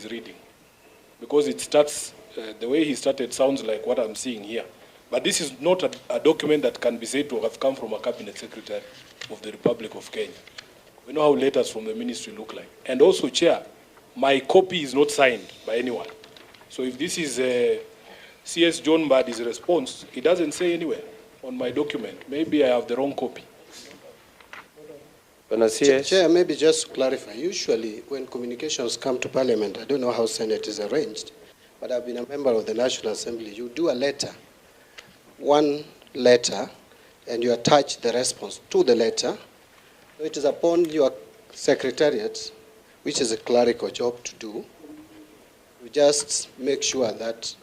is reading, because it starts, the way he started sounds like what I'm seeing here. But this is not a document that can be said to have come from a cabinet secretary of the Republic of Kenya. We know how letters from the ministry look like. And also, Chair, my copy is not signed by anyone. So if this is CS John Mbadi's response, it doesn't say anywhere on my document. Maybe I have the wrong copy. Chair, maybe just to clarify, usually when communications come to Parliament, I don't know how Senate is arranged, but I've been a member of the National Assembly. You do a letter, one letter, and you attach the response to the letter. It is upon your secretariat, which is a clerical job to do. You just make sure that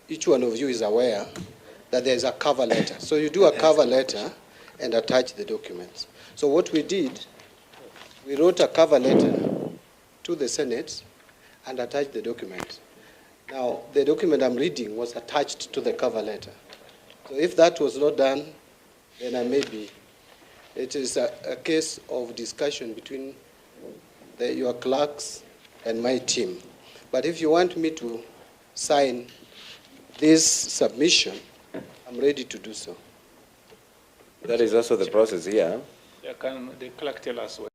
each one of you is aware that there is a cover letter. So you do a cover letter and attach the documents. So what we did, we wrote a cover letter to the Senate and attached the document. Now, the document I'm reading was attached to the cover letter. So if that was not done, then I may be. It is a case of discussion between your clerks and my team. But if you want me to sign this submission, I'm ready to do so. That is also the process here. Yeah, can the clerk tell us what?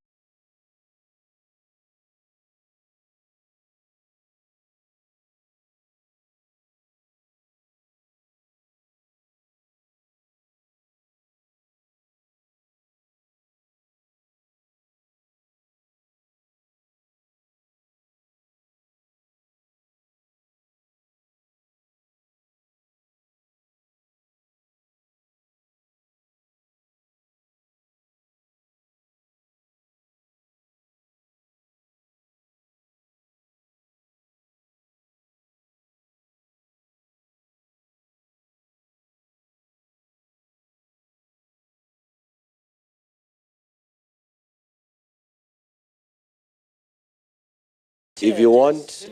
If you want,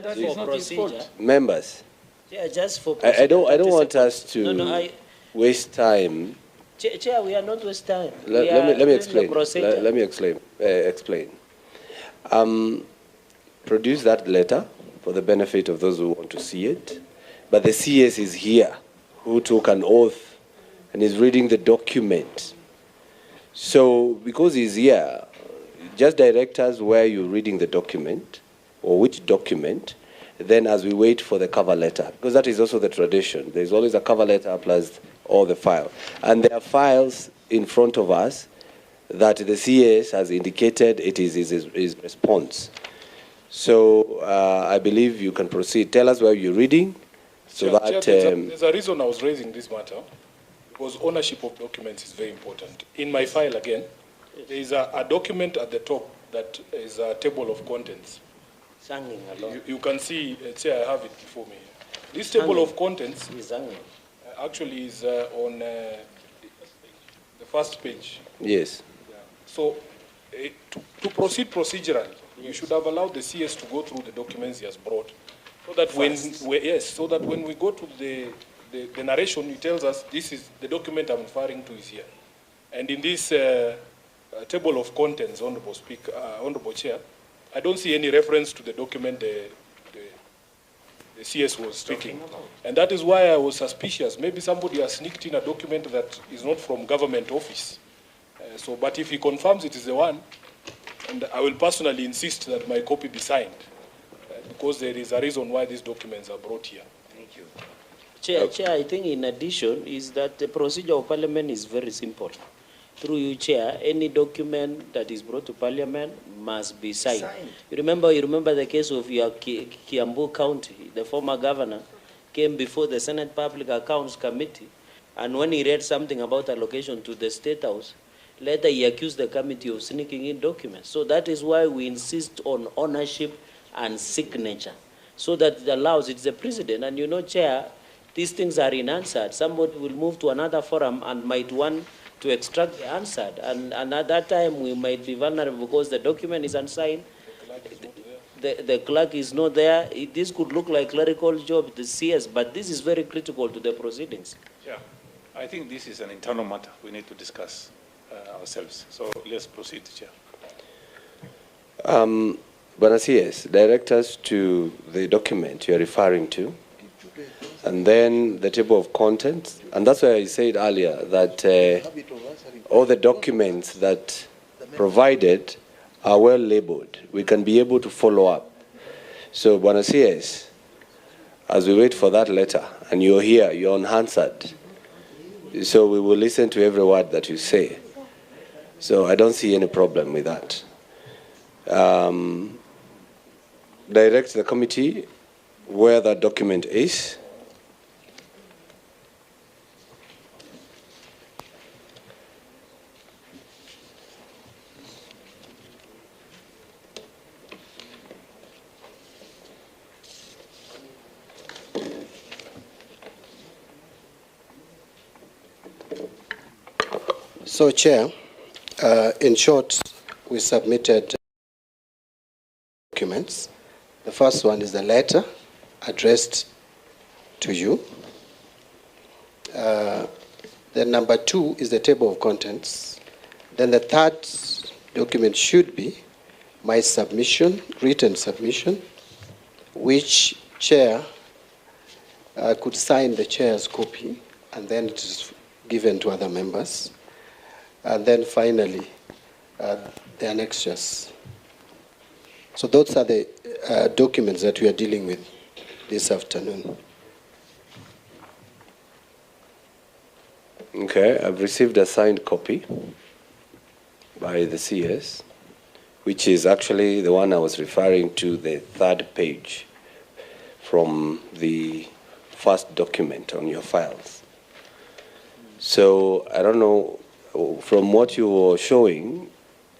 members, yeah, just for I don't want us to waste time. Chair, we are not waste time. Let me explain. Let me explain. Produce that letter for the benefit of those who want to see it. But the CS is here, who took an oath and is reading the document. So because he's here, just direct us where you're reading the document, or which document, then as we wait for the cover letter, because that is also the tradition. There's always a cover letter plus all the file. And there are files in front of us that the CS has indicated it is his response. So I believe you can proceed. Tell us where you're reading. So that there's a reason I was raising this matter, because ownership of documents is very important. In my file again, there is a document at the top that is a table of contents. You can see, say I have it before me. This table of contents actually is on the first page. Yes. Yeah. So to proceed procedurally, you should have allowed the CS to go through the documents he has brought, so that when we go to the narration, he tells us this is the document I'm referring to is here. And in this table of contents, Honorable Chair, I don't see any reference to the document the CS was speaking. And that is why I was suspicious. Maybe somebody has sneaked in a document that is not from government office. But if he confirms it is the one, and I will personally insist that my copy be signed, because there is a reason why these documents are brought here. Thank you. Chair, I think in addition is that the procedure of Parliament is very simple. Through you, Chair, any document that is brought to Parliament must be signed. You remember the case of your Kiambu County. The former governor came before the Senate Public Accounts Committee, and when he read something about allocation to the State House, later he accused the committee of sneaking in documents. So that is why we insist on ownership and signature, so that it allows, it's the president, and you know, Chair, these things are unanswered. Somebody will move to another forum and might want to extract the answer, and at that time we might be vulnerable because the document is unsigned, the clerk is not there. This could look like clerical job, the CS, but this is very critical to the proceedings. Yeah, I think this is an internal matter we need to discuss ourselves. So let's proceed, Chair. Bwana CS, direct us to the document you're referring to, and then the table of contents. And that's why I said earlier that all the documents that provided are well labeled. We can be able to follow up. So, Bwana CS, as we wait for that letter, and you're here, you're unanswered, so we will listen to every word that you say. So I don't see any problem with that. Direct the committee where that document is. So, Chair, in short, we submitted documents. The first one is the letter addressed to you. Then number 2 is the table of contents. Then the third document should be my submission, written submission, which Chair could sign the Chair's copy, and then it is given to other members. And then finally, the annexures. So those are the documents that we are dealing with this afternoon. Okay, I've received a signed copy by the CS, which is actually the one I was referring to, the third page from the first document on your files. So I don't know, from what you were showing,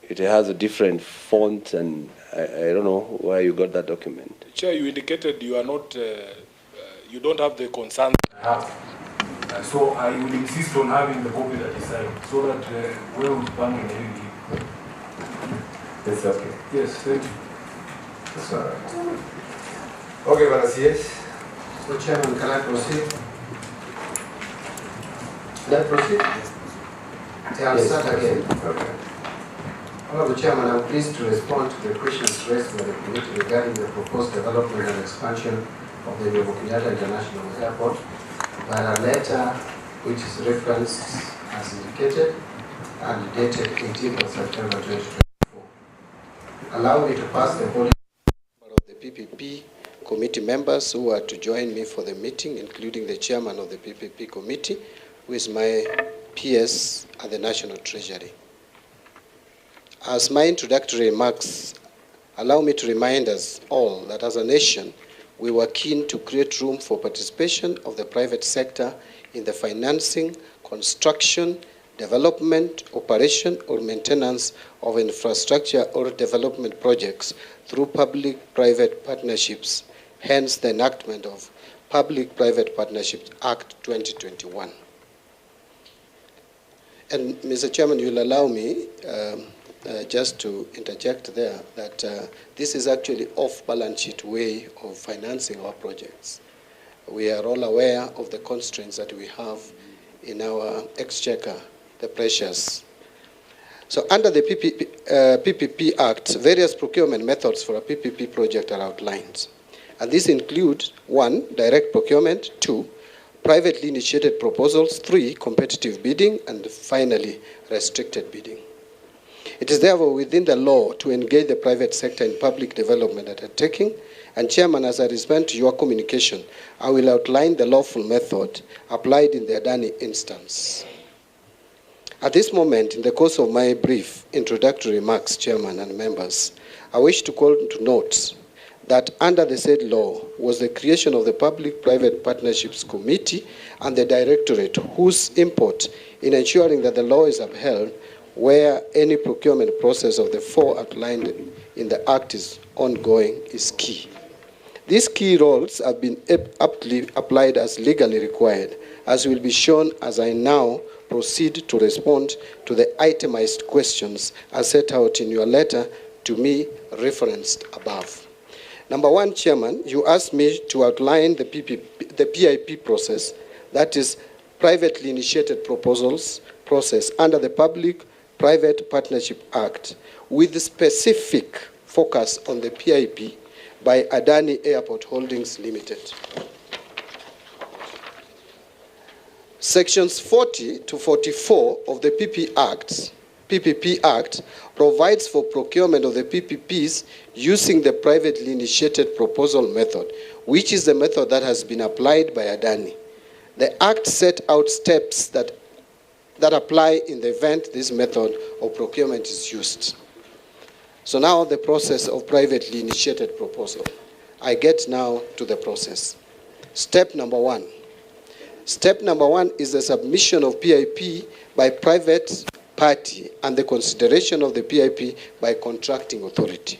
it has a different font, and I don't know where you got that document. Chair, you indicated you are not, you don't have the concern I have. So I will insist on having the copy that is signed, so that where we stand in the It's okay. Yes, thank you. That's all right. Okay, but yes. So, Chairman, can I proceed? Can I proceed? Yeah, I'll start again. Okay. Honorable Chairman, I'm pleased to respond to the questions raised by the committee regarding the proposed development and expansion of the Jomo Kenyatta International Airport by a letter which is referenced as indicated and dated 18th of September 2024. Allow me to pass the body of the PPP committee members who are to join me for the meeting, including the chairman of the PPP committee, who is my PS at the National Treasury. As my introductory remarks, allow me to remind us all that as a nation, we were keen to create room for participation of the private sector in the financing, construction, development, operation, or maintenance of infrastructure or development projects through public-private partnerships, hence the enactment of Public-Private Partnerships Act 2021. And Mr. Chairman, you'll allow me just to interject there that this is actually off-balance sheet way of financing our projects. We are all aware of the constraints that we have in our exchequer, the pressures. So under the PPP Act, various procurement methods for a PPP project are outlined. And these include 1, direct procurement, 2, privately initiated proposals, 3, competitive bidding, and finally, restricted bidding. It is therefore within the law to engage the private sector in public development undertaking. And Chairman, as I respond to your communication, I will outline the lawful method applied in the Adani instance. At this moment, in the course of my brief introductory remarks, Chairman and members, I wish to call to note that under the said law was the creation of the Public-Private Partnerships Committee and the Directorate, whose import in ensuring that the law is upheld where any procurement process of the 4 outlined in the Act is ongoing is key. These key roles have been aptly applied as legally required, as will be shown as I now proceed to respond to the itemized questions as set out in your letter to me referenced above. Number 1, Chairman, you asked me to outline the PIP process, that is privately initiated proposals process under the Public-Private Partnership Act with specific focus on the PIP by Adani Airport Holdings Limited. Sections 40 to 44 of the PPP Act provides for procurement of the PPPs using the privately initiated proposal method, which is the method that has been applied by Adani. The Act set out steps that apply in the event this method of procurement is used. So now the process of privately initiated proposal. I get now to the process. Step number one. Step number one is the submission of PIP by private party and the consideration of the PIP by contracting authority.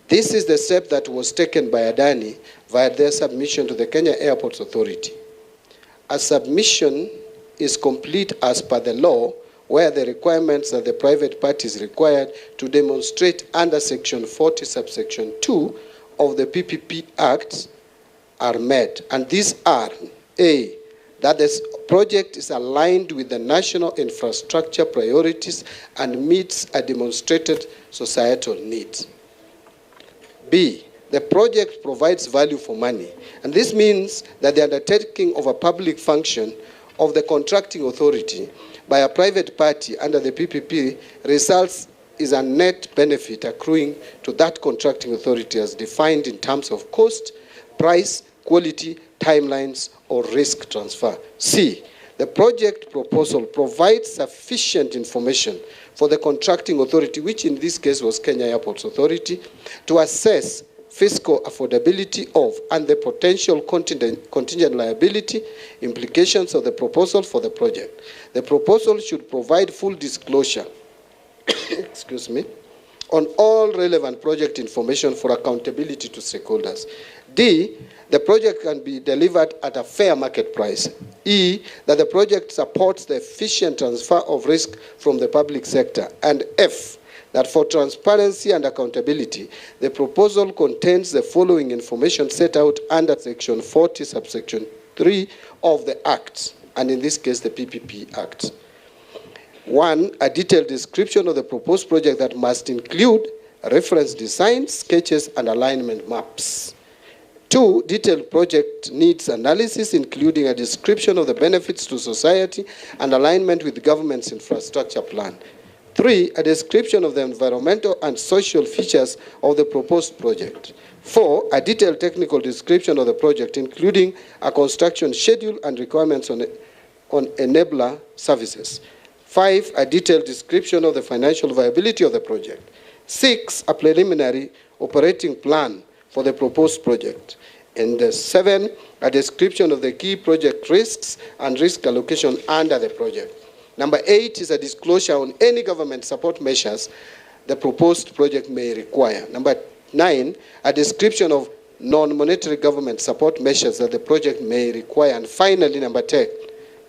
This is the step that was taken by Adani via their submission to the Kenya Airports Authority. A submission is complete as per the law where the requirements that the private party is required to demonstrate under Section 40, subsection 2 of the PPP Act are met. And these are, A, that this project is aligned with the national infrastructure priorities and meets a demonstrated societal need. B, the project provides value for money. And this means that the undertaking of a public function of the contracting authority by a private party under the PPP results is a net benefit accruing to that contracting authority as defined in terms of cost, price, quality, timelines, or risk transfer. C, the project proposal provides sufficient information for the contracting authority, which in this case was Kenya Airports Authority, to assess fiscal affordability of and the potential contingent liability implications of the proposal for the project. The proposal should provide full disclosure excuse me, on all relevant project information for accountability to stakeholders. D, the project can be delivered at a fair market price. E, that the project supports the efficient transfer of risk from the public sector. And F, that for transparency and accountability, the proposal contains the following information set out under Section 40, subsection 3 of the Act, and in this case, the PPP Act. 1, a detailed description of the proposed project that must include reference designs, sketches, and alignment maps. 2, detailed project needs analysis, including a description of the benefits to society and alignment with the government's infrastructure plan. 3, a description of the environmental and social features of the proposed project. 4, a detailed technical description of the project, including a construction schedule and requirements on enabler services. 5, a detailed description of the financial viability of the project. 6, a preliminary operating plan for the proposed project. And 7, a description of the key project risks and risk allocation under the project. Number 8 is a disclosure on any government support measures the proposed project may require. Number 9, a description of non-monetary government support measures that the project may require. And finally, number 10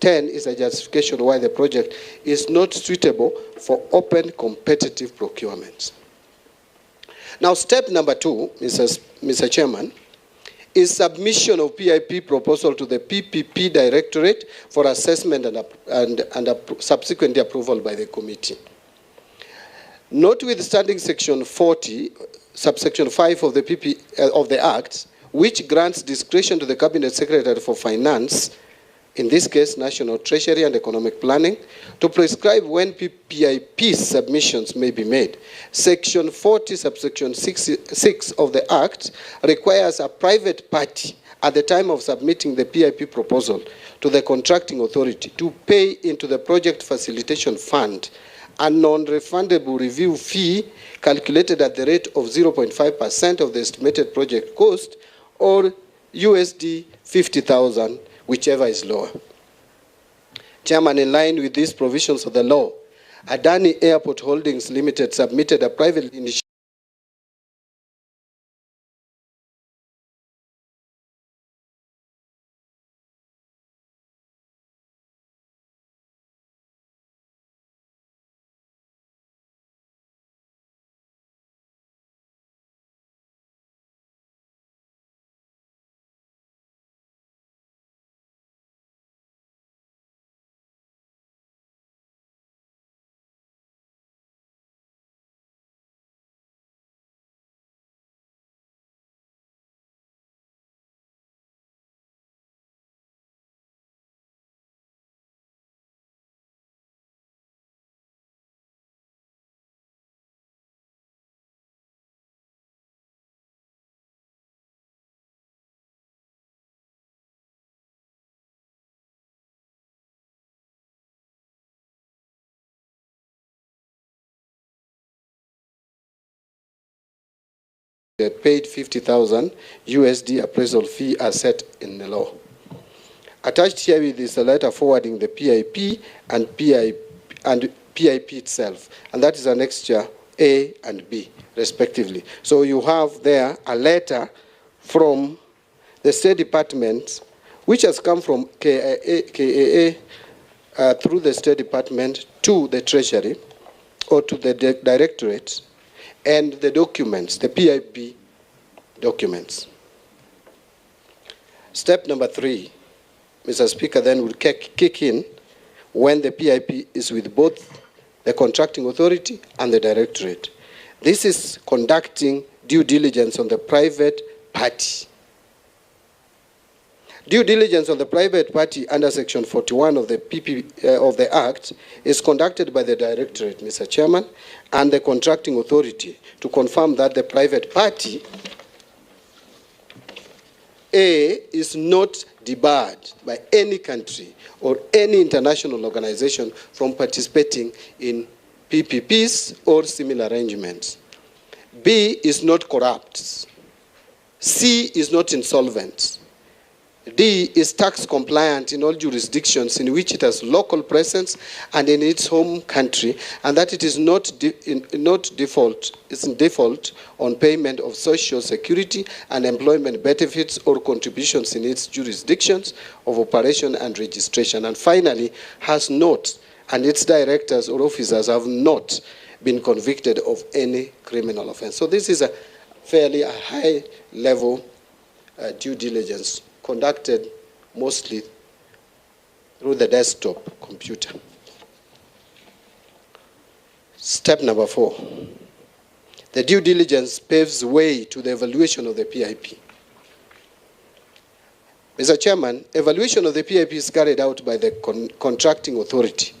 is a justification why the project is not suitable for open competitive procurement. Now, step number 2, Mr. Chairman, is submission of PIP proposal to the PPP Directorate for assessment and subsequent approval by the committee. Notwithstanding Section 40, subsection 5 of the Act, which grants discretion to the Cabinet Secretary for Finance, in this case, National Treasury and Economic Planning, to prescribe when PIP submissions may be made. Section 40, subsection 6 of the Act requires a private party at the time of submitting the PIP proposal to the contracting authority to pay into the Project Facilitation Fund a non-refundable review fee calculated at the rate of 0.5% of the estimated project cost, or USD 50,000, whichever is lower. Chairman, in line with these provisions of the law, Adani Airport Holdings Limited submitted a private initiative paid 50,000 USD appraisal fee as set in the law. Attached herewith is a letter forwarding the PIP and PIP itself, and that is annexure A and B, respectively. So you have there a letter from the State Department, which has come from KIA through the State Department to the Treasury or to the Directorate, and the documents, the PIP documents. Step number 3, Mr. Speaker, then will kick in when the PIP is with both the contracting authority and the Directorate. This is conducting due diligence on the private party. Due diligence on the private party under Section 41 of the of the Act is conducted by the Directorate, Mr. Chairman, and the contracting authority to confirm that the private party A is not debarred by any country or any international organization from participating in PPPs or similar arrangements. B is not corrupt. C is not insolvent. D is tax compliant in all jurisdictions in which it has local presence and in its home country, and that it is not in default on payment of social security and employment benefits or contributions in its jurisdictions of operation and registration. And finally, has not, and its directors or officers have not been convicted of any criminal offense. So this is a fairly high level due diligence conducted mostly through the desktop computer. Step number 4. The due diligence paves way to the evaluation of the PIP. Mr. Chairman, evaluation of the PIP is carried out by the contracting authority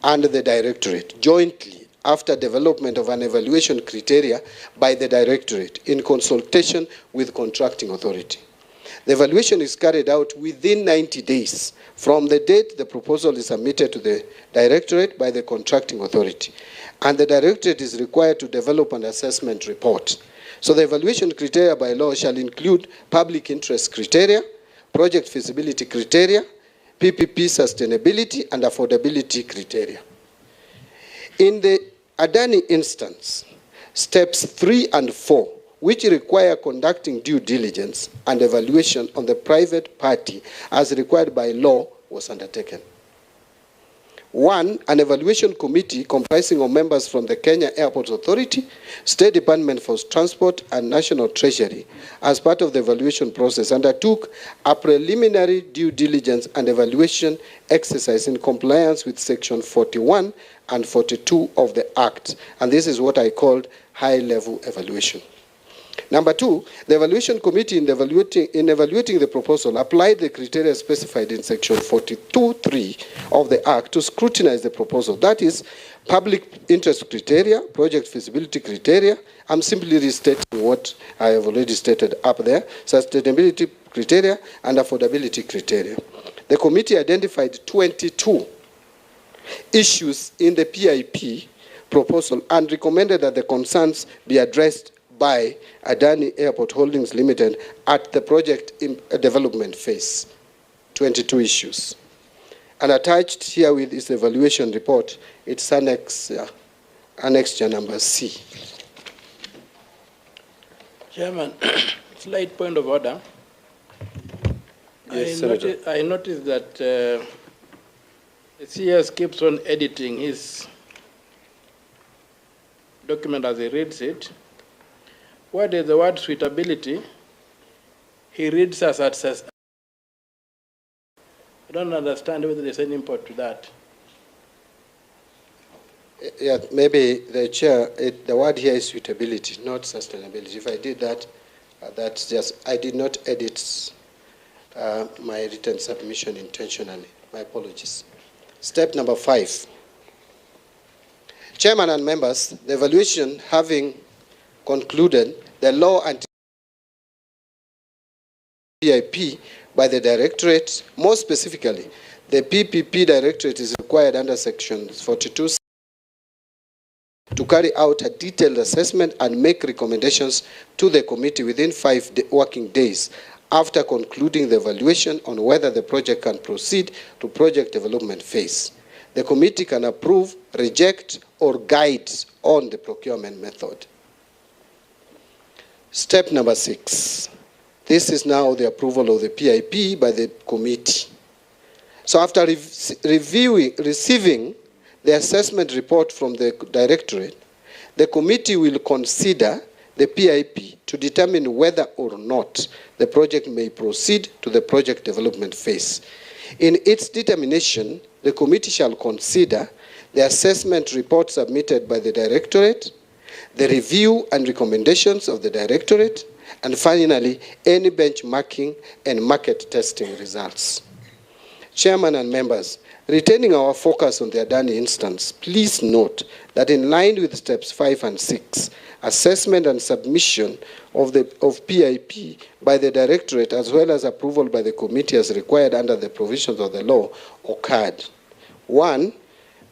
and the Directorate jointly after development of an evaluation criteria by the Directorate in consultation with contracting authority. The evaluation is carried out within 90 days from the date the proposal is submitted to the Directorate by the contracting authority, and the Directorate is required to develop an assessment report. So the evaluation criteria by law shall include public interest criteria, project feasibility criteria, PPP sustainability, and affordability criteria. In the Adani instance, steps 3 and 4, which require conducting due diligence and evaluation on the private party as required by law, was undertaken. 1, an evaluation committee comprising of members from the Kenya Airports Authority, State Department for Transport, and National Treasury, as part of the evaluation process, undertook a preliminary due diligence and evaluation exercise in compliance with Section 41 and 42 of the Act, and this is what I called high-level evaluation. Number 2, the evaluation committee in evaluating the proposal applied the criteria specified in Section 42(3) of the Act to scrutinize the proposal. That is, public interest criteria, project feasibility criteria. I'm simply restating what I have already stated up there, sustainability criteria and affordability criteria. The committee identified 22 issues in the PIP proposal and recommended that the concerns be addressed by Adani Airport Holdings Limited at the project development phase. 22 issues. And attached herewith is the evaluation report. It's annexure number C. Chairman, slight point of order. Yes, I noticed that the CS keeps on editing his document as he reads it. What is the word suitability? He reads as it says. I don't understand whether there's any import to that. Yeah, maybe the chair, the word here is suitability, not sustainability. If I did that, that's just, I did not edit my written submission intentionally. My apologies. Step number 5. Chairman and members, the evaluation having concluded, the law and PIP by the Directorate, more specifically, the PPP Directorate is required under Section 42 to carry out a detailed assessment and make recommendations to the committee within 5 working days after concluding the evaluation on whether the project can proceed to project development phase. The committee can approve, reject, or guide on the procurement method. Step number 6. This is now the approval of the PIP by the committee. So after receiving the assessment report from the directorate, the committee will consider the PIP to determine whether or not the project may proceed to the project development phase. In its determination, the committee shall consider the assessment report submitted by the directorate, the review and recommendations of the directorate, and finally, any benchmarking and market testing results. Chairman and members, retaining our focus on the Adani instance, please note that in line with steps 5 and 6, assessment and submission of PIP by the directorate as well as approval by the committee as required under the provisions of the law occurred. 1,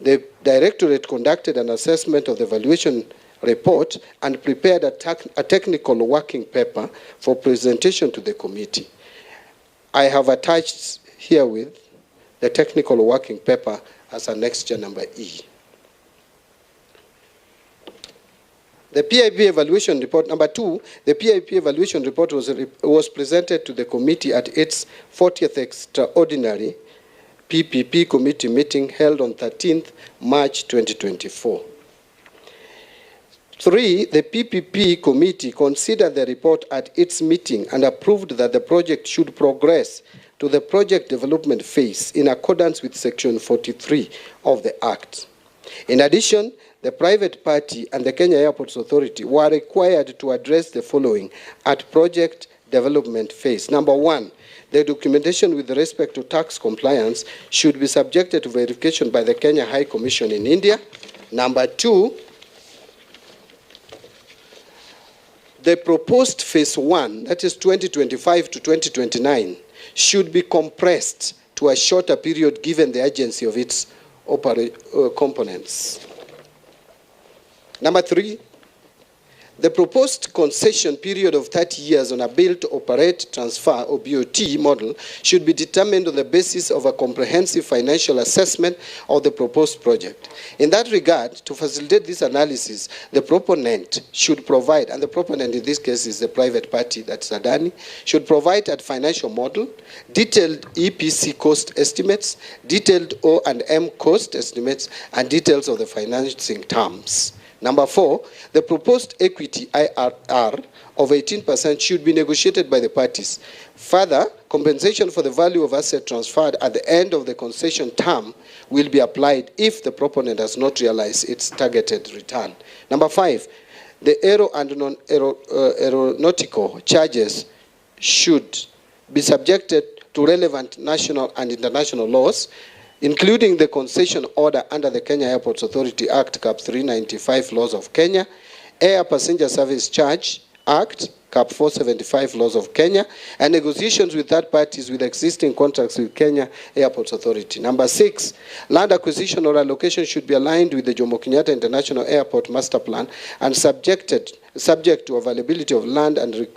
the directorate conducted an assessment of the valuation report and prepared a technical working paper for presentation to the committee. I have attached herewith the technical working paper as annexure number E. The PIP evaluation report, number 2, the PIP evaluation report was presented to the committee at its 40th extraordinary PPP committee meeting held on 13th March 2024. 3, the PPP committee considered the report at its meeting and approved that the project should progress to the project development phase in accordance with Section 43 of the Act. In addition, the private party and the Kenya Airports Authority were required to address the following at project development phase. Number 1, the documentation with respect to tax compliance should be subjected to verification by the Kenya High Commission in India. Number 2, the proposed phase 1, that is 2025 to 2029, should be compressed to a shorter period given the urgency of its components. Number 3, the proposed concession period of 30 years on a build, operate, transfer or BOT model should be determined on the basis of a comprehensive financial assessment of the proposed project. In that regard, to facilitate this analysis, the proponent should provide, and the proponent in this case is the private party, that's Adani, should provide a financial model, detailed EPC cost estimates, detailed O&M cost estimates, and details of the financing terms. Number 4, the proposed equity IRR of 18% should be negotiated by the parties. Further, compensation for the value of asset transferred at the end of the concession term will be applied if the proponent has not realized its targeted return. Number 5, the aero and non-aeronautical charges should be subjected to relevant national and international laws, including the concession order under the Kenya Airports Authority Act, Cap 395 laws of Kenya, Air Passenger Service Charge Act, Cap 475 laws of Kenya, and negotiations with third parties with existing contracts with Kenya Airports Authority. Number 6, land acquisition or allocation should be aligned with the Jomo Kenyatta International Airport Master Plan and subject to availability of land and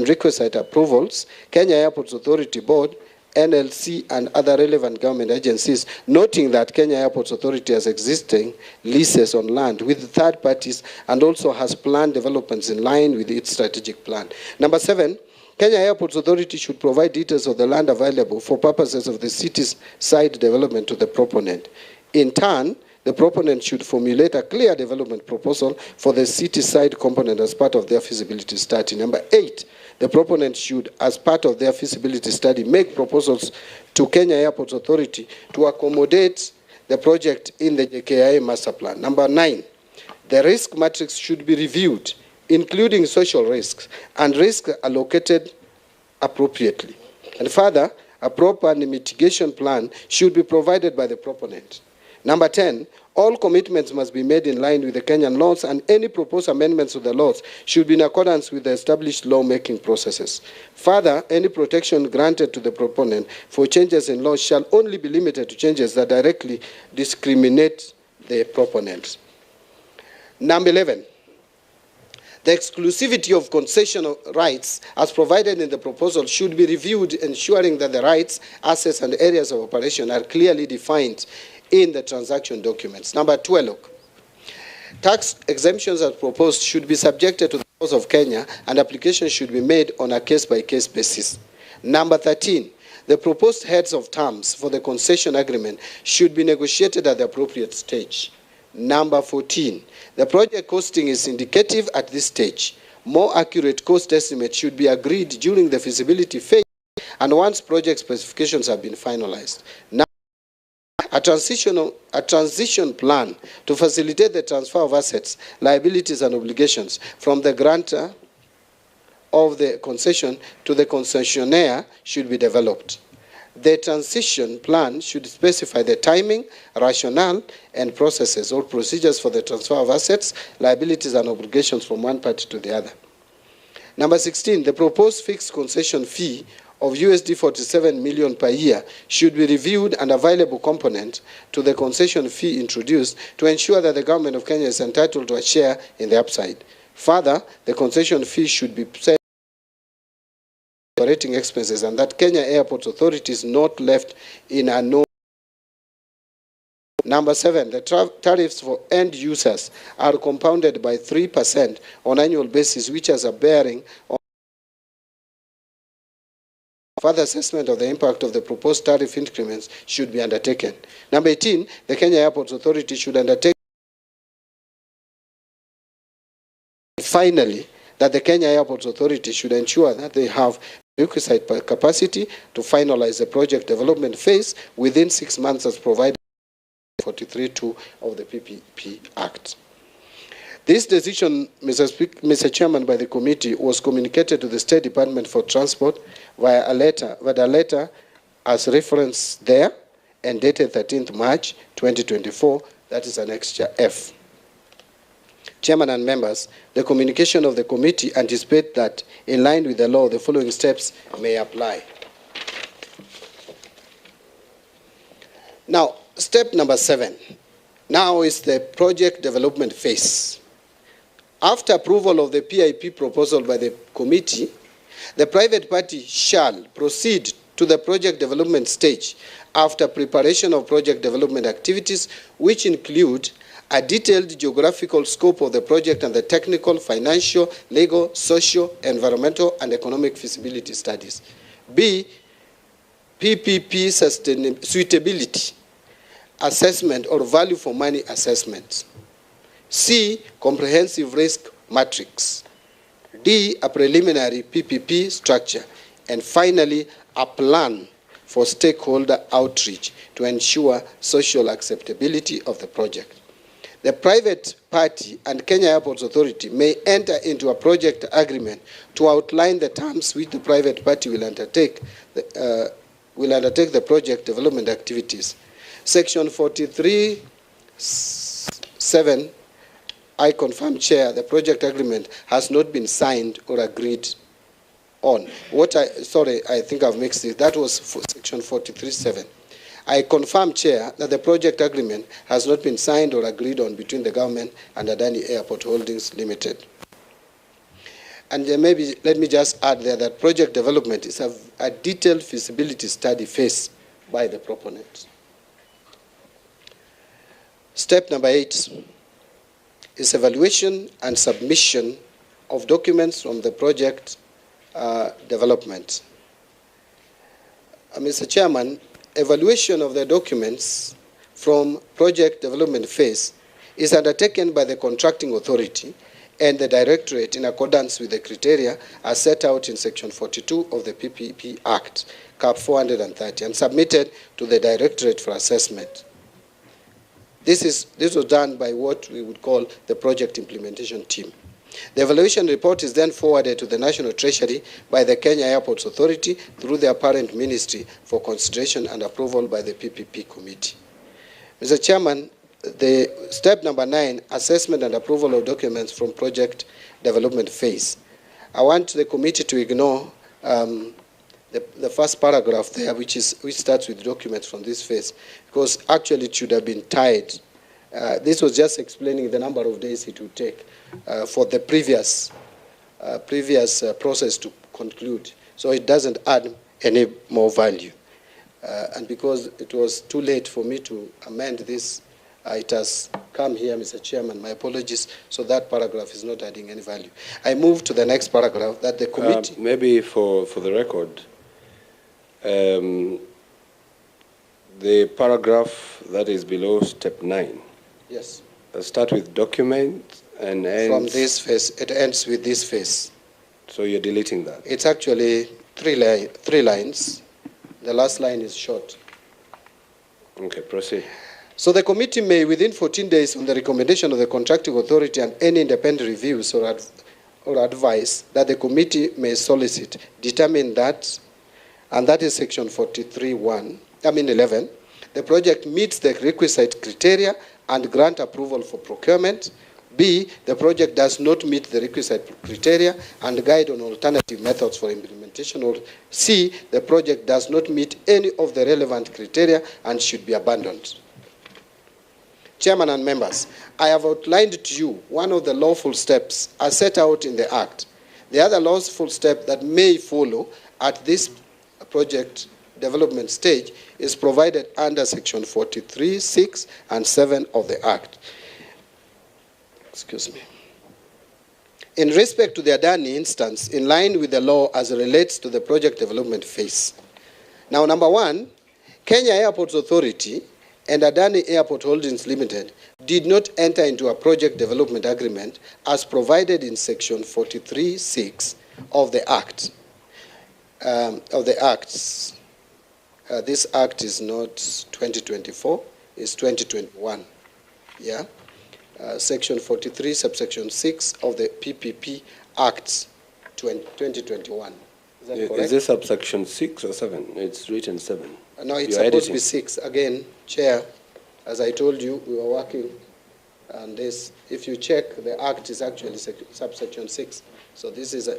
requisite approvals, Kenya Airports Authority Board, NLC and other relevant government agencies, noting that Kenya Airports Authority has existing leases on land with third parties and also has planned developments in line with its strategic plan. Number 7, Kenya Airports Authority should provide details of the land available for purposes of the city's side development to the proponent. In turn, the proponent should formulate a clear development proposal for the city side component as part of their feasibility study. Number 8, the proponent should, as part of their feasibility study, make proposals to Kenya Airports Authority to accommodate the project in the JKIA master plan. Number 9, the risk matrix should be reviewed, including social risks, and risks allocated appropriately. And further, a proper mitigation plan should be provided by the proponent. Number 10, all commitments must be made in line with the Kenyan laws, and any proposed amendments to the laws should be in accordance with the established lawmaking processes. Further, any protection granted to the proponent for changes in laws shall only be limited to changes that directly discriminate the proponents. Number 11, the exclusivity of concession rights as provided in the proposal should be reviewed, ensuring that the rights, assets, and areas of operation are clearly defined in the transaction documents. Number 12, tax exemptions as proposed should be subjected to the laws of Kenya, and applications should be made on a case-by-case basis. Number 13, the proposed heads of terms for the concession agreement should be negotiated at the appropriate stage. Number 14, the project costing is indicative at this stage. More accurate cost estimates should be agreed during the feasibility phase and once project specifications have been finalized. Now, a transition plan to facilitate the transfer of assets, liabilities, and obligations from the grantor of the concession to the concessionaire should be developed. The transition plan should specify the timing, rationale, and processes or procedures for the transfer of assets, liabilities, and obligations from one party to the other. Number 16, the proposed fixed concession fee of USD 47 million per year should be reviewed and a valuable component to the concession fee introduced to ensure that the government of Kenya is entitled to a share in the upside. Further, the concession fee should be set operating expenses and that Kenya Airports Authority is not left in a no. Number 7, the tariffs for end users are compounded by 3% on annual basis, which has a bearing on further assessment of the impact of the proposed tariff increments should be undertaken. Number 18, the Kenya Airports Authority should undertake. Finally, that the Kenya Airports Authority should ensure that they have requisite capacity to finalize the project development phase within 6 months as provided in 43(2) of the PPP Act. This decision, Mr. Chairman, by the committee was communicated to the State Department for Transport via a letter as referenced there and dated 13th March 2024, that is Annexure F. Chairman and members, the communication of the committee anticipates that, in line with the law, the following steps may apply. Now, step number 7. Now is the project development phase. After approval of the PIP proposal by the committee, the private party shall proceed to the project development stage after preparation of project development activities, which include a detailed geographical scope of the project and the technical, financial, legal, social, environmental, and economic feasibility studies. B, PPP suitability assessment or value for money assessment. C, comprehensive risk matrix. D, a preliminary PPP structure. And finally, a plan for stakeholder outreach to ensure social acceptability of the project. The private party and Kenya Airports Authority may enter into a project agreement to outline the terms which the private party will undertake the project development activities. Section 43(7), I confirm, Chair, the project agreement has not been signed or agreed on. I think I've mixed it. That was for Section 43(7). I confirm, Chair, that the project agreement has not been signed or agreed on between the government and Adani Airport Holdings Limited. And maybe let me just add there that project development is a detailed feasibility study phase by the proponent. Step number 8 is evaluation and submission of documents from the project development. Mr. Chairman, evaluation of the documents from project development phase is undertaken by the contracting authority and the directorate in accordance with the criteria as set out in Section 42 of the PPP Act, Cap 430, and submitted to the directorate for assessment. This was done by what we would call the project implementation team. The evaluation report is then forwarded to the National Treasury by the Kenya Airports Authority through the apparent ministry for consideration and approval by the PPP committee. Mr. Chairman, the step number 9, assessment and approval of documents from project development phase. I want the committee to ignore the first paragraph there, which starts with documents from this phase, because actually it should have been tied This was just explaining the number of days it would take for the previous process to conclude. So it doesn't add any more value. And because it was too late for me to amend this, it has come here, Mr. Chairman. My apologies. So that paragraph is not adding any value. I move to the next paragraph that the committee... maybe for the record, the paragraph that is below step 9. Yes. Start with document and ends... From this phase, it ends with this phase. So you're deleting that? It's actually three lines. The last line is short. Okay, proceed. So the committee may, within 14 days on the recommendation of the contracting authority and any independent reviews or advice that the committee may solicit, determine that, and that is section 11, the project meets the requisite criteria and grant approval for procurement. B, the project does not meet the requisite criteria and guide on alternative methods for implementation. Or C, the project does not meet any of the relevant criteria and should be abandoned. Chairman and members, I have outlined to you one of the lawful steps as set out in the Act. The other lawful step that may follow at this project development stage is provided under section 43, 6, and 7 of the Act. Excuse me. In respect to the Adani instance, in line with the law as it relates to the project development phase. Now, number one, Kenya Airports Authority and Adani Airport Holdings Limited did not enter into a project development agreement as provided in section 43(6) of the Act. This Act is not 2024, it's 2021. Yeah. Section 43, subsection 6 of the PPP Act 2021. Is that correct? Is this subsection 6 or 7? It's written 7. No, it's supposed to be 6. Again, Chair, as I told you, we were working on this. If you check, the Act is actually subsection 6. So this is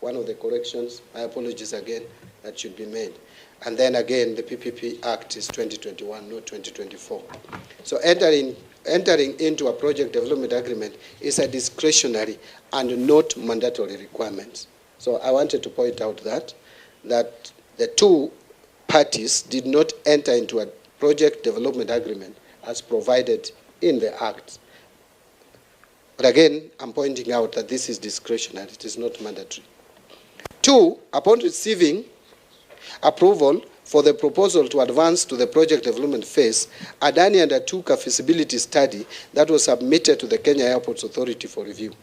one of the corrections. My apologies again, that should be made. And then again, the PPP Act is 2021, not 2024. So entering into a project development agreement is a discretionary and not mandatory requirement. So I wanted to point out that the two parties did not enter into a project development agreement as provided in the Act. But again, I'm pointing out that this is discretionary, it is not mandatory. 2, upon receiving approval for the proposal to advance to the project development phase, Adani undertook a feasibility study that was submitted to the Kenya Airports Authority for review.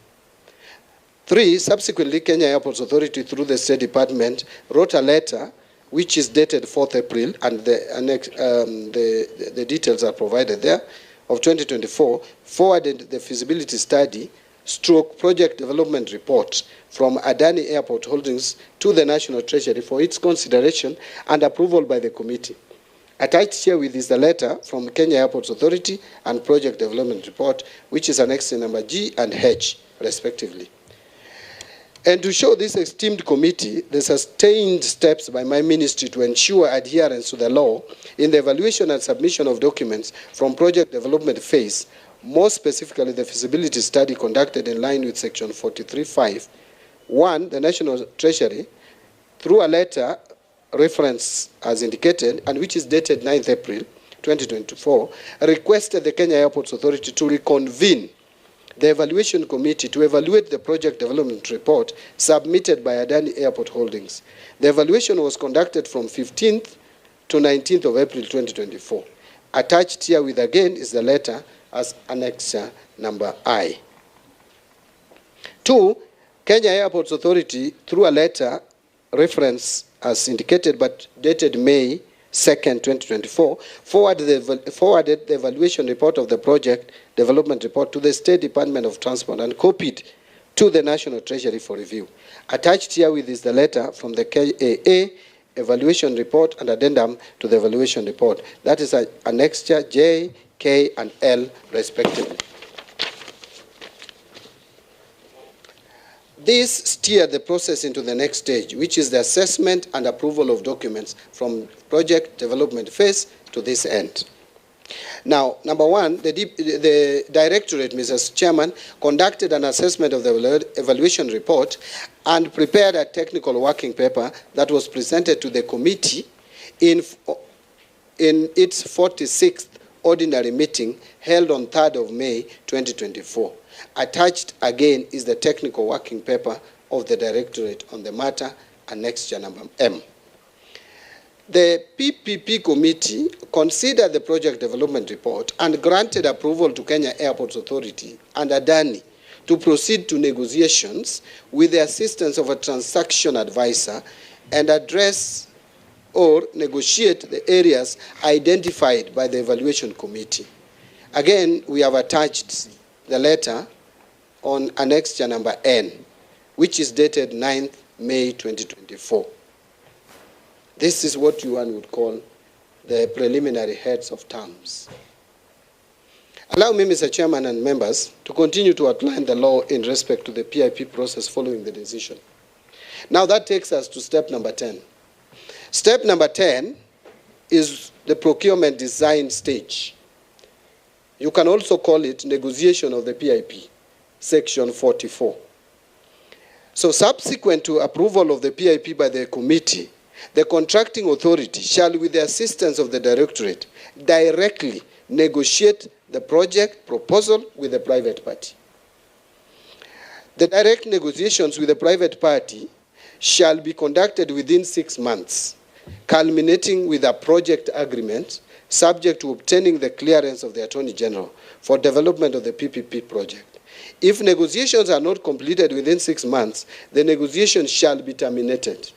3, subsequently, Kenya Airports Authority, through the State Department, wrote a letter which is dated 4th April, and the details are provided there, of 2024, forwarded the feasibility study / project development report from Adani Airport Holdings to the National Treasury for its consideration and approval by the committee. Attached herewith is the letter from Kenya Airports Authority and project development report, which is annexed in number G and H, respectively. And to show this esteemed committee the sustained steps by my ministry to ensure adherence to the law in the evaluation and submission of documents from project development phase, more specifically the feasibility study conducted in line with section 43(5), 1, the National Treasury, through a letter reference as indicated, and which is dated 9th April 2024, requested the Kenya Airports Authority to reconvene the evaluation committee to evaluate the project development report submitted by Adani Airport Holdings. The evaluation was conducted from 15th to 19th of April 2024. Attached herewith again is the letter as annexure number I. 2, Kenya Airports Authority, through a letter reference as indicated but dated May 2nd, 2024, forwarded the evaluation report of the project development report to the State Department of Transport and copied to the National Treasury for review. Attached herewith is the letter from the KAA evaluation report and addendum to the evaluation report. That is annexure J, K, and L, respectively. This steered the process into the next stage, which is the assessment and approval of documents from project development phase to this end. Now, number one, the Directorate, Mr. Chairman, conducted an assessment of the evaluation report and prepared a technical working paper that was presented to the committee in its 46th ordinary meeting held on 3rd of May 2024. Attached again is the technical working paper of the Directorate on the matter, annexure number M. The PPP committee considered the project development report and granted approval to Kenya Airports Authority and Adani to proceed to negotiations with the assistance of a transaction advisor and address or negotiate the areas identified by the evaluation committee. Again, we have attached the letter on annexure number N, which is dated 9th May 2024. This is what one would call the preliminary heads of terms. Allow me, Mr. Chairman and members, to continue to outline the law in respect to the PIP process following the decision. Now that takes us to step number 10. Step number 10 is the procurement design stage. You can also call it negotiation of the PIP, section 44. So subsequent to approval of the PIP by the committee, the contracting authority shall, with the assistance of the Directorate, directly negotiate the project proposal with the private party. The direct negotiations with the private party shall be conducted within 6 months, culminating with a project agreement subject to obtaining the clearance of the Attorney General for development of the PPP project. If negotiations are not completed within 6 months, the negotiations shall be terminated.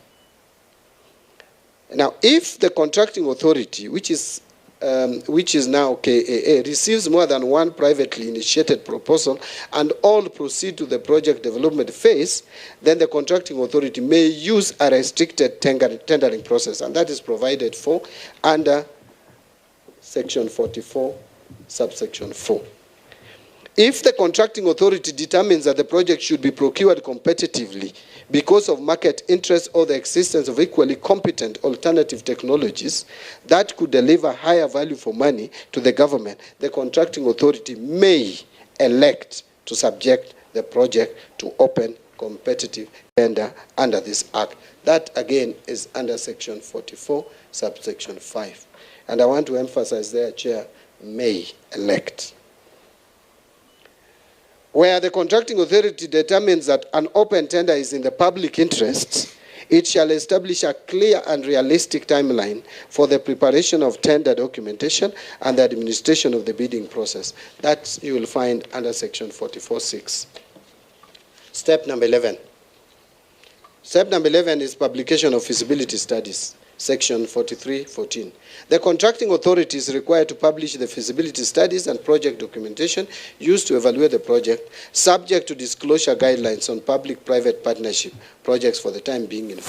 Now, if the contracting authority, which is now KAA, receives more than one privately initiated proposal and all proceed to the project development phase, then the contracting authority may use a restricted tendering process, and that is provided for under section 44, subsection 4. If the contracting authority determines that the project should be procured competitively because of market interest or the existence of equally competent alternative technologies that could deliver higher value for money to the government, the contracting authority may elect to subject the project to open competitive tender under this Act. That, again, is under section 44, subsection 5. And I want to emphasize there, Chair, may elect. Where the contracting authority determines that an open tender is in the public interest, it shall establish a clear and realistic timeline for the preparation of tender documentation and the administration of the bidding process. That you will find under section 44.6. Step number 11. Step number 11 is publication of feasibility studies. Section 43.14. The contracting authority is required to publish the feasibility studies and project documentation used to evaluate the project, subject to disclosure guidelines on public-private partnership projects for the time being.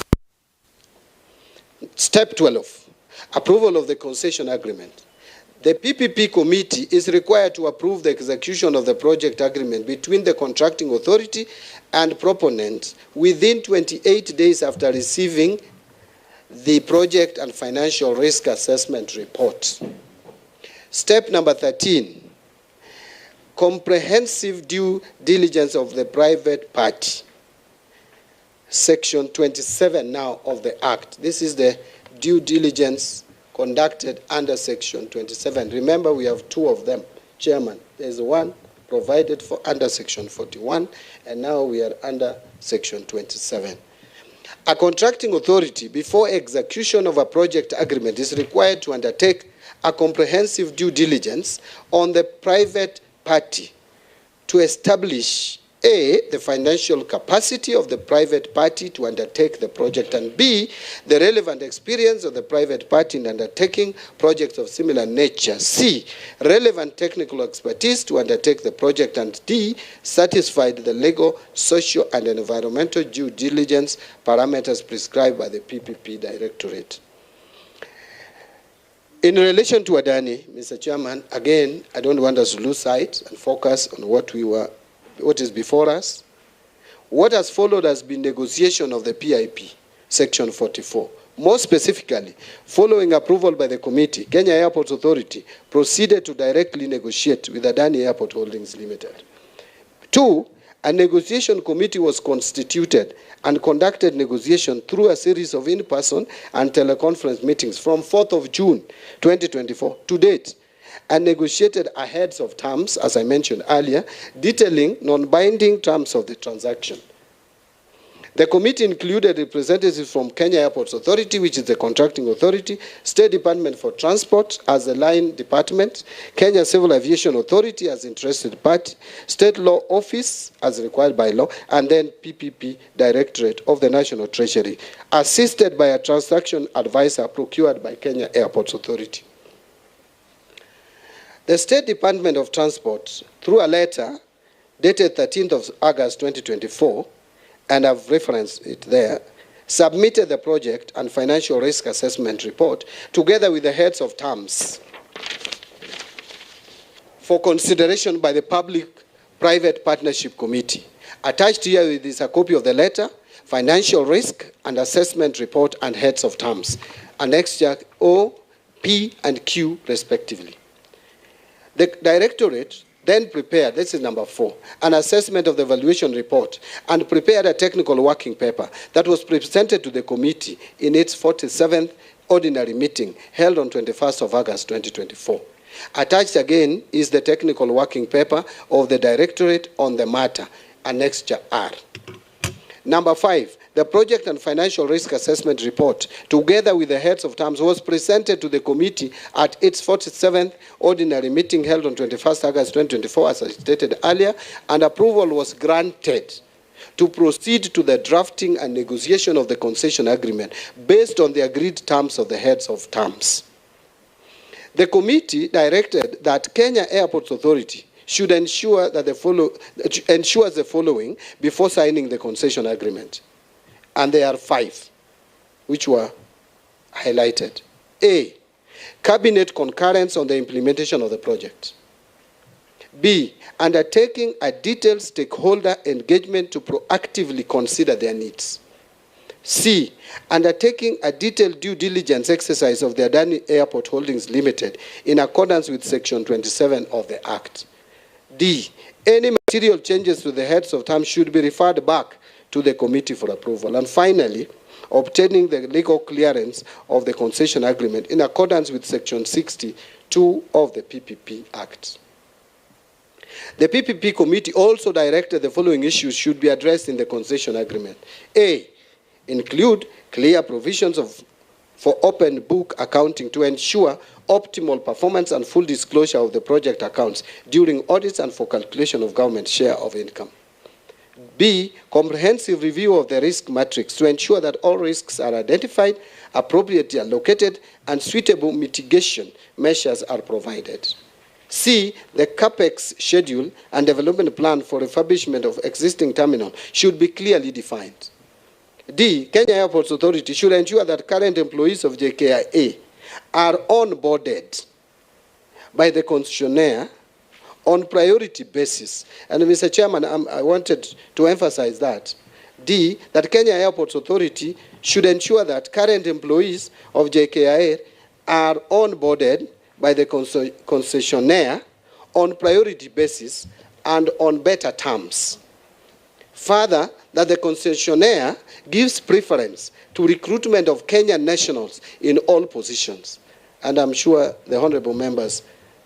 Step 12, approval of the concession agreement. The PPP committee is required to approve the execution of the project agreement between the contracting authority and proponents within 28 days after receiving the project and financial risk assessment report. Step number 13, comprehensive due diligence of the private party. Section 27 now of the Act. This is the due diligence conducted under section 27. Remember, we have two of them, Chairman. There's one provided for under section 41, and now we are under section 27. A contracting authority, before execution of a project agreement, is required to undertake a comprehensive due diligence on the private party to establish A, the financial capacity of the private party to undertake the project, and B, the relevant experience of the private party in undertaking projects of similar nature, C, relevant technical expertise to undertake the project, and D, satisfied the legal, social, and environmental due diligence parameters prescribed by the PPP Directorate. In relation to Adani, Mr. Chairman, again, I don't want us to lose sight and focus on what is before us. What has followed has been negotiation of the PIP, section 44, More specifically, following approval by the committee, Kenya Airports Authority proceeded to directly negotiate with Adani Airport Holdings Limited. 2, a negotiation committee was constituted and conducted negotiation through a series of in-person and teleconference meetings from 4th of June 2024 to date, and negotiated a heads of terms, as I mentioned earlier, detailing non-binding terms of the transaction. The committee included representatives from Kenya Airports Authority, which is the contracting authority, State Department for Transport as the line department, Kenya Civil Aviation Authority as interested party, State Law Office as required by law, and then PPP Directorate of the National Treasury, assisted by a transaction advisor procured by Kenya Airports Authority. The State Department of Transport, through a letter dated 13th of August 2024, and I've referenced it there, submitted the project and financial risk assessment report together with the heads of terms for consideration by the Public-Private Partnership Committee. Attached here is a copy of the letter, financial risk and assessment report, and heads of terms, annexure O, P, and Q respectively. The Directorate then prepared, this is number 4, an assessment of the valuation report and prepared a technical working paper that was presented to the committee in its 47th ordinary meeting held on 21st of August 2024. Attached again is the technical working paper of the Directorate on the matter, annexure R. Number 5, the project and financial risk assessment report, together with the heads of terms, was presented to the committee at its 47th ordinary meeting held on 21st August 2024, as I stated earlier, and approval was granted to proceed to the drafting and negotiation of the concession agreement based on the agreed terms of the heads of terms. The committee directed that Kenya Airports Authority should ensure that ensures the following before signing the concession agreement. And there are 5, which were highlighted. A, cabinet concurrence on the implementation of the project. B, undertaking a detailed stakeholder engagement to proactively consider their needs. C, undertaking a detailed due diligence exercise of the Adani Airport Holdings Limited in accordance with Section 27 of the Act. D, any material changes to the heads of terms should be referred back to the committee for approval. And finally, obtaining the legal clearance of the concession agreement in accordance with Section 62 of the PPP Act. The PPP committee also directed the following issues should be addressed in the concession agreement. A, include clear provisions for open book accounting to ensure optimal performance and full disclosure of the project accounts during audits and for calculation of government share of income. B, comprehensive review of the risk matrix to ensure that all risks are identified, appropriately allocated, and suitable mitigation measures are provided. C, the CAPEX schedule and development plan for refurbishment of existing terminal should be clearly defined. D, Kenya Airports Authority should ensure that current employees of JKIA are onboarded by the concessionaire on priority basis. And Mr. Chairman, I wanted to emphasize that. D, that Kenya Airports Authority should ensure that current employees of JKIA are onboarded by the concessionaire on priority basis and on better terms. Further, that the concessionaire gives preference to recruitment of Kenyan nationals in all positions. And I'm sure the honorable members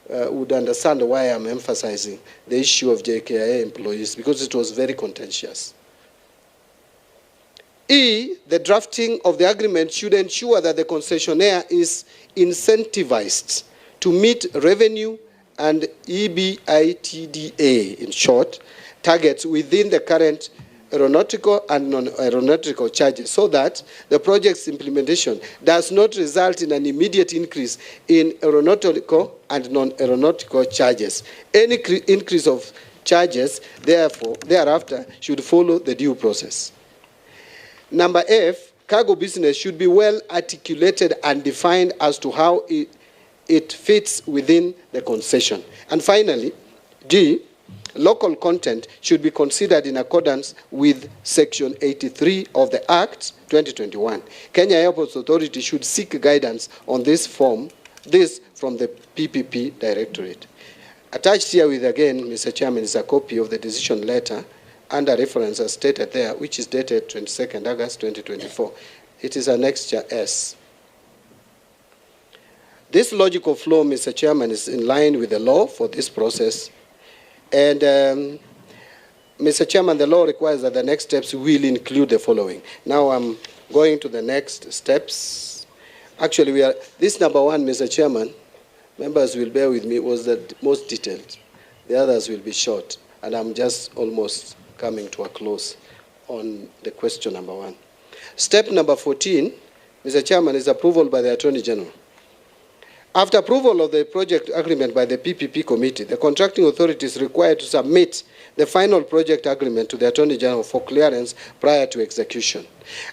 would understand why I'm emphasizing the issue of JKIA employees, because it was very contentious. E, the drafting of the agreement should ensure that the concessionaire is incentivized to meet revenue and EBITDA, in short, targets within the current aeronautical and non-aeronautical charges, so that the project's implementation does not result in an immediate increase in aeronautical and non-aeronautical charges. Any increase of charges, therefore, thereafter, should follow the due process. Number F, cargo business should be well articulated and defined as to how it fits within the concession. And finally, G, local content should be considered in accordance with Section 83 of the Act 2021. Kenya Airports Authority should seek guidance on this from the PPP Directorate. Attached here with, again, Mr. Chairman, is a copy of the decision letter under reference as stated there, which is dated 22nd August 2024. It is annexure S. This logical flow, Mr. Chairman, is in line with the law for this process. And, Mr. Chairman, the law requires that the next steps will include the following. Now I'm going to the next steps. Actually, this number one, Mr. Chairman, members will bear with me, was the most detailed. The others will be short. And I'm just almost coming to a close on the question number one. Step number 14, Mr. Chairman, is approval by the Attorney General. After approval of the project agreement by the PPP committee, the contracting authority is required to submit the final project agreement to the Attorney General for clearance prior to execution.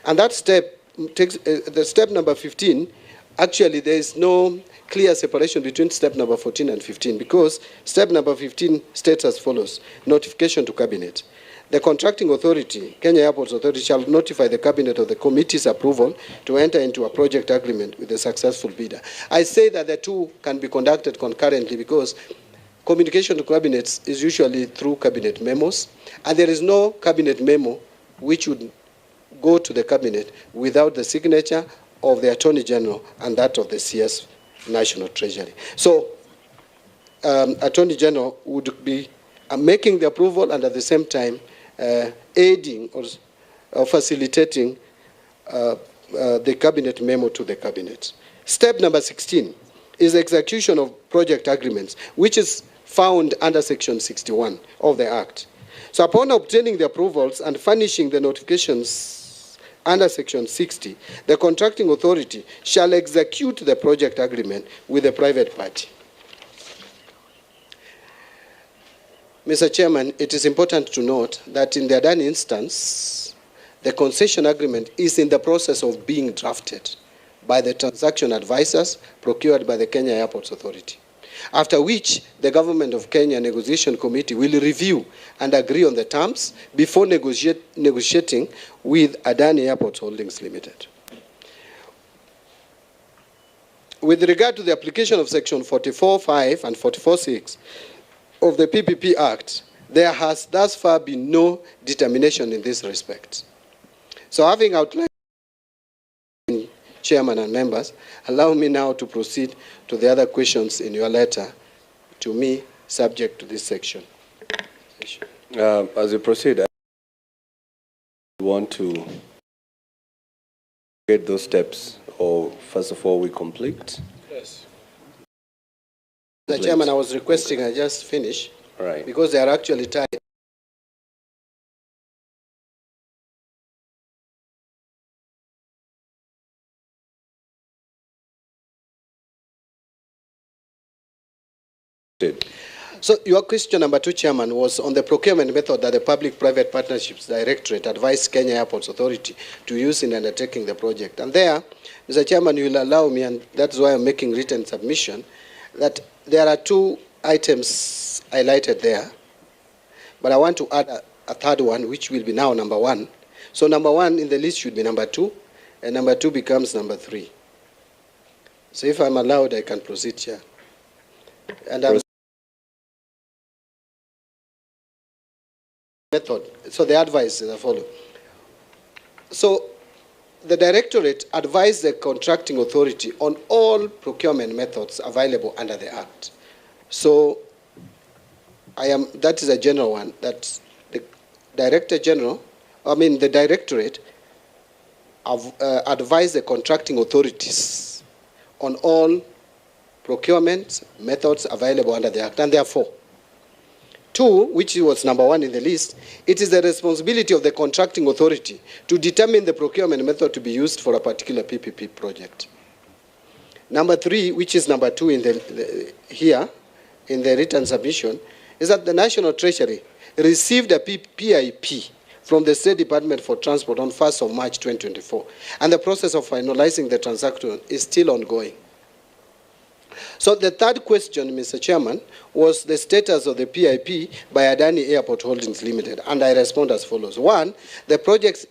And that step takes, the step number 15, actually there is no clear separation between step number 14 and 15 because step number 15 states as follows: notification to Cabinet. The contracting authority, Kenya Airports Authority, shall notify the Cabinet of the committee's approval to enter into a project agreement with the successful bidder. I say that the two can be conducted concurrently because communication to Cabinets is usually through Cabinet memos, and there is no Cabinet memo which would go to the Cabinet without the signature of the Attorney General and that of the CS National Treasury. So, Attorney General would be making the approval and at the same time aiding or facilitating the Cabinet memo to the Cabinet. Step number 16 is execution of project agreements, which is found under Section 61 of the Act. So upon obtaining the approvals and furnishing the notifications under Section 60, the contracting authority shall execute the project agreement with a private party. Mr. Chairman, it is important to note that in the Adani instance, the concession agreement is in the process of being drafted by the transaction advisors procured by the Kenya Airports Authority, after which the Government of Kenya Negotiation Committee will review and agree on the terms before negotiating with Adani Airports Holdings Limited. With regard to the application of Section 44.5 and 44.6 of the PPP Act, there has thus far been no determination in this respect. So having outlined, Chairman and members, allow me now to proceed to the other questions in your letter to me, subject to this section. As we proceed, I want to get those steps, or first of all, we complete. Yes. The Chairman, I was requesting I just finish, Right. because they are actually tied. So your question number 2, Chairman, was on the procurement method that the Public-Private Partnerships Directorate advised Kenya Airports Authority to use in undertaking the project. And there, Mr. Chairman, you will allow me, and that's why I'm making written submission, that there are 2 items highlighted there, but I want to add a third one, which will be now number 1. So number 1 in the list should be number 2, and number 2 becomes number 3. So if I'm allowed, I can proceed here. And method. So the advice is the following. So the Directorate advised the contracting authority on all procurement methods available under the Act. So that is a general one, that the the Directorate advised the contracting authorities on all procurement methods available under the Act, and therefore, 2, which was number 1 in the list, it is the responsibility of the contracting authority to determine the procurement method to be used for a particular PPP project. Number 3, which is number 2 in here in the written submission, is that the National Treasury received a PIP from the State Department for Transport on 1st of March 2024, and the process of finalizing the transaction is still ongoing. So the third question, Mr. Chairman, was the status of the PIP by Adani Airport Holdings Limited, and I respond as follows. One, the project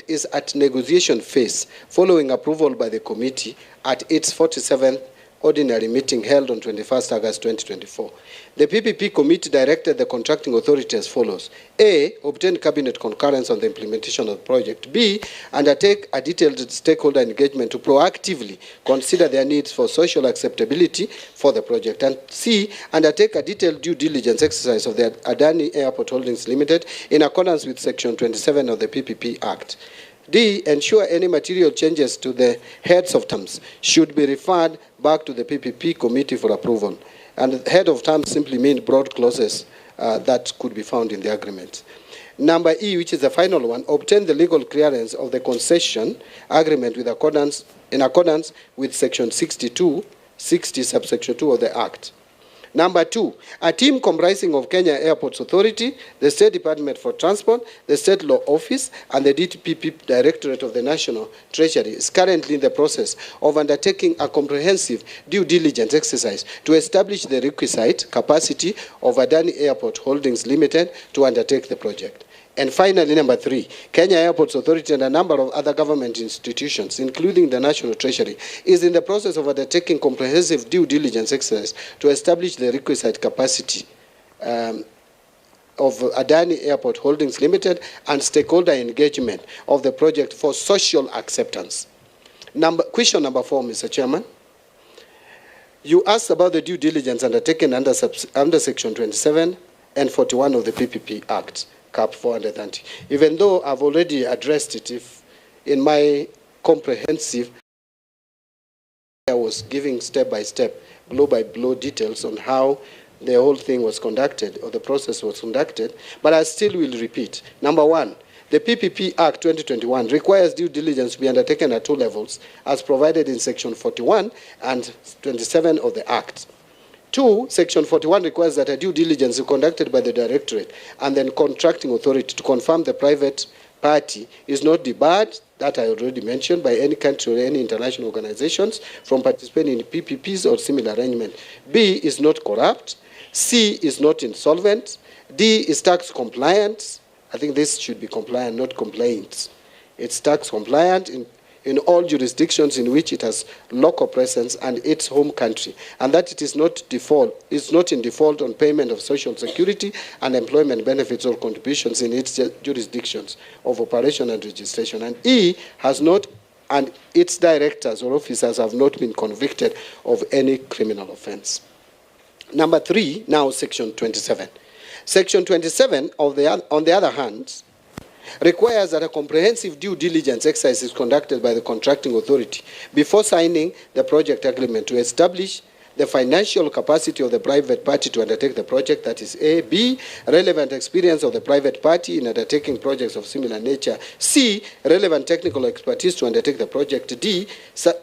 is at negotiation phase following approval by the committee at its 47th ordinary meeting held on 21st August 2024. The PPP committee directed the contracting authority as follows. A, obtain cabinet concurrence on the implementation of the project. B, undertake a detailed stakeholder engagement to proactively consider their needs for social acceptability for the project. And C, undertake a detailed due diligence exercise of the Adani Airport Holdings Limited in accordance with Section 27 of the PPP Act. D, ensure any material changes to the heads of terms should be referred back to the PPP committee for approval. And head of terms simply mean broad clauses that could be found in the agreement. Number E, which is the final one, obtain the legal clearance of the concession agreement in accordance with Section 60 subsection 2 of the Act. Number 2, a team comprising of Kenya Airports Authority, the State Department for Transport, the State Law Office, and the DPP Directorate of the National Treasury is currently in the process of undertaking a comprehensive due diligence exercise to establish the requisite capacity of Adani Airport Holdings Limited to undertake the project. And finally, number 3, Kenya Airports Authority and a number of other government institutions, including the National Treasury, is in the process of undertaking comprehensive due diligence exercise to establish the requisite capacity of Adani Airport Holdings Limited and stakeholder engagement of the project for social acceptance. Question number 4, Mr. Chairman. You asked about the due diligence undertaken under Section 27 and 41 of the PPP Act. Cap 430. Even though I've already addressed it, if in my comprehensive, I was giving step-by-step, blow-by-blow details on how the whole thing was conducted, or the process was conducted, but I still will repeat. Number 1, the PPP Act 2021 requires due diligence to be undertaken at 2 levels, as provided in Section 41 and 27 of the Act. 2, Section 41 requires that a due diligence is conducted by the Directorate and then contracting authority to confirm the private party is not debarred, that I already mentioned, by any country or any international organizations from participating in PPPs or similar arrangement. B, is not corrupt. C, is not insolvent. D, is tax compliant. I think this should be compliant, not complaints. It's tax compliant in all jurisdictions in which it has local presence and its home country, and that it is not in default on payment of social security and employment benefits or contributions in its jurisdictions of operation and registration. And E, has not, and its directors or officers have not been convicted of any criminal offense. Number 3, now Section 27. Section 27, on the other hand, requires that a comprehensive due diligence exercise is conducted by the contracting authority before signing the project agreement to establish the financial capacity of the private party to undertake the project, that is A. B, relevant experience of the private party in undertaking projects of similar nature. C, relevant technical expertise to undertake the project. D,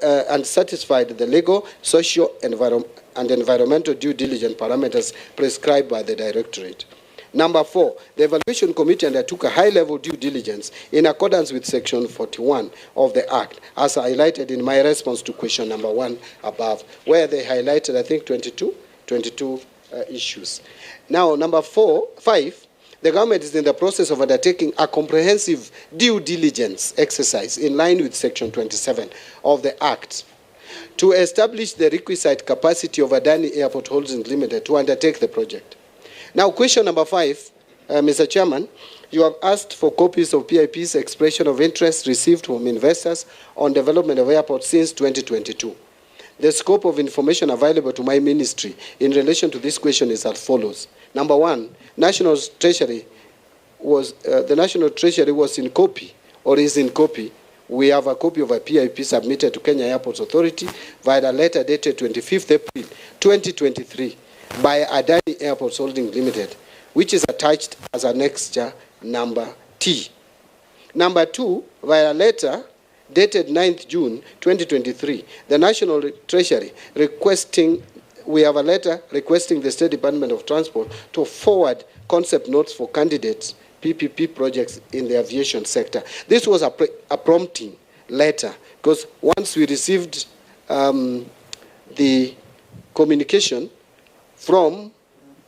and satisfied the legal, social, and environmental due diligence parameters prescribed by the Directorate. Number 4, the Evaluation Committee undertook a high-level due diligence in accordance with Section 41 of the Act, as highlighted in my response to question number 1 above, where they highlighted, I think, 22 issues. Now, number 5, the government is in the process of undertaking a comprehensive due diligence exercise in line with Section 27 of the Act to establish the requisite capacity of Adani Airport Holdings Limited to undertake the project. Now, question number 5, Mr. Chairman, you have asked for copies of PIP's expression of interest received from investors on development of airports since 2022. The scope of information available to my ministry in relation to this question is as follows. Number 1, the National Treasury was in copy, or is in copy. We have a copy of a PIP submitted to Kenya Airports Authority via a letter dated 25th April 2023. By Adani Airports Holdings Limited, which is attached as annexure number T. Number 2, via letter dated 9th June 2023, the National Treasury we have a letter requesting the State Department of Transport to forward concept notes for candidates PPP projects in the aviation sector. This was a prompting letter, because once we received the communication from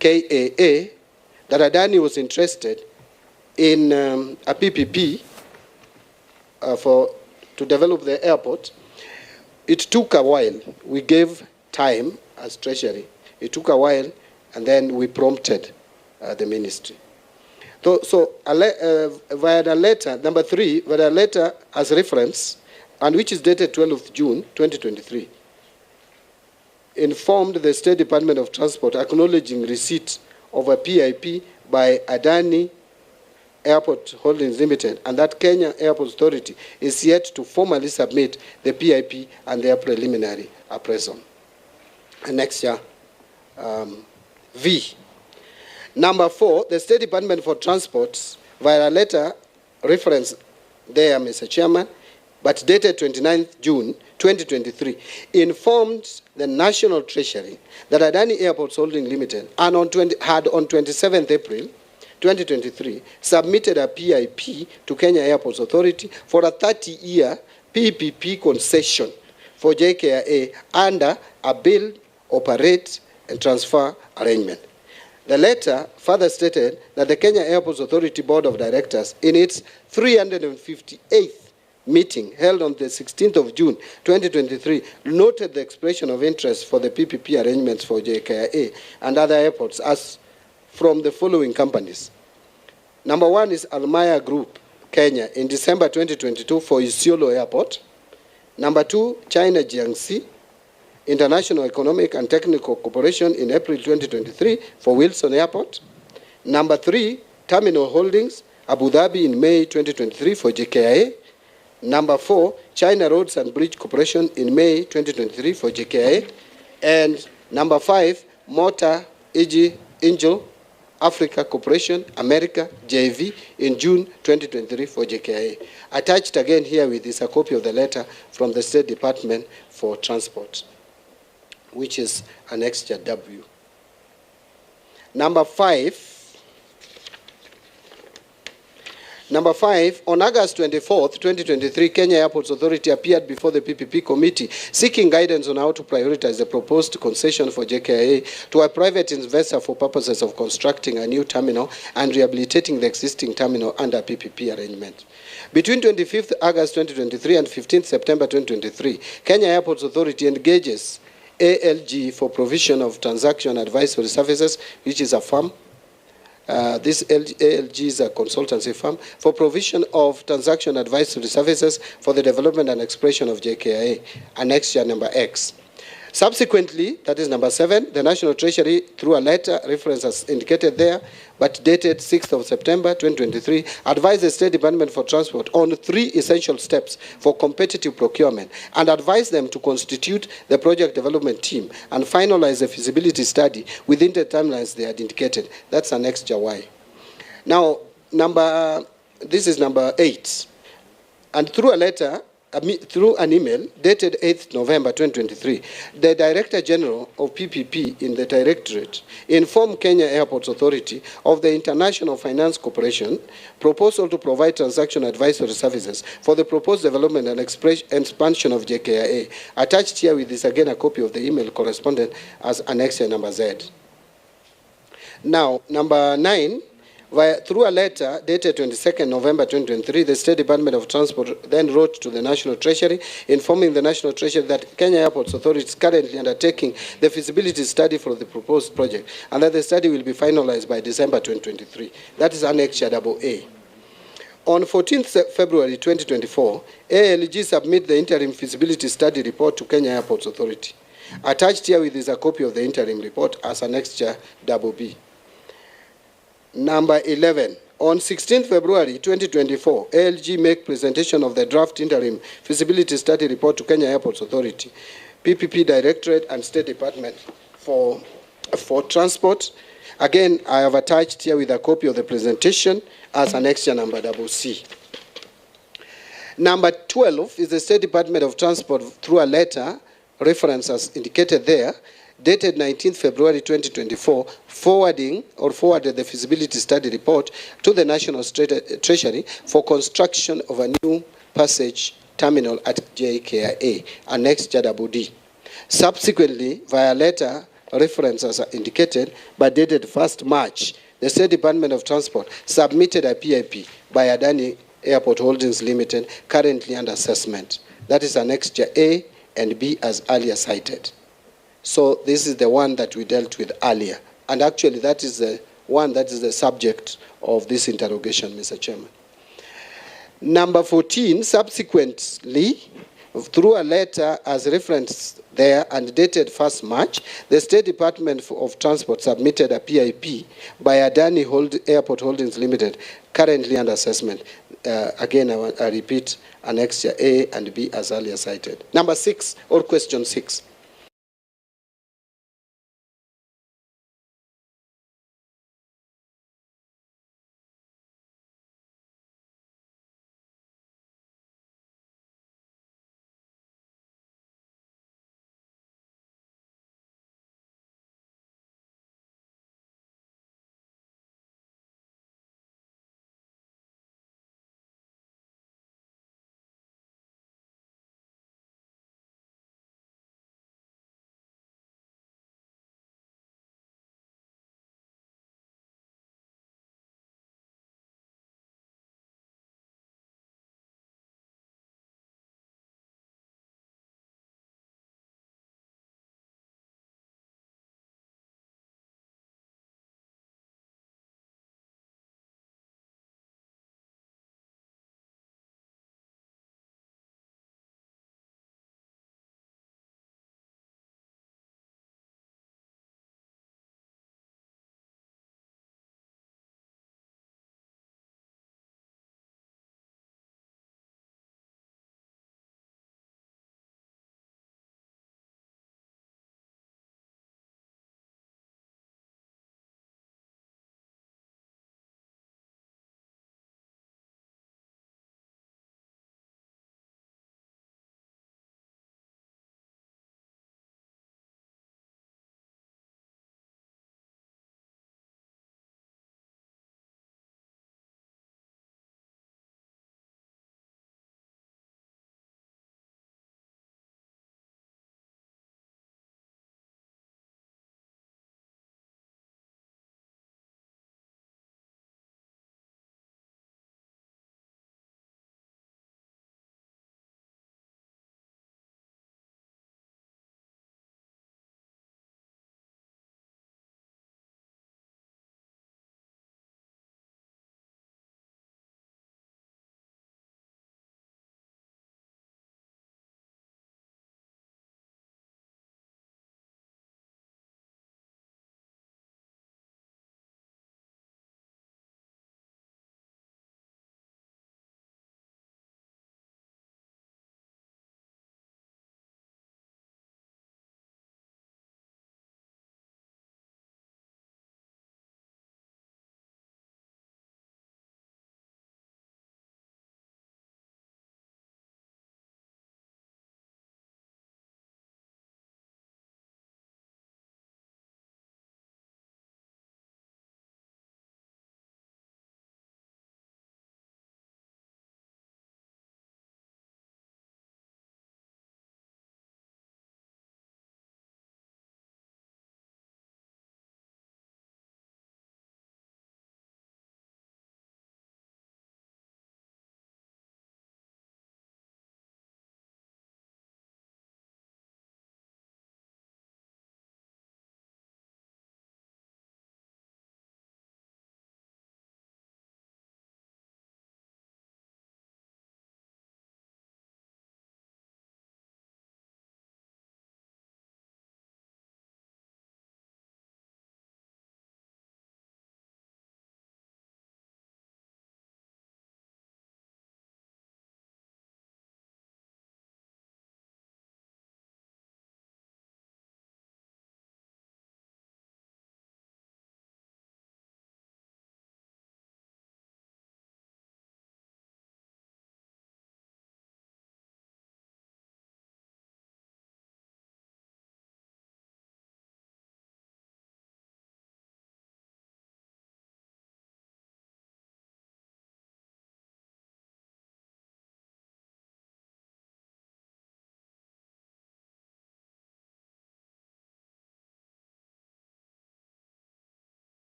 KAA that Adani was interested in a PPP to develop the airport. It took a while. We gave time as Treasury. It took a while, and then we prompted the ministry. So via the letter, number 3, via a letter as reference, and which is dated 12th of June, 2023, informed the State Department of Transport acknowledging receipt of a PIP by Adani Airport Holdings Limited, and that Kenya Airports Authority is yet to formally submit the PIP and their preliminary appraisal. Next year, V. Number 4, the State Department for Transport, via a letter reference there, Mr. Chairman, but dated 29th June 2023, informed the National Treasury that Adani Airports Holdings Limited had on 27th April 2023 submitted a PIP to Kenya Airports Authority for a 30-year PPP concession for JKIA under a build, operate, and transfer arrangement. The letter further stated that the Kenya Airports Authority Board of Directors, in its 358th meeting held on the 16th of June 2023, noted the expression of interest for the PPP arrangements for JKIA and other airports as from the following companies. Number 1 is Almaya Group, Kenya, in December 2022 for Isiolo Airport. Number 2, China Jiangxi International Economic and Technical Corporation in April 2023 for Wilson Airport. Number 3, Terminal Holdings, Abu Dhabi in May 2023 for JKIA. Number 4, China Roads and Bridge Corporation in May 2023 for JKIA. And number 5, Motor Angel Africa Corporation, America, JV, in June 2023 for JKIA. Attached again herewith is a copy of the letter from the State Department for Transport, which is annexure W. Number 5, on August 24th, 2023, Kenya Airports Authority appeared before the PPP committee seeking guidance on how to prioritize the proposed concession for JKIA to a private investor for purposes of constructing a new terminal and rehabilitating the existing terminal under PPP arrangement. Between 25th August 2023 and 15th September 2023, Kenya Airports Authority engages ALG for provision of transaction advisory services, which is a firm. This ALG is a consultancy firm for provision of transaction advisory services for the development and expression of JKIA, annexure number X. Subsequently, that is number 7, the National Treasury, through a letter reference as indicated there, but dated 6th of September 2023, advised the State Department for Transport on 3 essential steps for competitive procurement and advised them to constitute the project development team and finalize the feasibility study within the timelines they had indicated. That's annexure Y. Now, this is number 8. And through a letter, through an email dated 8th November 2023, the Director General of PPP in the Directorate informed Kenya Airports Authority of the International Finance Corporation proposal to provide transaction advisory services for the proposed development and expansion of JKIA. Attached here with this again a copy of the email correspondent as annexure number Z. Now, number 9, through a letter dated 22nd November 2023, the State Department of Transport then wrote to the National Treasury, informing the National Treasury that Kenya Airports Authority is currently undertaking the feasibility study for the proposed project, and that the study will be finalized by December 2023. That is annexure AA. On 14th February 2024, ALG submit the interim feasibility study report to Kenya Airports Authority. Attached herewith is a copy of the interim report as annexure BB. Number 11, on 16th February 2024, ALG make presentation of the draft interim feasibility study report to Kenya Airports Authority, PPP Directorate and State Department for Transport. Again, I have attached here with a copy of the presentation as annexure number CC. Number 12 is the State Department of Transport through a letter, reference as indicated there, dated 19th February 2024, forwarded the feasibility study report to the National Treasury for construction of a new passage terminal at JKIA, annexure D. Subsequently, via letter reference as indicated, but dated 1st March, the State Department of Transport submitted a PIP by Adani Airport Holdings Limited, currently under assessment. That is Annexure A and B as earlier cited. So this is the one that we dealt with earlier. And actually that is the one that is the subject of this interrogation, Mr. Chairman. Number 14, subsequently, through a letter as referenced there and dated 1st March, the State Department of Transport submitted a PIP by Adani Airport Holdings Limited, currently under assessment. Again, I repeat, Annexure A and B as earlier cited. Number 6, or question 6.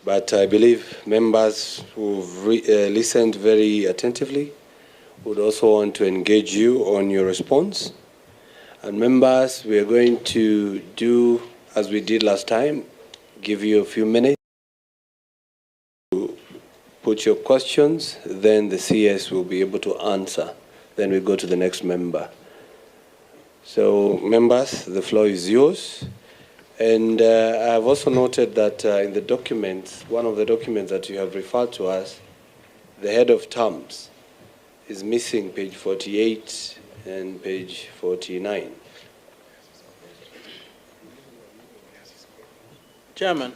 But I believe members who've listened very attentively would also want to engage you on your response. And members, we are going to do as we did last time, give you a few minutes to put your questions, then the CS will be able to answer. Then we go to the next member. So members, the floor is yours. And I've also noted that in the documents, one of the documents that you have referred to us, the head of terms is missing page 48 and page 49. Chairman,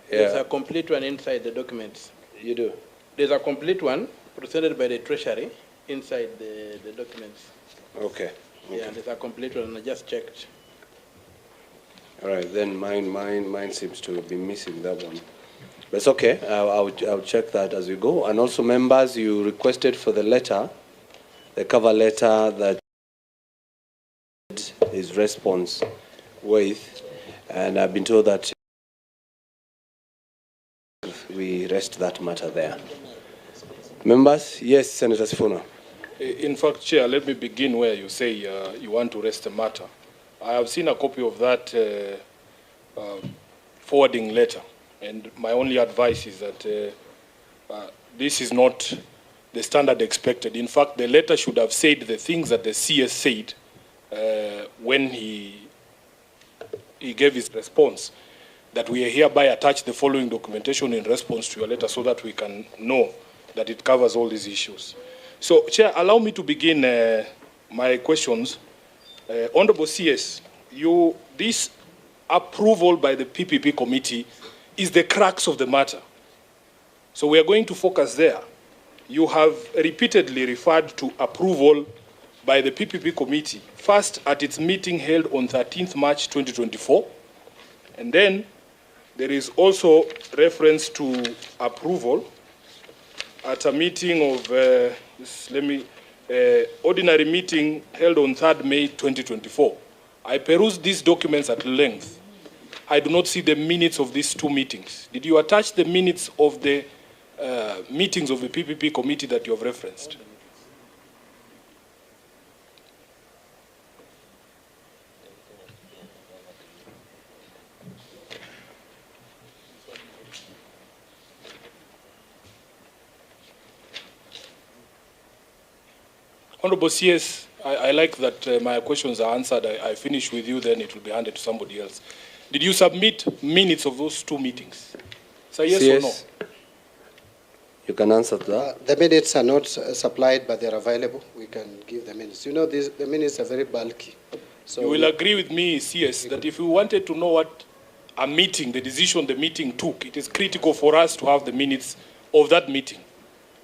there's a complete one inside the documents. You do? There's a complete one presented by the Treasury inside the documents. Okay. Yeah, there's a complete one, and I just checked. All right, then mine seems to be missing that one. But it's okay, I'll check that as we go. And also members, you requested for the letter, the cover letter that his response with, and I've been told that we rest that matter there. Members, yes, Senator Sifuna. In fact, Chair, let me begin where you say you want to rest the matter. I have seen a copy of that forwarding letter, and my only advice is that this is not the standard expected. In fact, the letter should have said the things that the CS said when he gave his response, that we hereby attach the following documentation in response to your letter so that we can know that it covers all these issues. So, Chair, allow me to begin my questions. Honorable CS, this approval by the PPP committee is the crux of the matter. So we are going to focus there. You have repeatedly referred to approval by the PPP committee, first at its meeting held on 13th March 2024, and then there is also reference to approval at a meeting of, ordinary meeting held on 3rd May 2024. I perused these documents at length. I do not see the minutes of these two meetings. Did you attach the minutes of the meetings of the PPP committee that you have referenced? Honorable CS, I like that my questions are answered. I finish with you, then it will be handed to somebody else. Did you submit minutes of those two meetings? Say yes or no? You can answer that. The minutes are not supplied, but they're available. We can give the minutes. You know, the minutes are very bulky. So you will agree with me, CS, that if we wanted to know what a meeting, the decision the meeting took, it is critical for us to have the minutes of that meeting.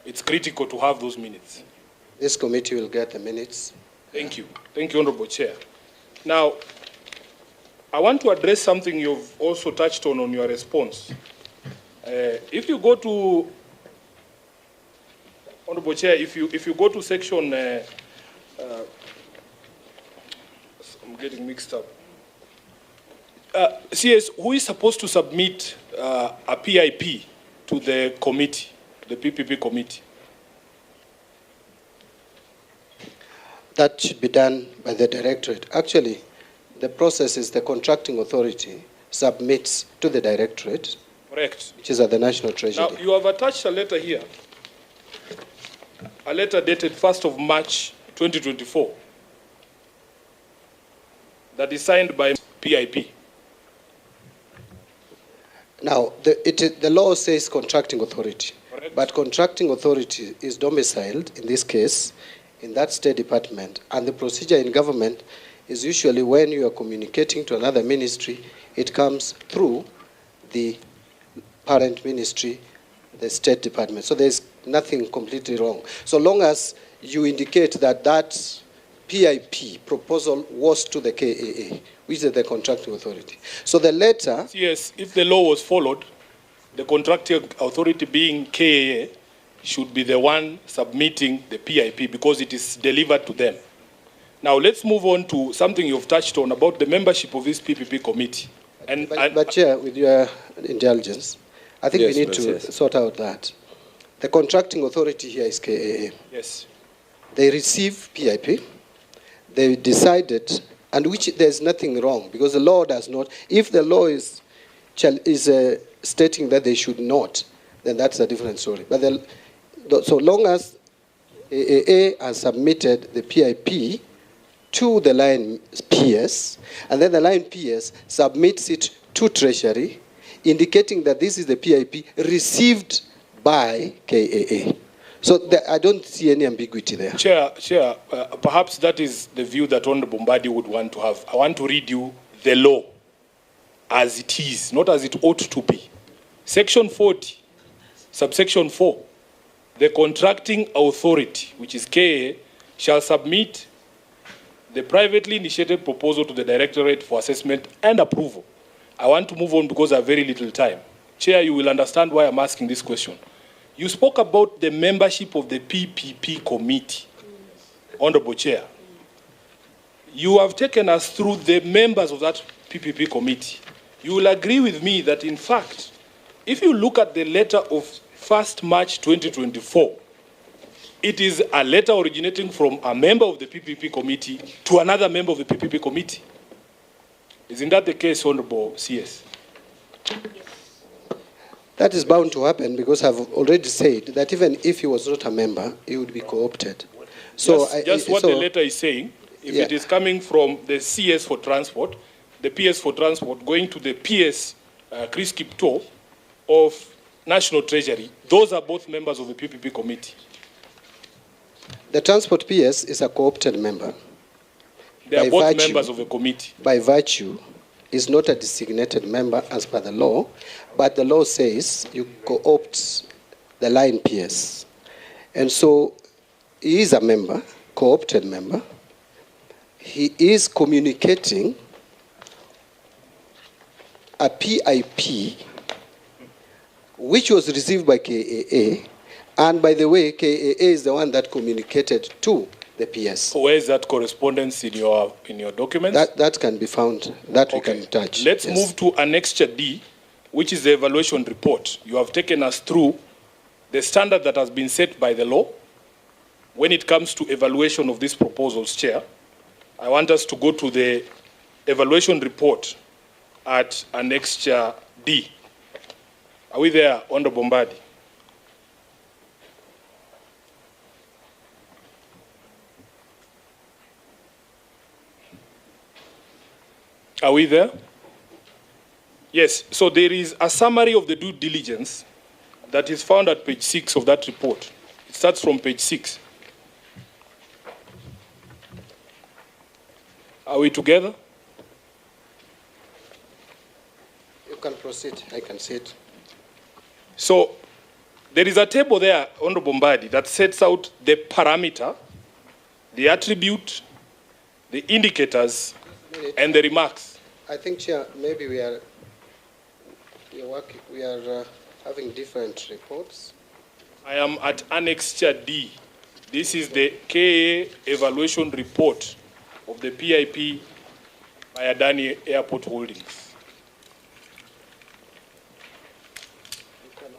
It's critical to have those minutes. This committee will get the minutes. Thank you. Thank you, Honorable Chair. Now, I want to address something you've also touched on your response. If you go to, Honorable Chair, if you go to section, I'm getting mixed up. CS, who is supposed to submit a PIP to the committee, the PPP committee? That should be done by the directorate. Actually, the process is the contracting authority submits to the directorate. Correct. Which is at the National Treasury. Now, you have attached a letter here, a letter dated 1st of March 2024, that is signed by PIP. Now, the law says contracting authority. Correct. But contracting authority is domiciled, in this case, in that State Department, and the procedure in government is usually when you are communicating to another ministry, it comes through the parent ministry, the State Department. So there's nothing completely wrong. So long as you indicate that that PIP proposal was to the KAA, which is the contracting authority. So the letter... Yes, if the law was followed, the contracting authority being KAA, should be the one submitting the PIP because it is delivered to them. Now let's move on to something you've touched on about the membership of this PPP committee. But Chair, with your indulgence, I think Yes, we need to yes. sort out that. The contracting authority here is KAA. Yes. They receive PIP, they decided, and which there's nothing wrong, because the law does not, if the law is stating that they should not, then that's a different story. But so long as AAA has submitted the PIP to the line PS, and then the line PS submits it to Treasury, indicating that this is the PIP received by KAA. So I don't see any ambiguity there. Chair, perhaps that is the view that Honorable Mbadi would want to have. I want to read you the law as it is, not as it ought to be. Section 40, subsection 4, the contracting authority, which is KAA, shall submit the privately initiated proposal to the Directorate for assessment and approval. I want to move on because I have very little time. Chair, you will understand why I'm asking this question. You spoke about the membership of the PPP committee, Honorable Chair. You have taken us through the members of that PPP committee. You will agree with me that, in fact, if you look at the letter of 1st March 2024, it is a letter originating from a member of the PPP committee to another member of the PPP committee. Isn't that the case, Honorable CS? That is bound to happen because I've already said that even if he was not a member, he would be co-opted. So just what the letter is saying, if it is coming from the CS for transport, the PS for transport, going to the PS, Chris Kipto, of National Treasury, those are both members of the PPP committee. The transport PS is a co-opted member. They are both members of the committee. By virtue, is not a designated member as per the law, but the law says you co-opt the line PS. And so he is a member, co-opted member. He is communicating a PIP which was received by KAA, and by the way, KAA is the one that communicated to the PS. Where is that correspondence in your documents? That can be found, that we can touch. Let's move to Annexure D, which is the evaluation report. You have taken us through the standard that has been set by the law when it comes to evaluation of these proposals, Chair. I want us to go to the evaluation report at Annexure D. Are we there, Honorable Mbadi? Are we there? Yes, so there is a summary of the due diligence that is found at page 6 of that report. It starts from page 6. Are we together? You can proceed, I can see it. So there is a table there, Honorable Mbadi, that sets out the parameter, the attribute, the indicators, and the remarks. I think, Chair, maybe we are having different reports. I am at Annexure D. This is the KA evaluation report of the PIP by Adani Airport Holdings. You can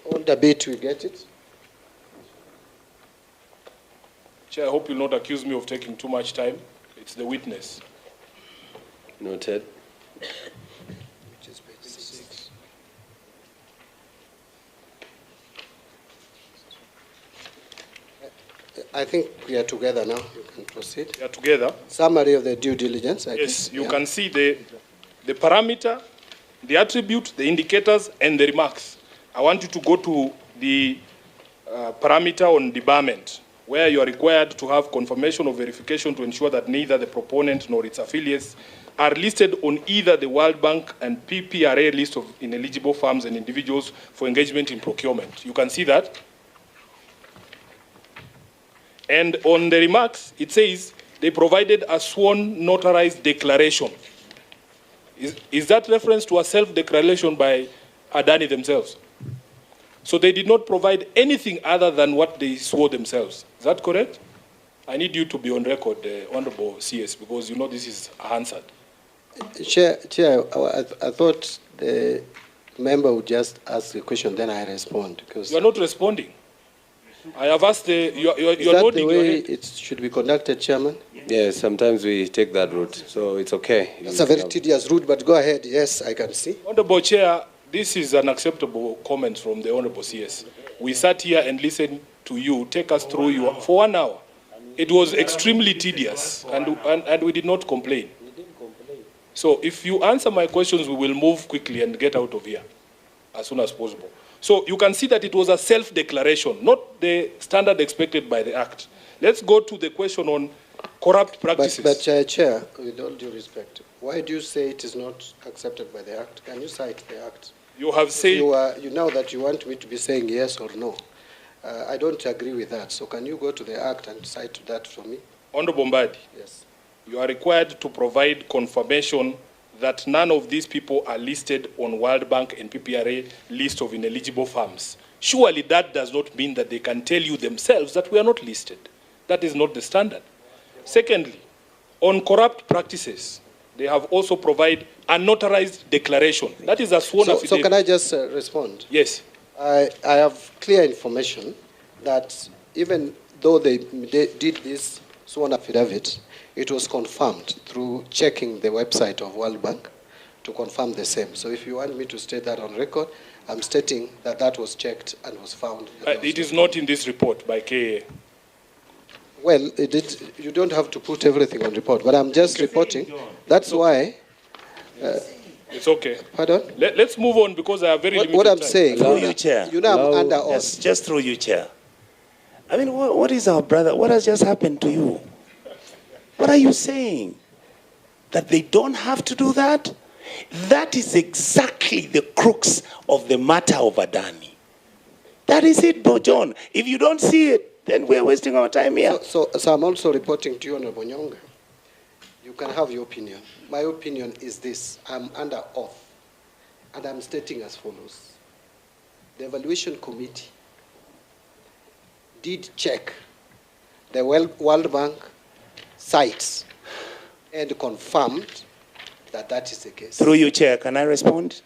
hold a bit, we get it. Chair, I hope you'll not accuse me of taking too much time. It's the witness. Noted. Which is page 6. I think we are together now. You can proceed. We are together. Summary of the due diligence. Yes, you can see the parameter, the attribute, the indicators, and the remarks. I want you to go to the parameter on debarment, where you are required to have confirmation or verification to ensure that neither the proponent nor its affiliates are listed on either the World Bank and PPRA list of ineligible firms and individuals for engagement in procurement. You can see that. And on the remarks, it says they provided a sworn notarized declaration. Is that reference to a self-declaration by Adani themselves? So they did not provide anything other than what they swore themselves. Is that correct? I need you to be on record, Honorable CS, because you know this is answered. Chair, I thought the member would just ask a question, then I respond. Because You are not responding. I have asked you're is that the nodding your way head. it should be conducted, Chairman? Yes, sometimes we take that route, so it's okay. That's a very tedious route, but go ahead. Yes, I can see. Honorable Chair, this is an acceptable comment from the Honorable CS. We sat here and listened to you take us through for 1 hour. It was extremely tedious, and we did not complain. So if you answer my questions, we will move quickly and get out of here as soon as possible. So you can see that it was a self-declaration, not the standard expected by the Act. Let's go to the question on corrupt practices. But Chair, with all due respect, why do you say it is not accepted by the Act? Can you cite the Act? You have said... You know that you want me to be saying yes or no. I don't agree with that. So can you go to the Act and cite that for me? Honorable Mbadi, Yes. you are required to provide confirmation that none of these people are listed on World Bank and PPRA list of ineligible firms. Surely that does not mean that they can tell you themselves that we are not listed. That is not the standard. Secondly, on corrupt practices, they have also provided a notarized declaration. That is a sworn affidavit. So can I just respond? Yes. I have clear information that even though they did this sworn affidavit, it was confirmed through checking the website of World Bank to confirm the same. So if you want me to state that on record, I'm stating that that was checked and was found. It is not in this report by KA. Well, you don't have to put everything on report, but I'm just reporting. That's why. It's okay. Pardon? Let's move on because I have very limited What I'm time. saying. Through you, Chair. You know, I'm under oath. Just through you, Chair. I mean, what is our brother? What has just happened to you? What are you saying? That they don't have to do that? That is exactly the crux of the matter of Adani. That is it, Bro John. If you don't see it, then we're wasting our time here. So I'm also reporting to you, Honorable Nyonga. You can have your opinion. My opinion is this. I'm under oath, and I'm stating as follows. The evaluation committee did check the World Bank sites and confirmed that that is the case. Through you, Chair, can I respond?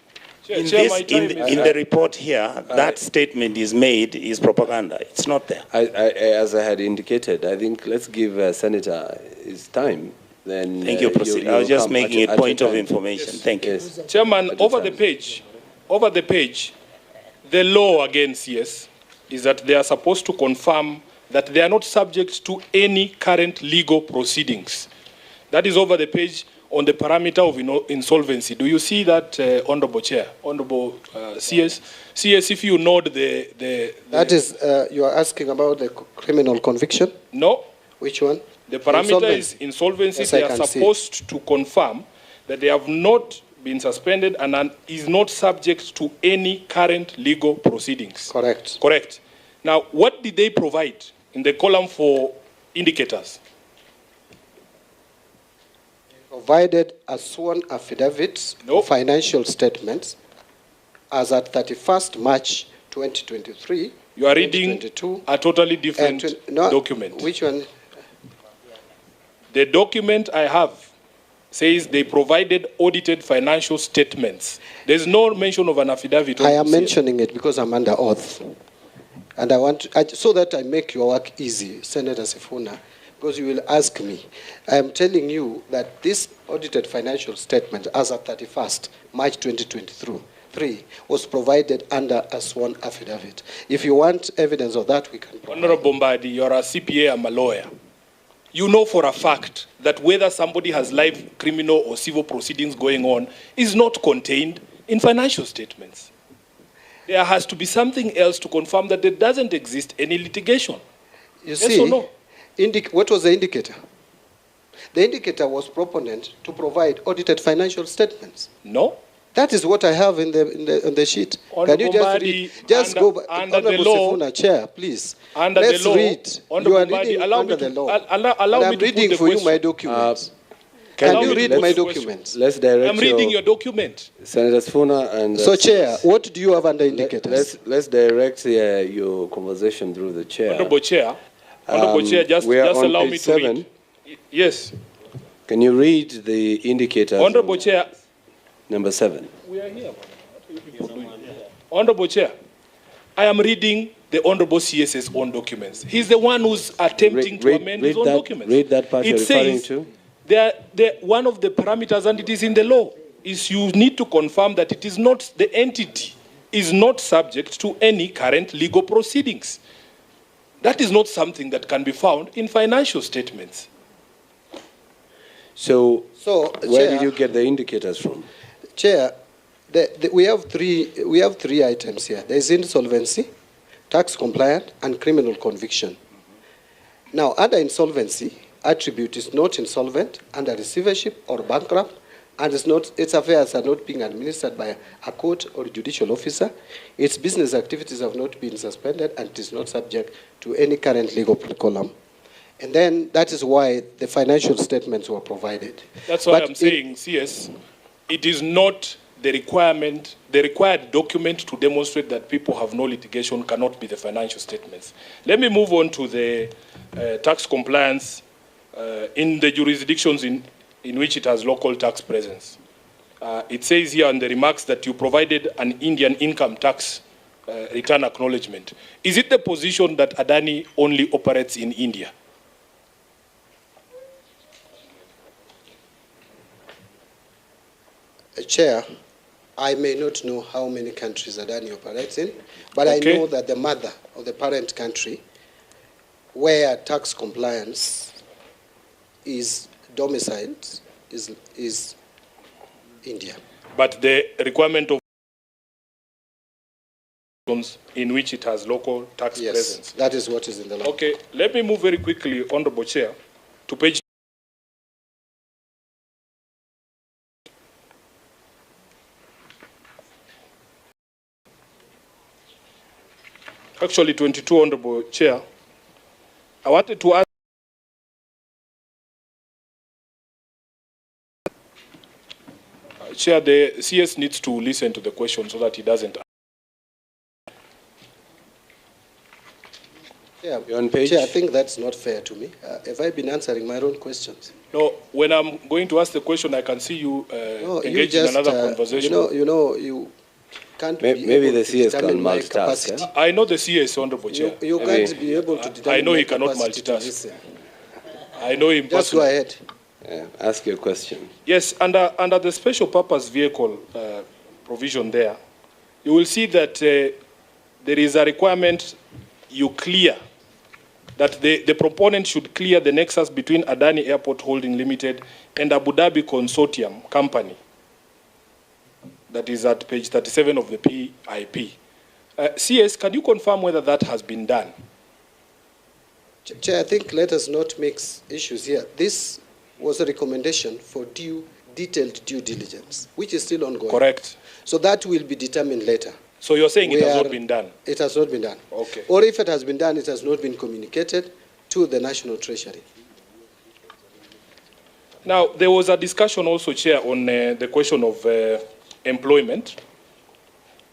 In Chair, the report here, that statement is made is propaganda. It's not there. As I had indicated, I think let's give Senator his time. Then Thank you, Proceed. I was just making a point of information. Yes. Thank you. Yes. Chairman, over the page, the law again, CS, is that they are supposed to confirm that they are not subject to any current legal proceedings. That is over the page on the parameter of insolvency. Do you see that, Honorable Chair, Honorable CS? CS, if you nod That is, you are asking about the criminal conviction? No. Which one? The parameter is insolvency. Yes, they are supposed to confirm that they have not been suspended and is not subject to any current legal proceedings. Correct. Correct. Now, what did they provide in the column for indicators? Provided a sworn affidavit of financial statements as at 31st March 2023. You are reading a totally different document. Which one? The document I have says they provided audited financial statements. There's no mention of an affidavit. I am mentioning it because I'm under oath. And I want to, so that I make your work easy, Senator Sifuna, because you will ask me. I am telling you that this audited financial statement as of 31st March 2023 was provided under a sworn affidavit. If you want evidence of that, we can provide. Honorable Mbadi, you're a CPA, I'm a lawyer. You know for a fact that whether somebody has live criminal or civil proceedings going on is not contained in financial statements. There has to be something else to confirm that there doesn't exist any litigation. You yes see, or no? What was the indicator? The indicator was proponent to provide audited financial statements. No. That is what I have in the sheet. Can you just read? Just go back. Under the law, Sifuna, Chair, please. Under Let's the law, read. You are reading under the law. I'm reading for you my documents. Can you read my documents? Let's direct. I'm reading your document. Senator Sifuna and. So, Chair, what do you have under indicators? Let's direct your conversation through the chair. Honorable Chair, just allow me to read. Yes. Can you read the indicators? Honorable Chair. Number 7. We are here. What are you people doing? Honorable Chair, I am reading the Honorable CS's own documents. He's the one who's attempting to amend his own documents. Read that part you're referring to. One of the parameters, and it is in the law, is you need to confirm that it is not, the entity is not subject to any current legal proceedings. That is not something that can be found in financial statements. So where Chair, did you get the indicators from? Chair, we have three items here. There is insolvency, tax compliant, and criminal conviction. Now, under insolvency, attribute is not insolvent, under receivership or bankrupt, and its affairs are not being administered by a court or judicial officer. Its business activities have not been suspended, and it is not subject to any current legal column. And then that is why the financial statements were provided. That's why I'm saying, CS, it is not the requirement, the required document to demonstrate that people have no litigation cannot be the financial statements. Let me move on to the tax compliance in the jurisdictions in which it has local tax presence. It says here in the remarks that you provided an Indian income tax return acknowledgement. Is it the position that Adani only operates in India? Chair, I may not know how many countries Adani operates in, but okay. I know that the mother of the parent country, where tax compliance is domiciled, is India. But the requirement of in which it has local tax presence. That is what is in the law. Okay, let me move very quickly, Honorable Chair, to page. Actually, 22, Honorable Chair. I wanted to ask. Chair, the CS needs to listen to the question so that he doesn't. Yeah, You're on page? Chair, I think that's not fair to me. Have I been answering my own questions? No, when I'm going to ask the question, I can see you engaged in another conversation. You can't be Maybe able the to CS can determine my multitask. capacity. I know the CS, Honorable Chair. You can't be able to determine I know my he cannot capacity to multitask. listen. I know him Just go personally. ahead. Ask your question. Yes, under the special purpose vehicle provision there, you will see that there is a requirement you clear, that the proponent should clear the nexus between Adani Airport Holding Limited and Abu Dhabi Consortium Company. That is at page 37 of the PIP. CS, can you confirm whether that has been done? Chair, I think let us not mix issues here. This was a recommendation for detailed due diligence, which is still ongoing. Correct. So that will be determined later. So you're saying it has not been done? It has not been done. Okay. Or if it has been done, it has not been communicated to the National Treasury. Now, there was a discussion also, Chair, on the question of employment,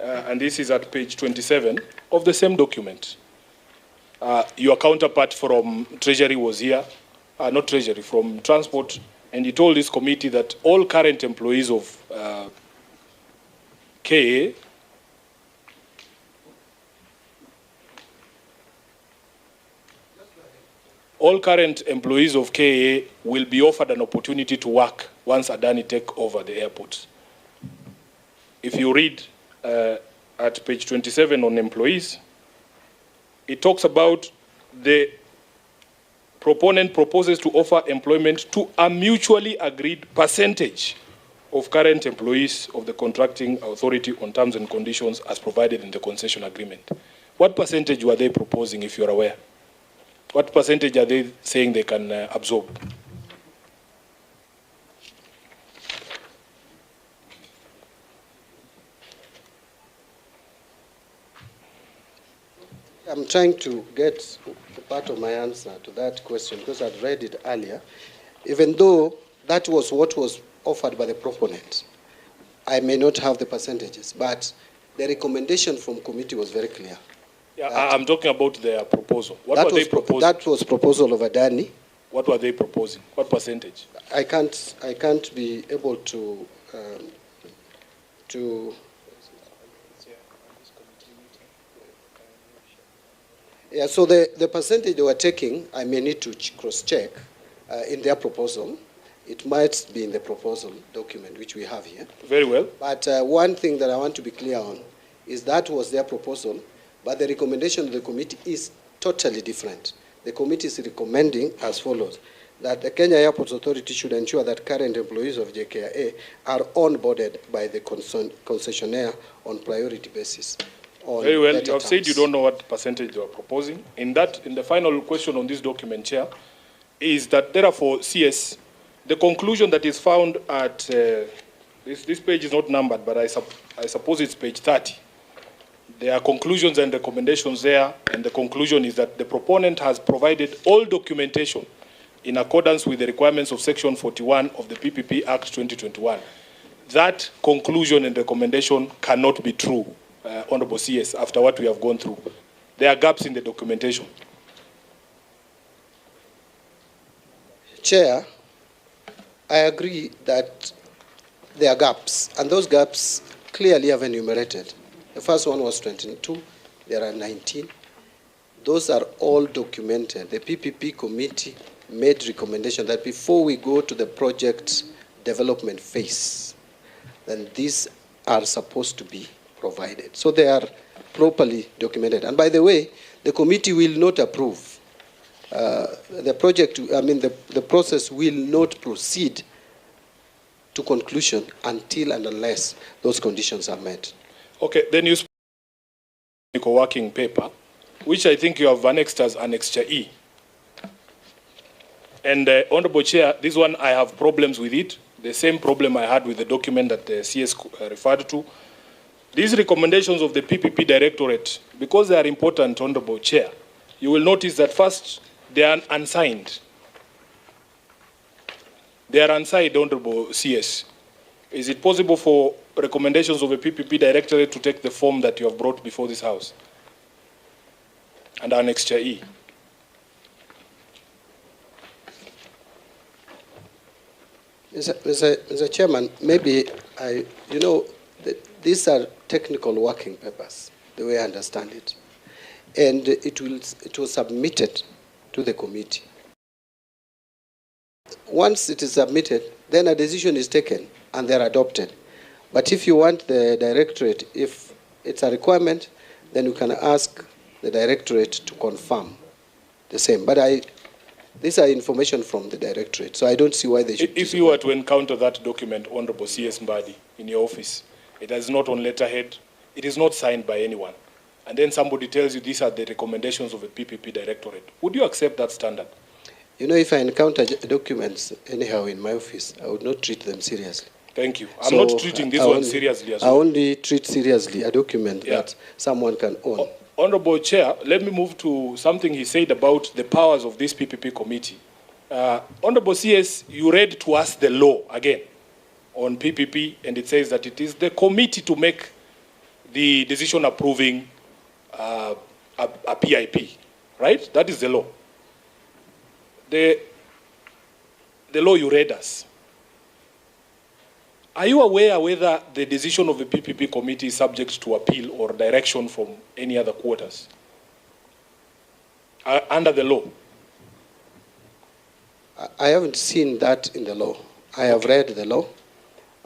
and this is at page 27 of the same document. Your counterpart from Treasury was here, not Treasury, from Transport, and he told this committee that all current employees of KA will be offered an opportunity to work once Adani take over the airport. If you read at page 27 on employees, it talks about the proponent proposes to offer employment to a mutually agreed percentage of current employees of the contracting authority on terms and conditions as provided in the concession agreement. What percentage were they proposing, if you're aware? What percentage are they saying they can absorb? I'm trying to get a part of my answer to that question because I'd read it earlier. Even though that was what was offered by the proponent, I may not have the percentages, but the recommendation from committee was very clear. Yeah, I'm talking about their proposal. What were they proposing? That was proposal of Adani. What were they proposing? What percentage? I can't be able to Yeah, so the percentage they were taking, I may need to cross-check in their proposal. It might be in the proposal document, which we have here. Very well. But one thing that I want to be clear on is that was their proposal, but the recommendation of the committee is totally different. The committee is recommending as follows, that the Kenya Airports Authority should ensure that current employees of JKIA are onboarded by the concessionaire on priority basis. Very well. You have said you don't know what percentage you are proposing. In the final question on this document, Chair, is that therefore CS, the conclusion that is found at, this page is not numbered, but I suppose it's page 30. There are conclusions and recommendations there, and the conclusion is that the proponent has provided all documentation in accordance with the requirements of Section 41 of the PPP Act 2021. That conclusion and recommendation cannot be true, Honorable CS, after what we have gone through. There are gaps in the documentation. Chair, I agree that there are gaps, and those gaps clearly have enumerated. The first one was 22, there are 19. Those are all documented. The PPP committee made recommendation that before we go to the project development phase, then these are supposed to be provided. So they are properly documented. And by the way, the committee will not approve the project, the process will not proceed to conclusion until and unless those conditions are met. Okay, then you speak of working paper, which I think you have annexed as Annexure E. And Honorable Chair, this one I have problems with it. The same problem I had with the document that the CS referred to. These recommendations of the PPP Directorate, because they are important, Honorable Chair, you will notice that first, they are unsigned. They are unsigned, Honorable CS. Is it possible for recommendations of a PPP Directorate to take the form that you have brought before this House? And Annexure E. Mr. Chairman, maybe these are technical working papers, the way I understand it. And it was submitted to the committee. Once it is submitted, then a decision is taken and they're adopted. But if you want the directorate, if it's a requirement, then you can ask the directorate to confirm the same. But these are information from the directorate, so I don't see why they should. If you were to encounter that document, Honorable C.S. Mbadi, in your office, it is not on letterhead, it is not signed by anyone, and then somebody tells you these are the recommendations of a PPP Directorate, would you accept that standard? You know, if I encounter documents anyhow in my office, I would not treat them seriously. Thank you. I'm not treating this one seriously as well. I only treat seriously a document that someone can own. Honorable Chair, let me move to something he said about the powers of this PPP committee. Honorable CS, you read to us the law again on PPP, and it says that it is the committee to make the decision approving a PIP, right? That is the law. The law you read us. Are you aware whether the decision of the PPP committee is subject to appeal or direction from any other quarters under the law? I haven't seen that in the law. I have read the law.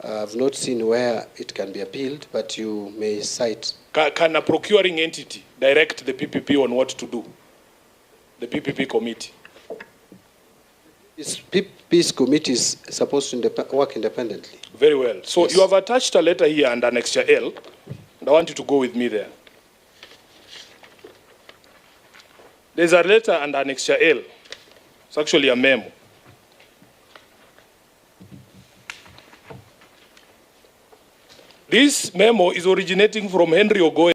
I have not seen where it can be appealed, but you may cite. Can a procuring entity direct the PPP on what to do? The PPP committee? Peace committee is supposed to work independently. Very well. So yes. You have attached a letter here under Annexure L, and I want you to go with me there. There's a letter under Annexure L. It's actually a memo. This memo is originating from Henry Ogoye.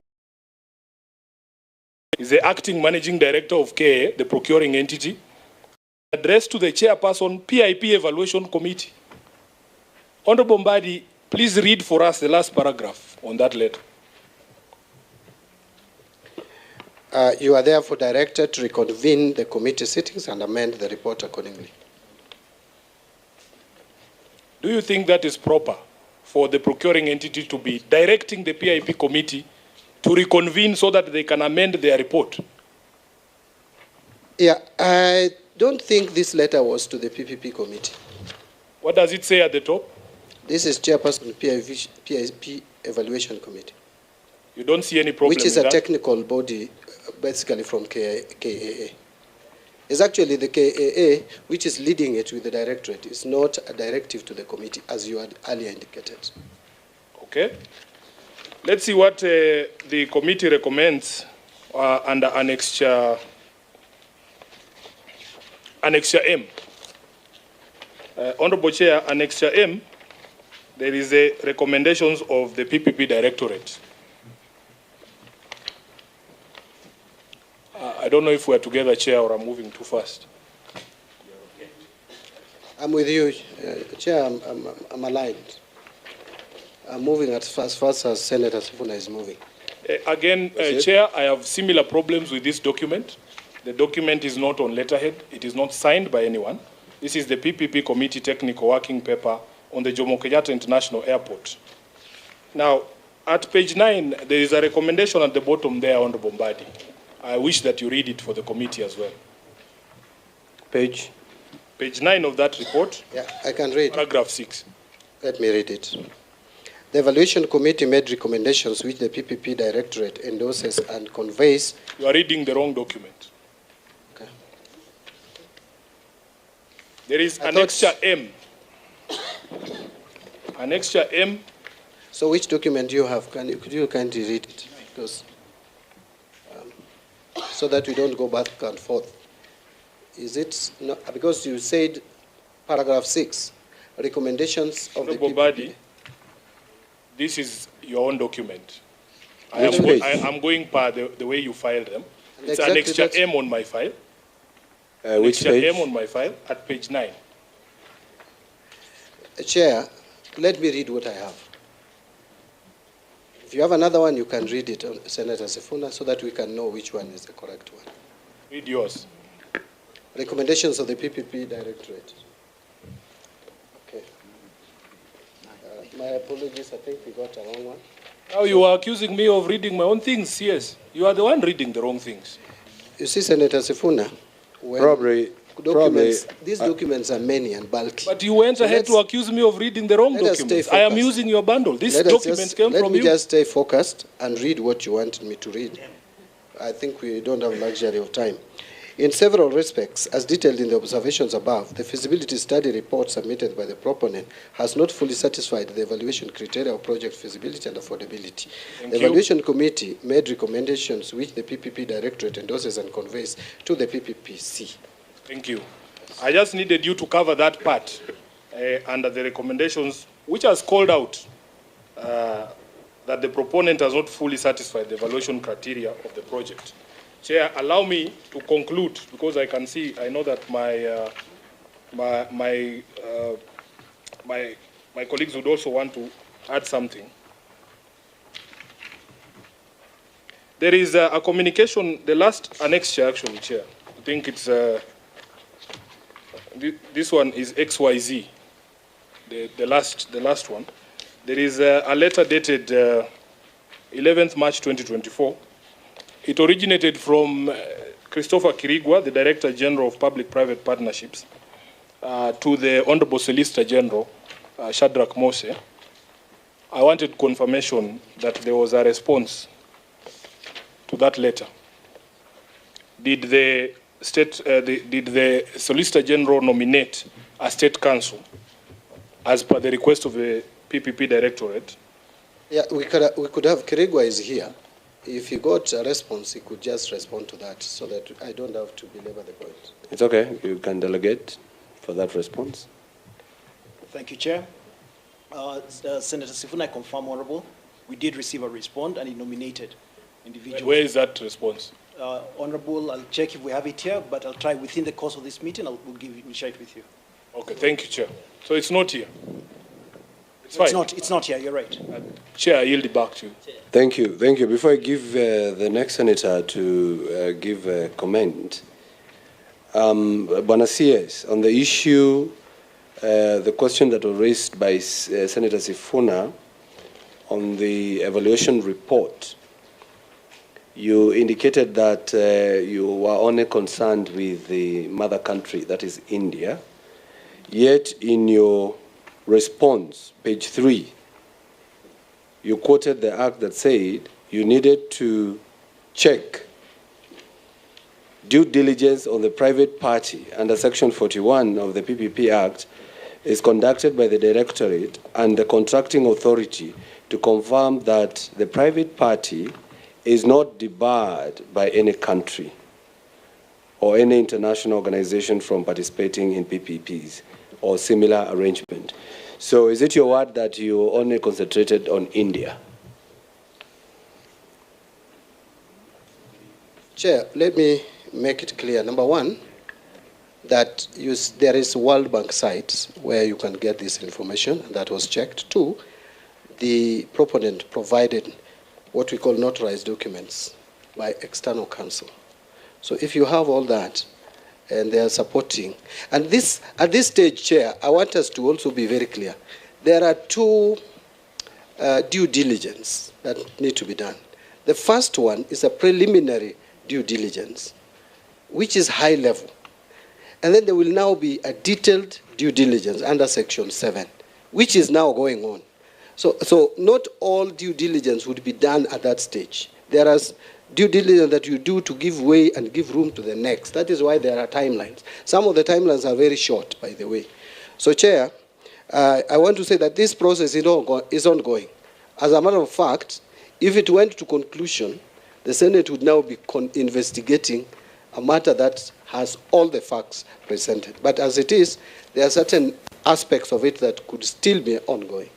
He's the acting managing director of KA, the procuring entity. Addressed to the chairperson, PIP Evaluation Committee. Honorable Mbadi, please read for us the last paragraph on that letter. You are therefore directed to reconvene the committee sittings and amend the report accordingly. Do you think that is proper for the procuring entity to be directing the PIP committee to reconvene so that they can amend their report? Yeah, I don't think this letter was to the PPP committee. What does it say at the top? This is chairperson PIP Evaluation Committee, You don't see any problem which is with a that? technical body, basically from KIA. It's actually the KIA which is leading it with the directorate. It's not a directive to the committee, as you had earlier indicated. Okay. Let's see what the committee recommends under Annexure M. Honorable Chair, Annexure M, there is a recommendations of the PPP Directorate. I don't know if we're together, Chair, or I'm moving too fast. I'm with you, Chair. I'm aligned. I'm moving as fast as Senator Sifuna is moving. Again, Chair, I have similar problems with this document. The document is not on letterhead. It is not signed by anyone. This is the PPP Committee Technical Working Paper on the Jomo Kenyatta International Airport. Now, at page 9, there is a recommendation at the bottom there, Honorable Mbadi. I wish that you read it for the committee as well. Page? Page 9 of that report. Yeah, I can read. Paragraph 6. Let me read it. The Evaluation Committee made recommendations which the PPP Directorate endorses and conveys. You are reading the wrong document. Okay. There is Annexure M. Annexure M. So which document do you have? Could you kindly read it? Because, so that we don't go back and forth. Is it, no, because you said paragraph 6, recommendations of the PPP. This is your own document. I Which page? am going by the way you filed them. It's Exactly Annexure that's- M on my file. Which Annexure page? M on my file at page 9. Chair, let me read what I have. If you have another one, you can read it, Senator Sifuna, so that we can know which one is the correct one. Read yours. Recommendations of the PPP Directorate. Okay. My apologies, I think we got a wrong one. Now you are accusing me of reading my own things. Yes, you are the one reading the wrong things. You see, Senator Sifuna, when Probably. these documents are many and bulky. But you went So ahead to accuse me of reading the wrong let us stay documents. I am focused. using your bundle. These Let us documents came let from me you. just stay focused and read what you wanted me to read. I think we don't have luxury of time. In several respects, as detailed in the observations above, the feasibility study report submitted by the proponent has not fully satisfied the evaluation criteria of project feasibility and affordability. The evaluation committee made recommendations which the PPP Directorate endorses and conveys to the PPPC. Thank you. I just needed you to cover that part under the recommendations, which has called out that the proponent has not fully satisfied the evaluation criteria of the project. Chair, allow me to conclude, because I can see, I know that my colleagues would also want to add something. There is a communication, the last annexure actually, Chair. I think it's, this one is XYZ, the last one. There is a letter dated 11th March 2024. It originated from Christopher Kirigwa, the Director General of Public-Private Partnerships, to the Honorable Solicitor General, Shadrach Mose. I wanted confirmation that there was a response to that letter. Did the Solicitor General nominate a state counsel as per the request of the PPP Directorate? Yeah, we could have, Kirigwa is here. If he got a response, he could just respond to that so that I don't have to belabor the point. It's okay. You can delegate for that response. Thank you, Chair. Senator Sifuna, I confirm, Honorable, we did receive a response and he nominated individuals. Where is that response? Honorable, I'll check if we have it here, but I'll try within the course of this meeting, we'll share it with you. Okay, thank you, Chair. So it's not here? It's not here, you're right. Chair, I yield it back to you. Thank you. Thank you. Before I give the next senator to give a comment, Bwana CS, on the issue, the question that was raised by Senator Sifuna on the evaluation report, you indicated that you were only concerned with the mother country, that is India. Yet in your response, page 3, you quoted the act that said you needed to check due diligence on the private party under Section 41 of the PPP Act is conducted by the Directorate and the contracting authority to confirm that the private party is not debarred by any country or any international organization from participating in PPPs or similar arrangement. So is it your word that you only concentrated on India? Chair, let me make it clear. Number one, that there is World Bank sites where you can get this information, and that was checked. 2, the proponent provided what we call notarized documents by external counsel. So if you have all that, and they are supporting, and this, at this stage, Chair, I want us to also be very clear. There are 2 due diligence that need to be done. The first one is a preliminary due diligence, which is high level. And then there will now be a detailed due diligence under Section 7, which is now going on. So not all due diligence would be done at that stage. There is due diligence that you do to give way and give room to the next. That is why there are timelines. Some of the timelines are very short, by the way. So, Chair, I want to say that this process is ongoing. As a matter of fact, if it went to conclusion, the Senate would now be investigating a matter that has all the facts presented. But as it is, there are certain aspects of it that could still be ongoing.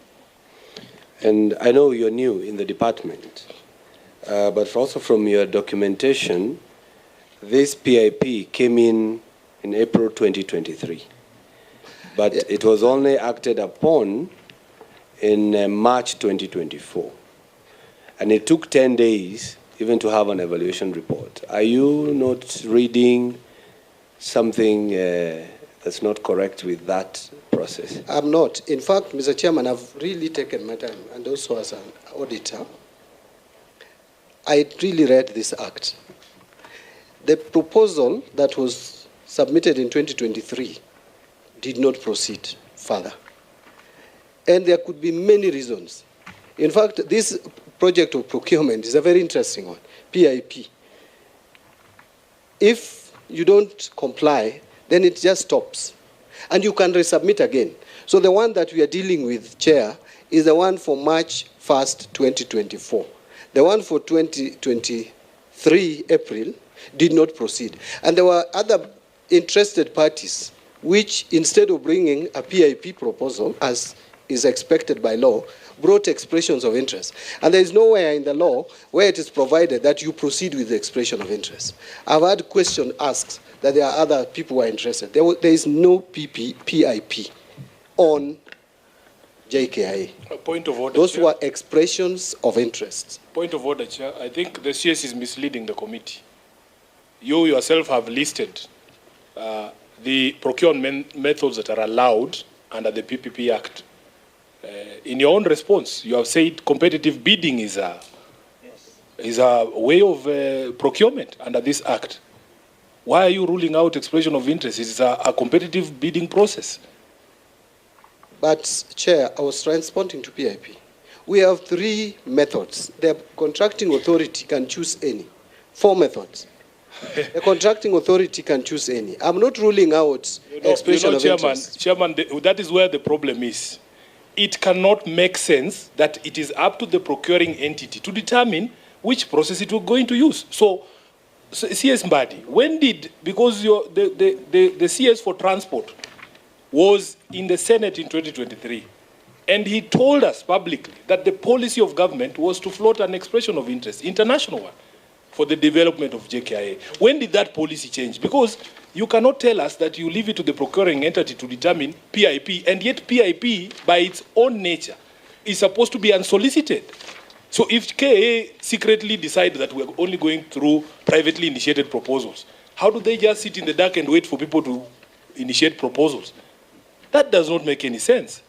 And I know you're new in the department, but also from your documentation, this PIP came in April 2023. But it was only acted upon in March 2024. And it took 10 days even to have an evaluation report. Are you not reading something that's not correct with that process? I'm not. In fact, Mr. Chairman, I've really taken my time, and also as an auditor, I really read this act. The proposal that was submitted in 2023 did not proceed further. And there could be many reasons. In fact, this project of procurement is a very interesting one, PIP. If you don't comply, then it just stops. And you can resubmit again. So the one that we are dealing with, Chair, is the one for March 1st, 2024. The one for 2023, April, did not proceed. And there were other interested parties which, instead of bringing a PIP proposal, as is expected by law, brought expressions of interest. And there is nowhere in the law where it is provided that you proceed with the expression of interest. I've had questions asked that there are other people who are interested. There is no PIP on JKIA. Point of order, Those Chair. were expressions of interest. Point of order, Chair. I think the CS is misleading the committee. You yourself have listed the procurement methods that are allowed under the PPP Act. In your own response, you have said competitive bidding is a way of procurement under this Act. Why are you ruling out expression of interest? It's a competitive bidding process. But, Chair, I was responding to PIP. We have 3 methods. The contracting authority can choose any. 4 methods. The contracting authority can choose any. I'm not ruling out expression of interest. Chairman, that is where the problem is. It cannot make sense that it is up to the procuring entity to determine which process it will going to use. So CS Mbadi, when did, because the CS for transport was in the Senate in 2023, and he told us publicly that the policy of government was to float an expression of interest, international one, for the development of JKIA. When did that policy change? Because you cannot tell us that you leave it to the procuring entity to determine PIP, and yet PIP, by its own nature, is supposed to be unsolicited. So if KA secretly decide that we're only going through privately initiated proposals, how do they just sit in the dark and wait for people to initiate proposals? That does not make any sense.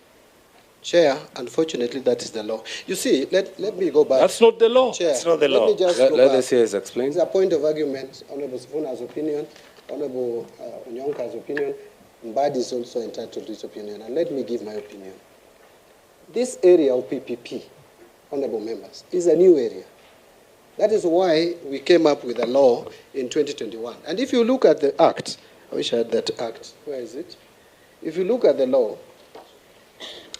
Chair, unfortunately, that is the law. You see, let me go back. That's not the law. Chair, That's not the law. Let me just Let go the back. CS explain. It's a point of argument. Honorable Sifuna's opinion, Honorable Onyonka's opinion, Mbadi is also entitled to his opinion. And let me give my opinion. This area of PPP, honorable members, is a new area. That is why we came up with a law in 2021. And if you look at the act, I wish I had that act. Where is it? If you look at the law,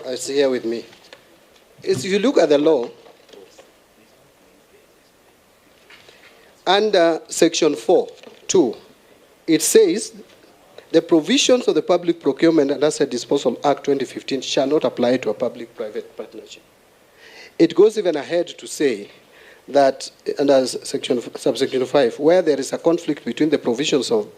it's here with me. If you look at the law, under section 4(2), it says the provisions of the Public Procurement and Asset Disposal Act 2015 shall not apply to a public-private partnership. It goes even ahead to say that under subsection 5, where there is a conflict between the provisions of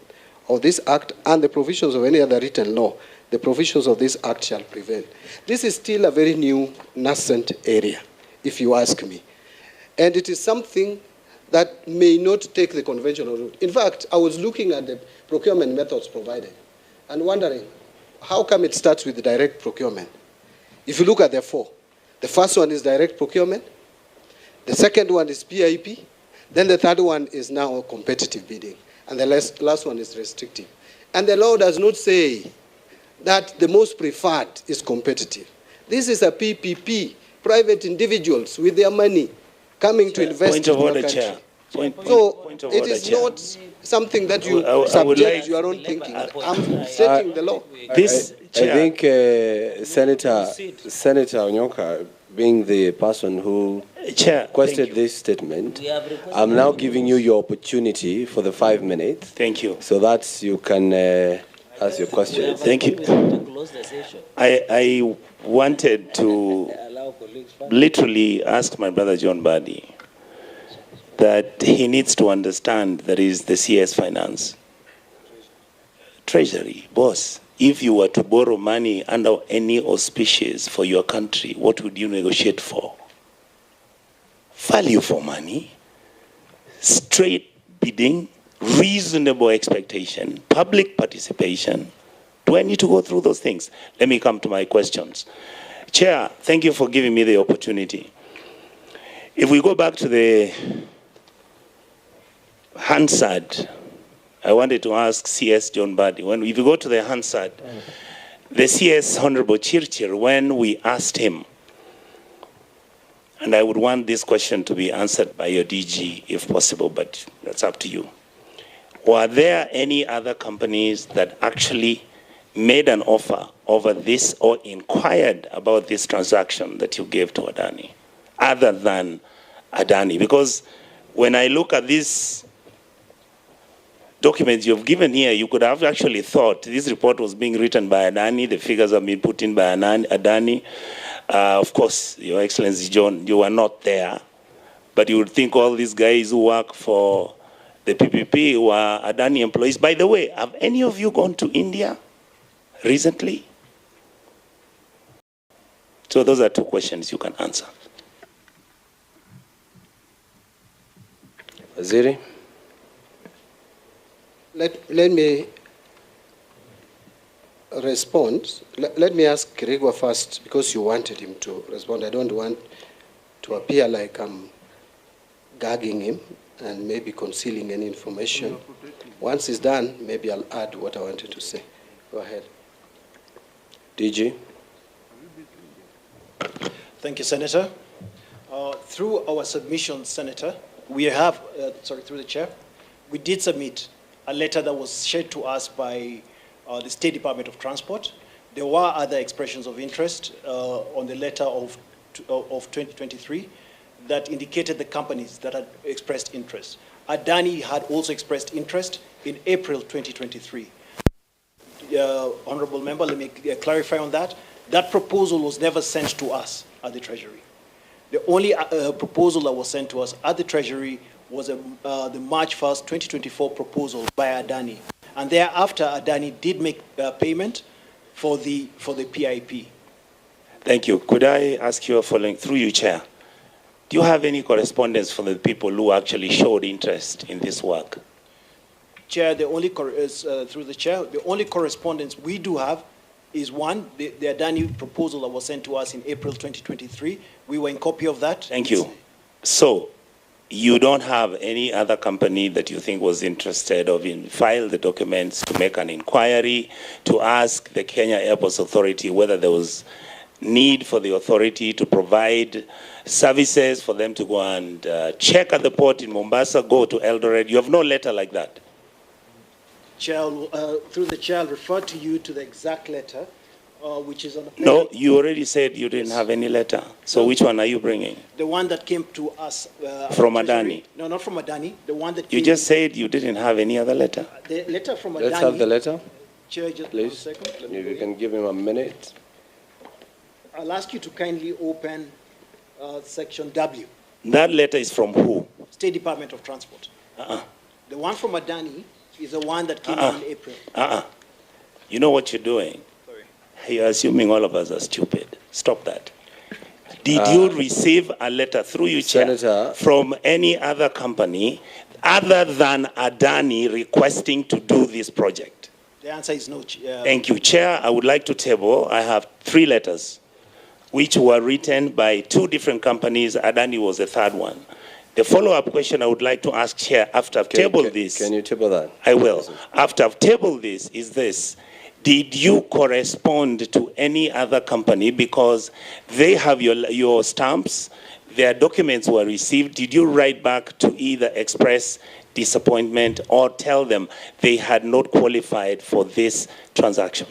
this act and the provisions of any other written law, the provisions of this act shall prevail. This is still a very new, nascent area, if you ask me. And it is something that may not take the conventional route. In fact, I was looking at the procurement methods provided and wondering, how come it starts with direct procurement? If you look at the four, the first one is direct procurement, the second one is PIP, then the third one is now competitive bidding, and the last one is restrictive. And the law does not say that the most preferred is competitive. This is a PPP, private individuals with their money coming to invest Point of in your order, country. Chair. Point of it order, is Chair. not something that you I would subject like- to your own thinking. I'm stating the law. This, I Chair, think Senator Onyonka, being the person who Chair, requested thank you. this statement, We have requested I'm now giving you your opportunity for the 5 minutes Thank you. so that you can ask your question. Thank you. We have to close the session. I wanted to Allow colleagues. literally ask my brother John Mbadi that he needs to understand there is the CS Finance. Treasury, boss, if you were to borrow money under any auspices for your country, what would you negotiate for? Value for money, straight bidding, reasonable expectation, public participation. Do I need to go through those things? Let me come to my questions. Chair, thank you for giving me the opportunity. If we go back to the Hansard, I wanted to ask CS John Mbadi, if you go to the Hansard, the CS Honorable Chirchir, when we asked him, and I would want this question to be answered by your DG if possible, but that's up to you. Were there any other companies that actually made an offer over this or inquired about this transaction that you gave to Adani, other than Adani? Because when I look at these documents you've given here, you could have actually thought this report was being written by Adani, the figures have been put in by Adani. Of course, Your Excellency John, you were not there, but you would think all these guys who work for the PPP were Adani employees. By the way, have any of you gone to India recently? So those are two questions you can answer. Waziri? Let me respond. Let me ask Kirigwa first, because you wanted him to respond. I don't want to appear like I'm gagging him and maybe concealing any information. Once he's done, maybe I'll add what I wanted to say. Go ahead. DG? Thank you, Senator. Through our submission, Senator, we have, through the Chair, we did submit a letter that was shared to us by the State Department of Transport. There were other expressions of interest on the letter of 2023 that indicated the companies that had expressed interest. Adani had also expressed interest in April 2023. Honorable Member, let me clarify on that. That proposal was never sent to us at the Treasury. The only proposal that was sent to us at the Treasury was the March 1st, 2024 proposal by Adani. And thereafter, Adani did make payment for the PIP. Thank you. Could I ask you a following, through you, Chair? Do you have any correspondence from the people who actually showed interest in this work? Chair, the only through the Chair, the only correspondence we do have is one, the Adani proposal that was sent to us in April 2023. We were in copy of that. Thank you. So, you don't have any other company that you think was interested or file the documents to make an inquiry, to ask the Kenya Airports Authority whether there was need for the authority to provide services for them to go and check at the port in Mombasa, go to Eldoret. You have no letter like that. Chair, through the chair, I'll refer to you to the exact letter, which is on the page. No, you already said you didn't have any letter. So which one are you bringing? The one that came to us. From Treasury. Adani? No, not from Adani. The one that came. You just said you didn't have any other letter. The letter from Adani. Let's have the letter, Chair, just please. 1 second. Let me If go you in. can give him a minute. I'll ask you to kindly open section W, That letter is from who? State Department of Transport. The one from Adani is the one that came in April. You know what you're doing? Sorry. You're assuming all of us are stupid. Stop that. Did you receive a letter through you, Chair, Senator, from any other company other than Adani requesting to do this project? The answer is no. Thank you, Chair. I would like to table, I have 3 letters, which were written by 2 different companies. Adani was the 3rd one. The follow-up question I would like to ask, Chair, after I've tabled this. Can you table that? I will. After I've tabled this, is this. Did you correspond to any other company because they have your stamps, their documents were received? Did you write back to either express disappointment or tell them they had not qualified for this transaction?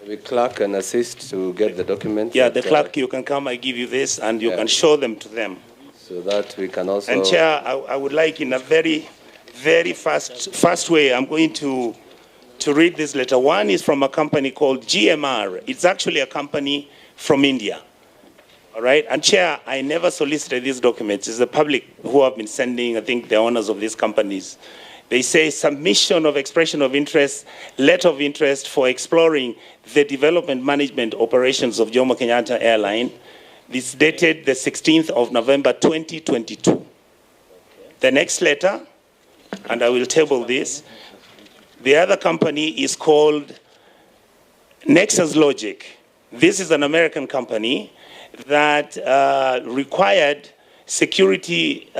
The clerk can assist to get the documents. Yeah, the clerk, you can come, I give you this, and you can show them to them. So that we can also... And Chair, I would like in a very, very fast way, I'm going to read this letter. One is from a company called GMR. It's actually a company from India. All right? And Chair, I never solicited these documents. It's the public who have been sending, I think, the owners of these companies. They say submission of expression of interest, letter of interest for exploring the development management operations of Jomo Kenyatta Airline. This dated the 16th of November 2022. The next letter, and I will table this, the other company is called Nexus Logic. This is an American company that required security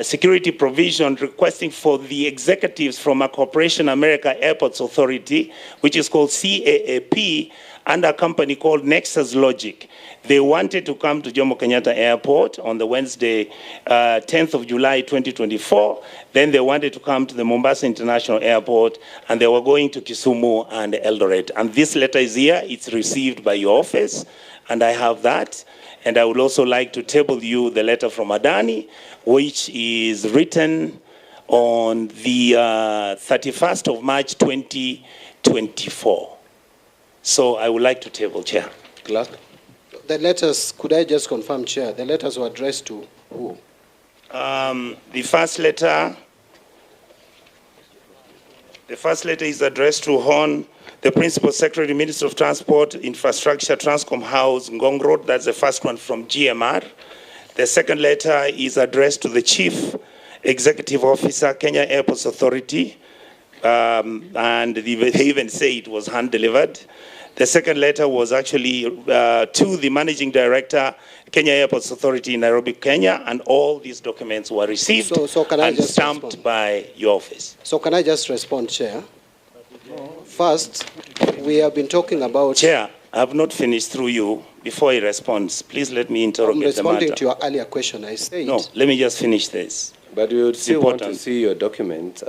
security provision requesting for the executives from a Corporation America Airports Authority, which is called CAAP, and a company called Nexus Logic. They wanted to come to Jomo Kenyatta Airport on the Wednesday, 10th of July, 2024. Then they wanted to come to the Mombasa International Airport, and they were going to Kisumu and Eldoret. And this letter is here. It's received by your office, and I have that. And I would also like to table you the letter from Adani, which is written on the 31st of March, 2024. So I would like to table, Chair. Clerk? The letters, could I just confirm, Chair, the letters were addressed to who? The first letter is addressed to Hon, the Principal Secretary, Minister of Transport, Infrastructure, Transcom House, Ngong Road. That's the first one from GMR. The second letter is addressed to the Chief Executive Officer, Kenya Airports Authority, and they even say it was hand-delivered. The second letter was actually to the Managing Director, Kenya Airports Authority in Nairobi, Kenya, and all these documents were received and stamped by your office. So can I just respond, Chair? First, we have been talking about... Chair, I have not finished through you. Before he responds, please let me interrogate the matter. I'm responding to your earlier question. I said... No, let me just finish this. But we would still want to see your document.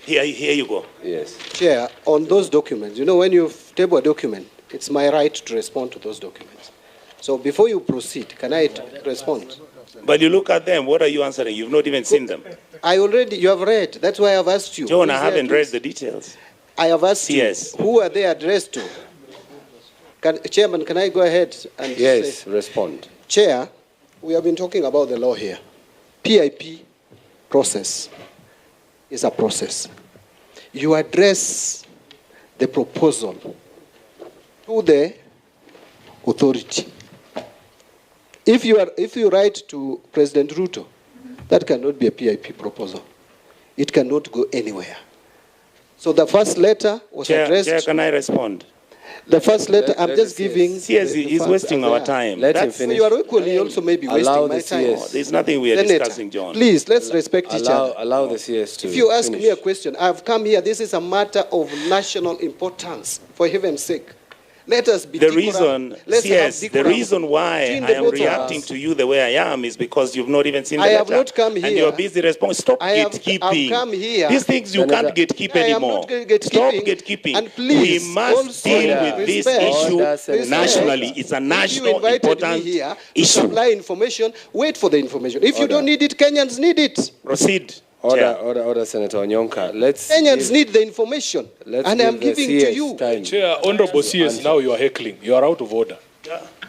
Here you go. Yes. Chair, on those documents, you know, when you table a document, it's my right to respond to those documents. So before you proceed, can I respond? But you look at them, what are you answering? You've not even seen them. You have read. That's why I've asked you. John, I haven't read the details. I have asked you, who are they addressed to? Chairman, can I go ahead and say? Respond. Chair, we have been talking about the law here. PIP process is a process. You address the proposal to the authority. If you write to President Ruto, that cannot be a PIP proposal. it cannot go anywhere. So the first letter was addressed. Chair, can I respond? The first letter, I'm just giving. CS is wasting our time. Let him finish. You are equally also maybe wasting my time. CS. There's nothing we are Senator, discussing, John. Please, let's respect each other. Allow the CS to If you ask finish. me a question, I've come here, this is a matter of national importance, for heaven's sake. Let us be The decorum. reason, Let's CS, have the decorum reason why between I the am both of reacting us. to you the way I am is because you've not even seen the I letter. have not come And here. you're busy responding. Stop I've gatekeeping. come here. These things you Senator, can't gatekeep I am anymore. not gatekeeping. Stop gatekeeping. And please, we must also deal with this respect- issue Order, nationally. It's a If you national invited me important here to issue. supply information, wait for the information. If you Order. don't need it, Kenyans need it. Proceed. Order, Chair. order, Senator Onyonka. Let's Kenyans give- need the information. let's And I'm give the giving to CS you. time. Chair, Honorable CS, now you are heckling. You are out of order.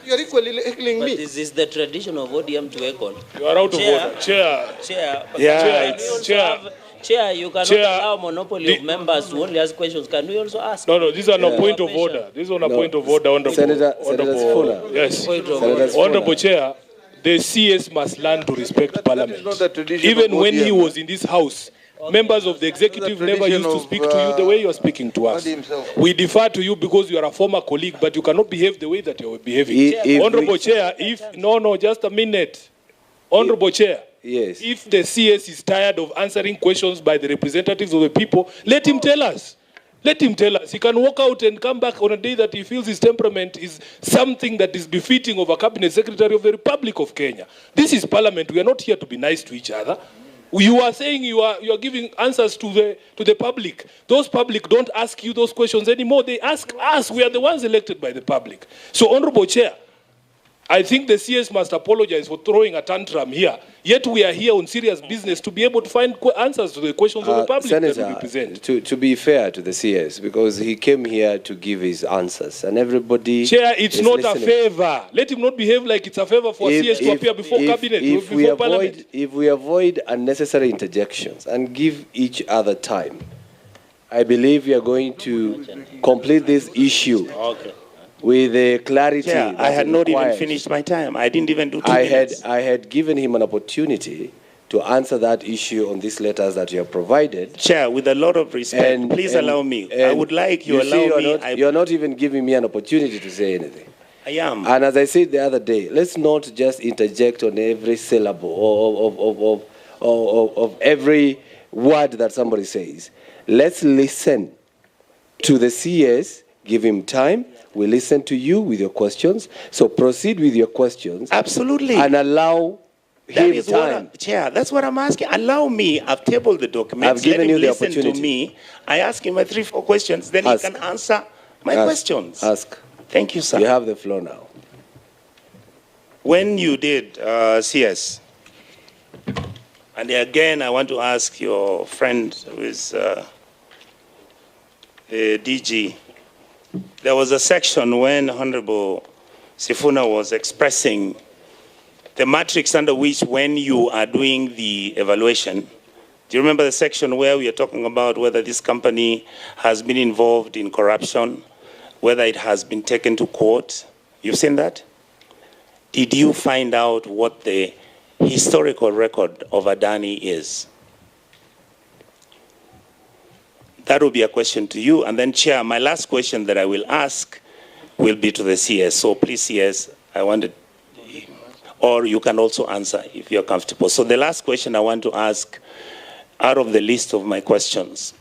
You're equally heckling But me. this is the tradition of ODM to Econ. You are out of Chair. order. Chair, Chair, Yeah, can we also Chair. Chair, you cannot Chair, allow monopoly of members to only ask questions. Can we also ask? no, this is on a Yeah. point of order. This is on a point of order, Honorable. Senator Honorable- Sifuna. Yes. Point of Senator order. Sifuna. Honorable Chair, the CS must learn to respect Parliament. not the tradition Even of when he ODM. was in this House, members of the executive never tradition used to of, speak to you the way you are speaking to us. Mbadi himself. We defer to you because you are a former colleague, but you cannot behave the way that you are behaving. If Honorable we- Chair, just a minute. Honorable Chair, Yes. if the CS is tired of answering questions by the representatives of the people, let him tell us. Let him tell us. He can walk out and come back on a day that he feels his temperament is something that is befitting of a cabinet secretary of the Republic of Kenya. This is Parliament. We are not here to be nice to each other. You are saying you are giving answers to the public. Those public don't ask you those questions anymore. They ask us. We are the ones elected by the public. So, Honorable Chair, I think the CS must apologize for throwing a tantrum here. Yet we are here on serious business to be able to find answers to the questions of the public that we Senator, represent. to be fair to the CS, because he came here to give his answers, and everybody. Chair, it's is not a listening. favor. Let him not behave like it's a favor for CS to appear before cabinet, before Parliament. If we avoid unnecessary interjections and give each other time, I believe we are going to complete this issue with the clarity. Chair, that I had it not even requires. finished my time. I didn't even do 2 I minutes. had given him an opportunity to answer that issue on these letters that you have provided. Chair, with a lot of respect, please allow me. I and would like you see allow me. You're not even giving me an opportunity to say anything. I am. And as I said the other day, let's not just interject on every syllable of every word that somebody says. Let's listen to the CS, give him time. We listen to you with your questions. So proceed with your questions. Absolutely. And allow That him is what time. Chair, that's what I'm asking. Allow me. I've tabled the documents. I've given Let him you the listen to opportunity. me. I ask him my 3-4 questions. Then Ask. he can answer my Ask. questions. Ask. Thank you, sir. You have the floor now. When you did CS, and again, I want to ask your friend who is the DG, there was a section when Honorable Sifuna was expressing the matrix under which when you are doing the evaluation. Do you remember the section where we are talking about whether this company has been involved in corruption, whether it has been taken to court? You've seen that? Did you find out what the historical record of Adani is? That will be a question to you. And then, Chair, my last question that I will ask will be to the CS. So please, CS, I wanted, or you can also answer if you're comfortable. So the last question I want to ask out of the list of my questions,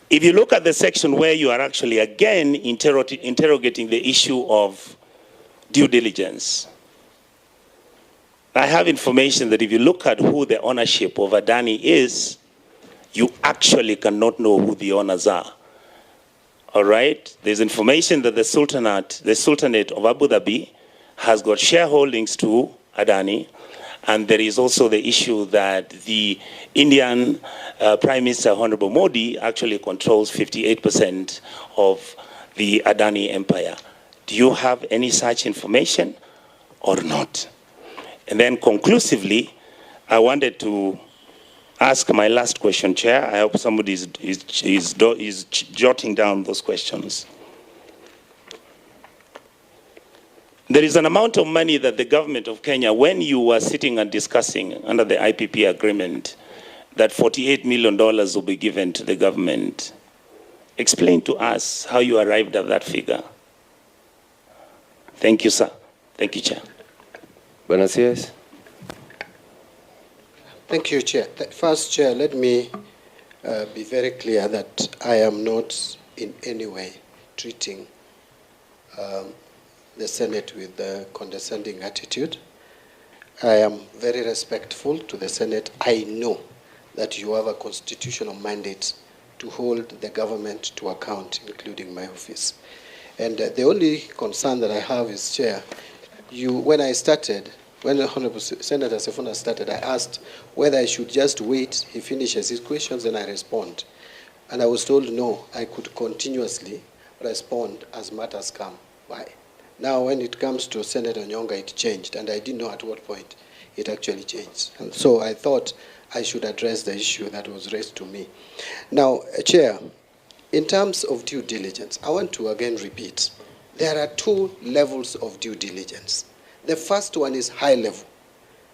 if you look at the section where you are actually again interrogating the issue of due diligence, I have information that if you look at who the ownership of Adani is, you actually cannot know who the owners are. All right? There's information that the Sultanate of Abu Dhabi has got shareholdings to Adani, and there is also the issue that the Indian Prime Minister, Honorable Modi, actually controls 58% of the Adani empire. Do you have any such information or not? And then conclusively, I wanted to ask my last question, Chair. I hope somebody is jotting down those questions. There is an amount of money that the government of Kenya, when you were sitting and discussing under the IPP agreement, that $48 million will be given to the government. Explain to us how you arrived at that figure. Thank you, sir. Thank you, Chair. Buenos Dias. Thank you, Chair. First, Chair, let me be very clear that I am not in any way treating the Senate with a condescending attitude. I am very respectful to the Senate. I know that you have a constitutional mandate to hold the government to account, including my office. And the only concern that I have is, Chair, when Honorable Senator Sifuna started, I asked whether I should just wait, he finishes his questions, and I respond. And I was told, no, I could continuously respond as matters come by. Now, when it comes to Senator Onyonga, it changed, and I didn't know at what point it actually changed. And so I thought I should address the issue that was raised to me. Now, Chair, in terms of due diligence, I want to again repeat, there are two levels of due diligence. The first one is high level,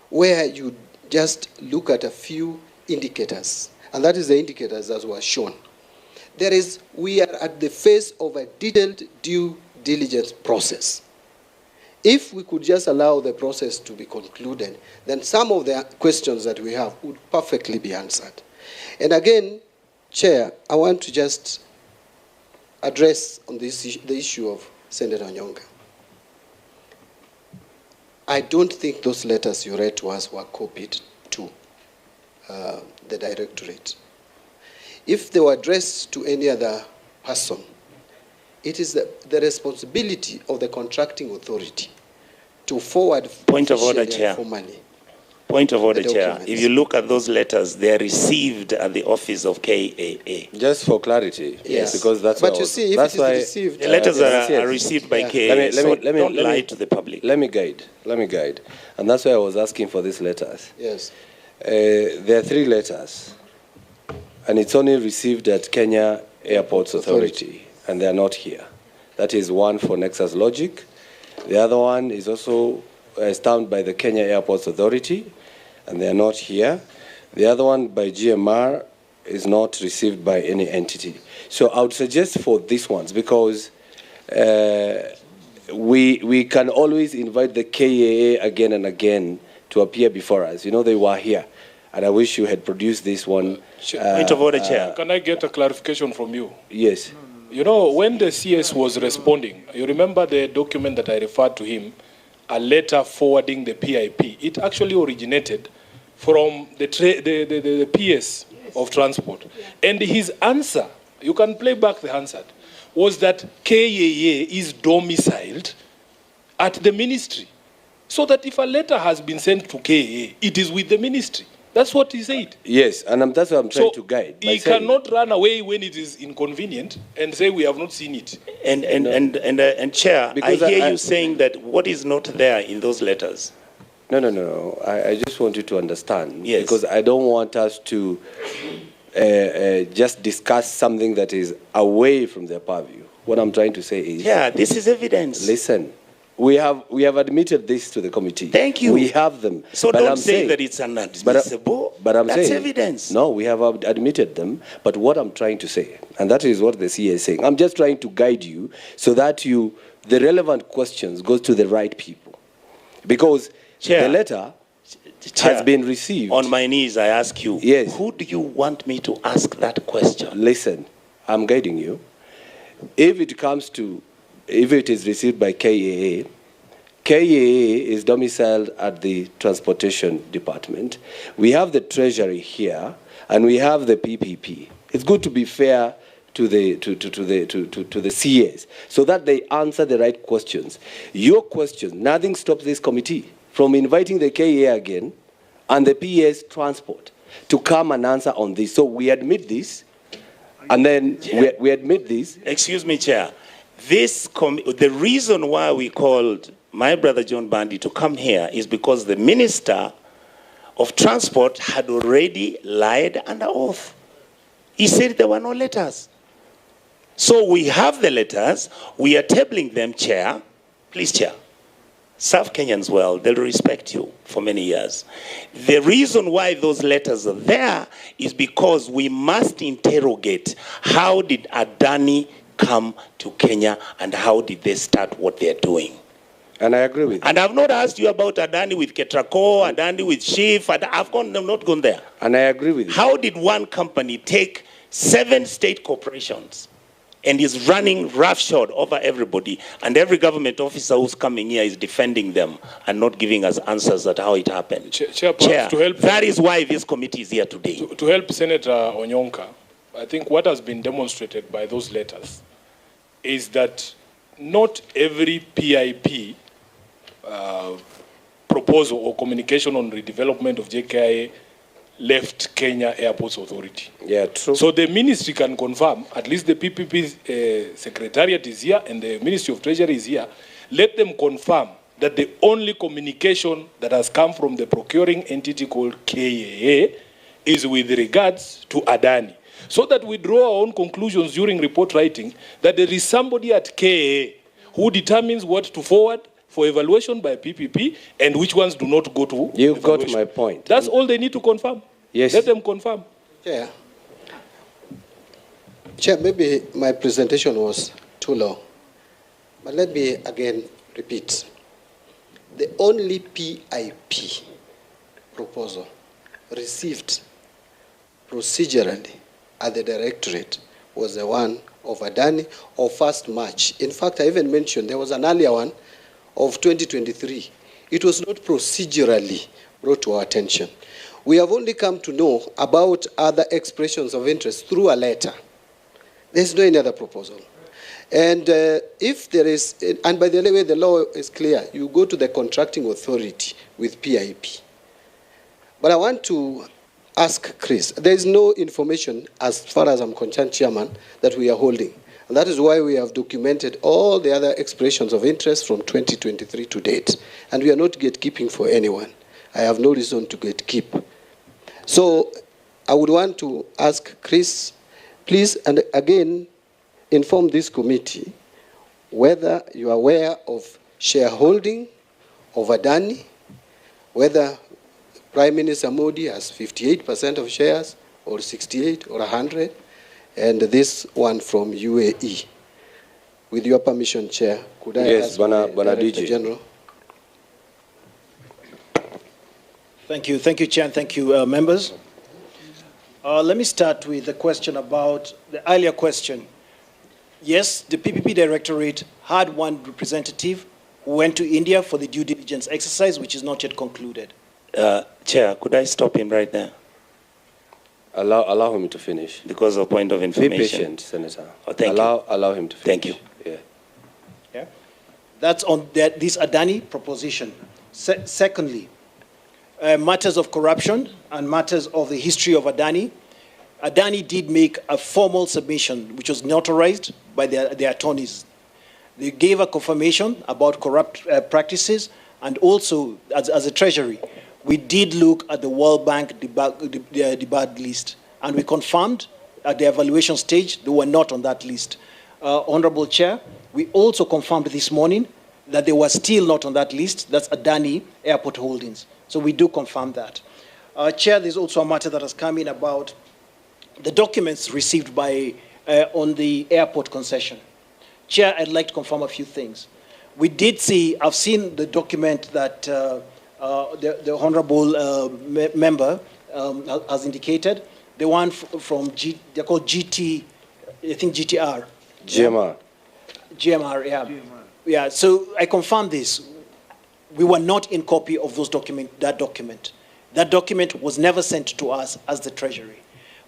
where you just look at a few indicators, and that is the indicators as were shown. We are at the phase of a detailed due diligence process. If we could just allow the process to be concluded, then some of the questions that we have would perfectly be answered. And again, Chair, I want to just address on the issue of Senator Onyonga. I don't think those letters you read to us were copied to the Directorate. If they were addressed to any other person, it is the responsibility of the contracting authority to forward Point of order, Chair. Formally. Point of order, Chair. If you look at those letters, they are received at the office of KAA. Just for clarity, yes, because that's but you see, if it is received, the letters are received by KAA. Don't lie to the public. Let me guide, and that's why I was asking for these letters. Yes. There are 3 letters, and it's only received at Kenya Airports Authority, and they are not here. That is one for Nexus Logic. The other one is also stamped by the Kenya Airports Authority, and they are not here. The other one by GMR is not received by any entity. So I would suggest for these ones, because we can always invite the KAA again and again to appear before us. You know, they were here, and I wish you had produced this one. Point of order, Chair. Can I get a clarification from you? Yes. You know, when the CS was responding, you remember the document that I referred to him, a letter forwarding the PIP. It actually originated from the PS of transport. And his answer, you can play back the answer, was that KAA is domiciled at the ministry. So that if a letter has been sent to KAA, it is with the ministry. That's what he said. Yes, and that's what I'm trying to guide. He cannot run away when it is inconvenient and say we have not seen it. And Chair, because I hear you saying that what is not there in those letters. No. I just want you to understand. Yes. Because I don't want us to just discuss something that is away from their purview. What I'm trying to say is... Yeah, this is evidence. Listen. We have admitted this to the committee. Thank you. We have them. So but don't say that it's inadmissible. But I'm That's saying, evidence. No, we have admitted them. But what I'm trying to say, and that is what the CA is saying, I'm just trying to guide you so that the relevant questions goes to the right people. Because the letter has been received. On my knees, I ask you, yes. Who do you want me to ask that question? Listen, I'm guiding you. If it is received by KAA, KAA is domiciled at the Transportation Department. We have the Treasury here, and we have the PPP. It's good to be fair to the CAs, so that they answer the right questions. Your question, nothing stops this committee from inviting the KAA again and the PS Transport to come and answer on this. So we admit this, and then we admit this. Excuse me, Chair. The reason why we called my brother John Mbadi to come here is because the Minister of Transport had already lied under oath. He said there were no letters. So we have the letters. We are tabling them, Chair. Please, Chair. serve Kenyans well, they'll respect you for many years. The reason why those letters are there is because we must interrogate how did Adani come to Kenya and how did they start what they're doing. And I agree with you. And I've not asked you about Adani with Ketraco, Adani with Chief, I've not gone there. And I agree with you. How did one company take 7 state corporations and is running roughshod over everybody, and every government officer who's coming here is defending them and not giving us answers at how it happened? Chair, to help, that is why this committee is here today. To help Senator Onyonka, I think what has been demonstrated by those letters is that not every PIP proposal or communication on redevelopment of JKIA left Kenya Airports Authority. Yeah, true. So the ministry can confirm, at least the PPP secretariat is here and the Ministry of Treasury is here, let them confirm that the only communication that has come from the procuring entity called KIA is with regards to Adani. So that we draw our own conclusions during report writing that there is somebody at KIA who determines what to forward for evaluation by PPP and which ones do not go to You've evaluation. got my point. That's all they need to confirm. Yes. Let them confirm. Chair. Chair, maybe my presentation was too long, but let me again repeat. The only PIP proposal received procedurally at the directorate was the one of Adani of 1st March. In fact, I even mentioned there was an earlier one of 2023. It was not procedurally brought to our attention. We have only come to know about other expressions of interest through a letter. There's no any other proposal. And if there is, and by the way, the law is clear, you go to the contracting authority with PIP. But I want to ask Chris, there is no information, as far as I'm concerned, Chairman, that we are holding. And that is why we have documented all the other expressions of interest from 2023 to date. And we are not gatekeeping for anyone. I have no reason to gatekeep. So I would want to ask Chris, please, and again, inform this committee whether you are aware of shareholding of Adani, whether Prime Minister Modi has 58% of shares, or 68, or 100, and this one from UAE. With your permission, Chair, could I ask the Director General? Thank you, Chair, and thank you, members. Let me start with the question about the earlier question. Yes, the PPP Directorate had one representative who went to India for the due diligence exercise, which is not yet concluded. Chair, could I stop him right there? Allow him to finish. Because of point of information. Be patient, Senator. Oh, thank you. Allow him to finish. Thank you. Yeah. Yeah? That's on this Adani proposition. Secondly, matters of corruption and matters of the history of Adani. Adani did make a formal submission, which was notarized by the attorneys. They gave a confirmation about corrupt practices, and also, as a Treasury, we did look at the World Bank debarred list, and we confirmed at the evaluation stage they were not on that list. Honorable Chair, we also confirmed this morning that they were still not on that list. That's Adani Airport Holdings. So we do confirm that. Chair, there's also a matter that has come in about the documents received by on the airport concession. Chair, I'd like to confirm a few things. We did see, I've seen the document that the honorable member has indicated, the one from they're called GT, I think GTR. GMR. GMR, yeah. GMR. Yeah, so I confirm this. We were not in copy of those that document. That document was never sent to us as the Treasury.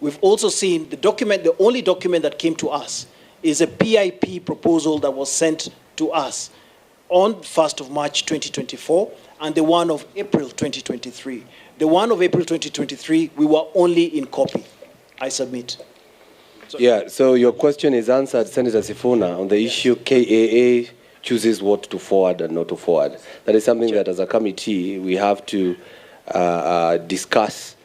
We've also seen the document, the only document that came to us is a PIP proposal that was sent to us on 1st of March 2024 and the one of April 2023. The one of April 2023, we were only in copy. I submit. Yeah, so your question is answered, Senator Sifuna, on the issue KAA chooses what to forward and not to forward. That is something that as a committee we have to discuss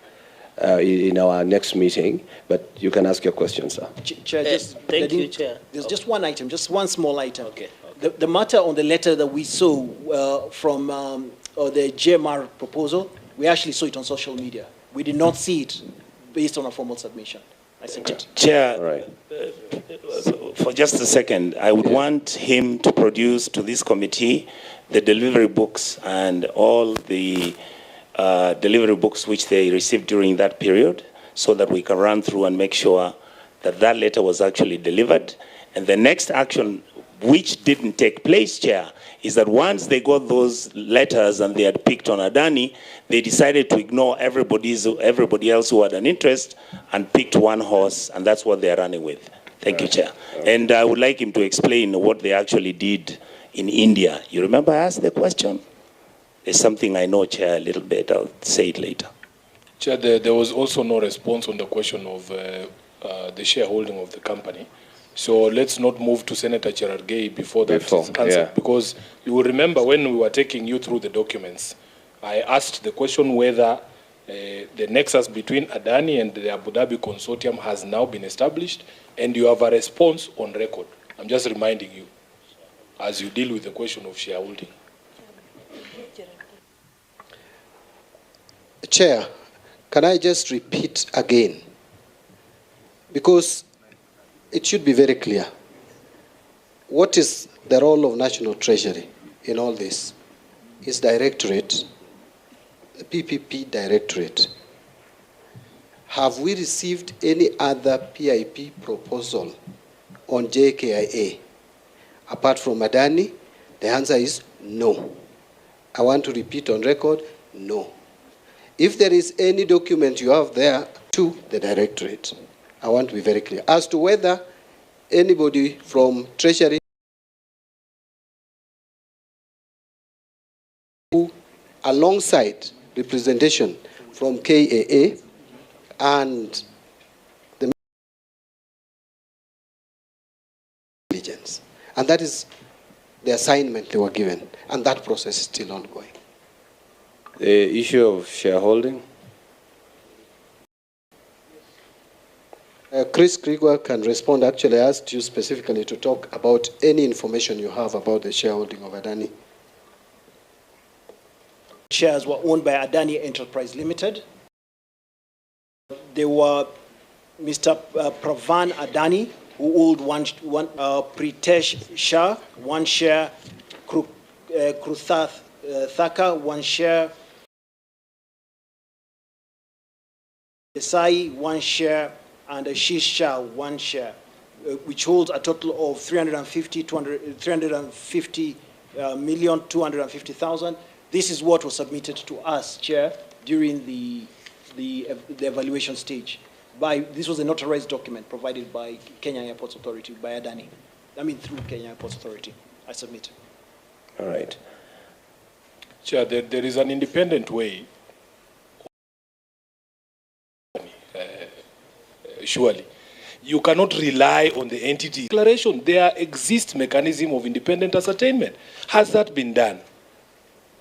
in our next meeting, but you can ask your question, sir. Chair, thank you, Chair. There's just one item, just one small item. Okay. The matter on the letter that we saw from the GMR proposal, we actually saw it on social media. We did not see it based on a formal submission. I submit. Chair, Right. for just a second, I would want him to produce to this committee the delivery books and all the delivery books which they received during that period, so that we can run through and make sure that that letter was actually delivered. And the next action, which didn't take place, Chair, is that once they got those letters and they had picked on Adani, they decided to ignore everybody else who had an interest and picked one horse, and that's what they're running with. Thank you, Chair. And I would like him to explain what they actually did in India. You remember I asked the question? There's something I know, Chair, a little bit. I'll say it later. Chair, there was also no response on the question of the shareholding of the company. So let's not move to Senator Gerard Gay before that is answered. Yeah. Because you will remember when we were taking you through the documents, I asked the question whether the nexus between Adani and the Abu Dhabi consortium has now been established, and you have a response on record. I'm just reminding you as you deal with the question of shareholding. Chair, can I just repeat again? Because it should be very clear. What is the role of National Treasury in all this? Is directorate, the PPP directorate. Have we received any other PIP proposal on JKIA apart from Adani? The answer is no. I want to repeat on record, no. If there is any document you have there to the directorate, I want to be very clear. As to whether anybody from Treasury who, alongside representation from KAA and the diligence. And that is the assignment they were given. And that process is still ongoing. The issue of shareholding? Chris Krieger can respond. Actually, I asked you specifically to talk about any information you have about the shareholding of Adani. Shares were owned by Adani Enterprise Limited. They were Mr. Pravan Adani, who owned one Pritesh Shah, one share, Kruthath Thaka, one share, Desai, one share, and Ashish Shah, one share, which holds a total of 350,250,250,000. This is what was submitted to us, Chair, during the evaluation stage. This was a notarized document provided by Kenya Airports Authority, by Adani. I mean, through Kenya Airports Authority. I submit. All right. Chair, there is an independent way, surely. You cannot rely on the entity declaration. There exists mechanism of independent ascertainment. Has that been done?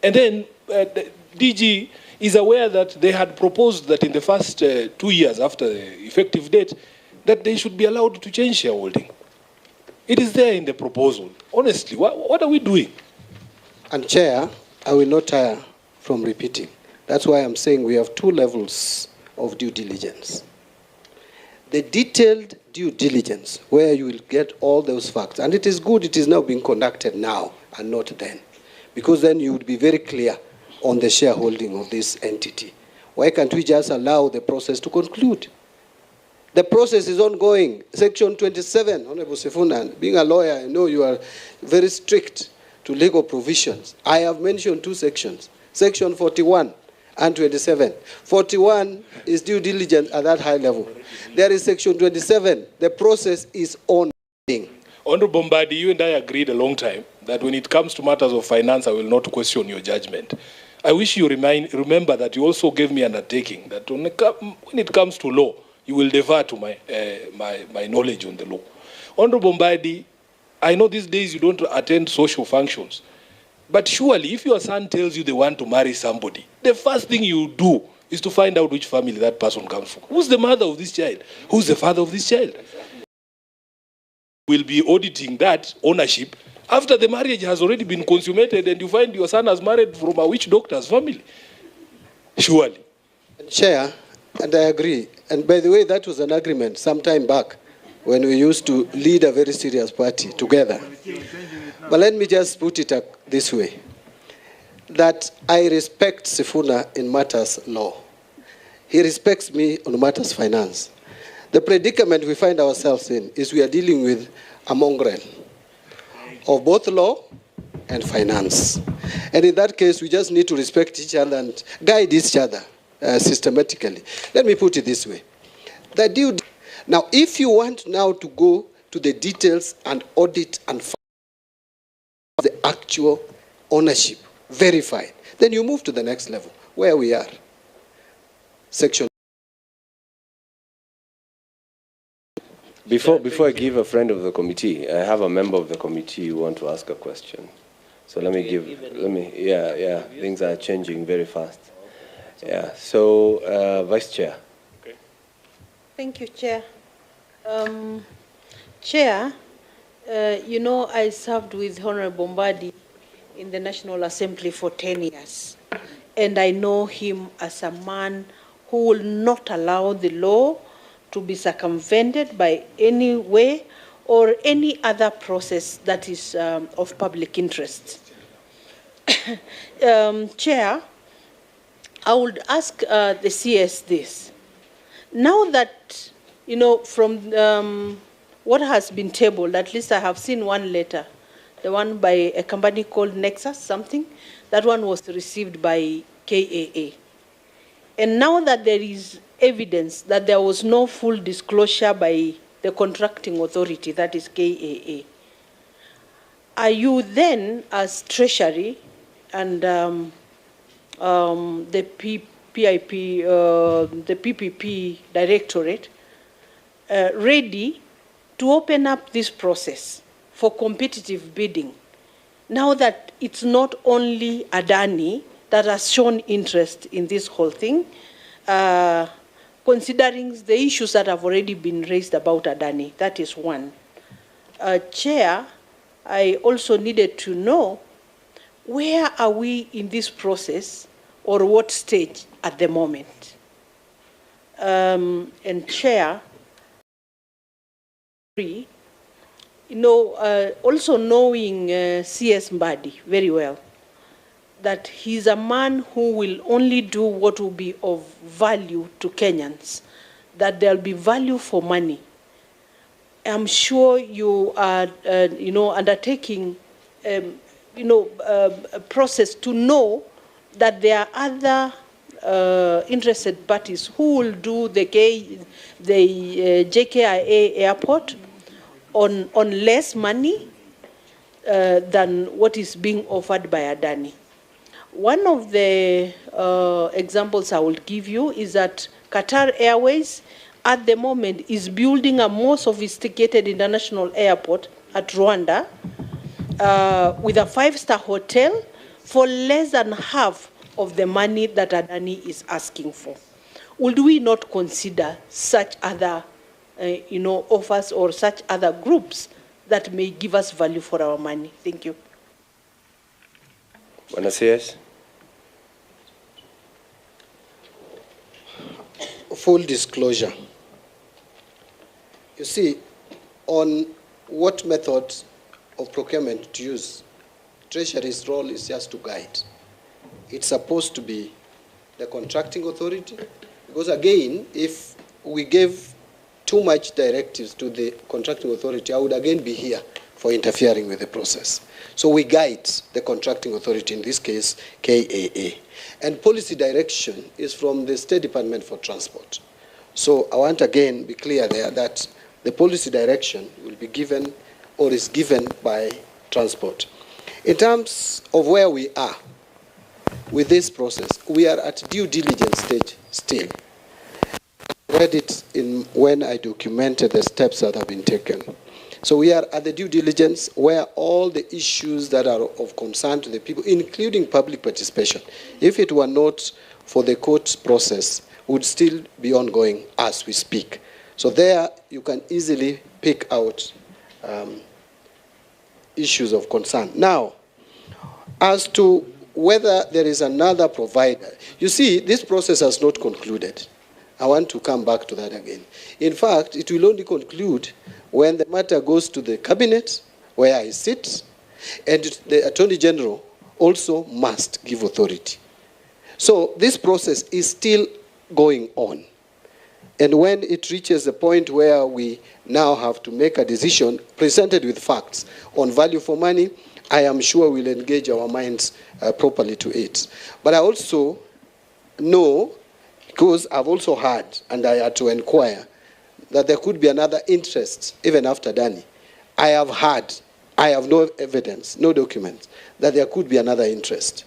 And then the DG is aware that they had proposed that in the first 2 years after the effective date, that they should be allowed to change shareholding. It is there in the proposal. Honestly, what are we doing? And Chair, I will not tire from repeating. That's why I'm saying we have two levels of due diligence. The detailed due diligence, where you will get all those facts. And it is good it is now being conducted now and not then. Because then you would be very clear on the shareholding of this entity. Why can't we just allow the process to conclude? The process is ongoing. Section 27, Honorable Sifuna, being a lawyer, I know you are very strict to legal provisions. I have mentioned two sections, Section 41 and 27. 41 is due diligence at that high level. There is Section 27. The process is ongoing. Honorable Mbadi, you and I agreed a long time that when it comes to matters of finance, I will not question your judgment. I wish you remember that you also gave me an undertaking that when it comes to law, you will defer to my knowledge on the law. Honorable Mbadi, I know these days you don't attend social functions, but surely if your son tells you they want to marry somebody, the first thing you do is to find out which family that person comes from. Who's the mother of this child? Who's the father of this child? We'll be auditing that ownership after the marriage has already been consummated and you find your son has married from a witch doctor's family. Surely. Chair, and I agree. And by the way, that was an agreement some time back when we used to lead a very serious party together. But let me just put it this way, that I respect Sifuna in matters law. He respects me on matters finance. The predicament we find ourselves in is we are dealing with a mongrel of both law and finance. And in that case, we just need to respect each other and guide each other systematically. Let me put it this way. Now, if you want now to go to the details and audit and find the actual ownership verified, then you move to the next level, where we are. Section. Before I give a friend of the committee, I have a member of the committee who want to ask a question. So things are changing very fast. Yeah, so Vice Chair. Okay. Thank you, Chair. Chair, I served with Honorable Mbadi in the National Assembly for 10 years. And I know him as a man who will not allow the law to be circumvented by any way or any other process that is of public interest. Chair, I would ask the CS this. Now that, from what has been tabled, at least I have seen one letter, the one by a company called Nexus something, that one was received by KAA. And now that there is evidence that there was no full disclosure by the contracting authority, that is KAA, are you then, as Treasury and the PIP, the PPP Directorate, ready to open up this process for competitive bidding, now that it's not only Adani that has shown interest in this whole thing, considering the issues that have already been raised about Adani? That is one. Chair, I also needed to know, where are we in this process, or what stage at the moment? And Chair, also knowing CS Mbadi very well, that he's a man who will only do what will be of value to Kenyans, that there'll be value for money. I'm sure you are, undertaking, a process to know that there are other interested parties who will do the JKIA airport on less money than what is being offered by Adani. One of the examples I will give you is that Qatar Airways at the moment is building a more sophisticated international airport at Rwanda with a 5-star hotel for less than half of the money that Adani is asking for. Would we not consider such other offers or such other groups that may give us value for our money? Thank you. Buenos Aires. Full disclosure. You see, on what method of procurement to use, Treasury's role is just to guide. It's supposed to be the contracting authority, because again, if we gave too much directives to the contracting authority, I would again be here for interfering with the process. So we guide the contracting authority, in this case, KAA. And policy direction is from the State Department for Transport. So I want again be clear there that the policy direction will be given or is given by Transport. In terms of where we are with this process, we are at due diligence stage still. I read it when I documented the steps that have been taken. So we are at the due diligence where all the issues that are of concern to the people, including public participation, if it were not for the court process, would still be ongoing as we speak. So there you can easily pick out issues of concern. Now, as to whether there is another provider, you see, this process has not concluded. I want to come back to that again. In fact, it will only conclude when the matter goes to the cabinet, where I sit, and the Attorney General also must give authority. So this process is still going on. And when it reaches the point where we now have to make a decision presented with facts on value for money, I am sure we'll engage our minds properly to it. But I also know, because I've also heard, and I had to inquire, that there could be another interest even after Adani. I have heard, I have no evidence, no documents, that there could be another interest.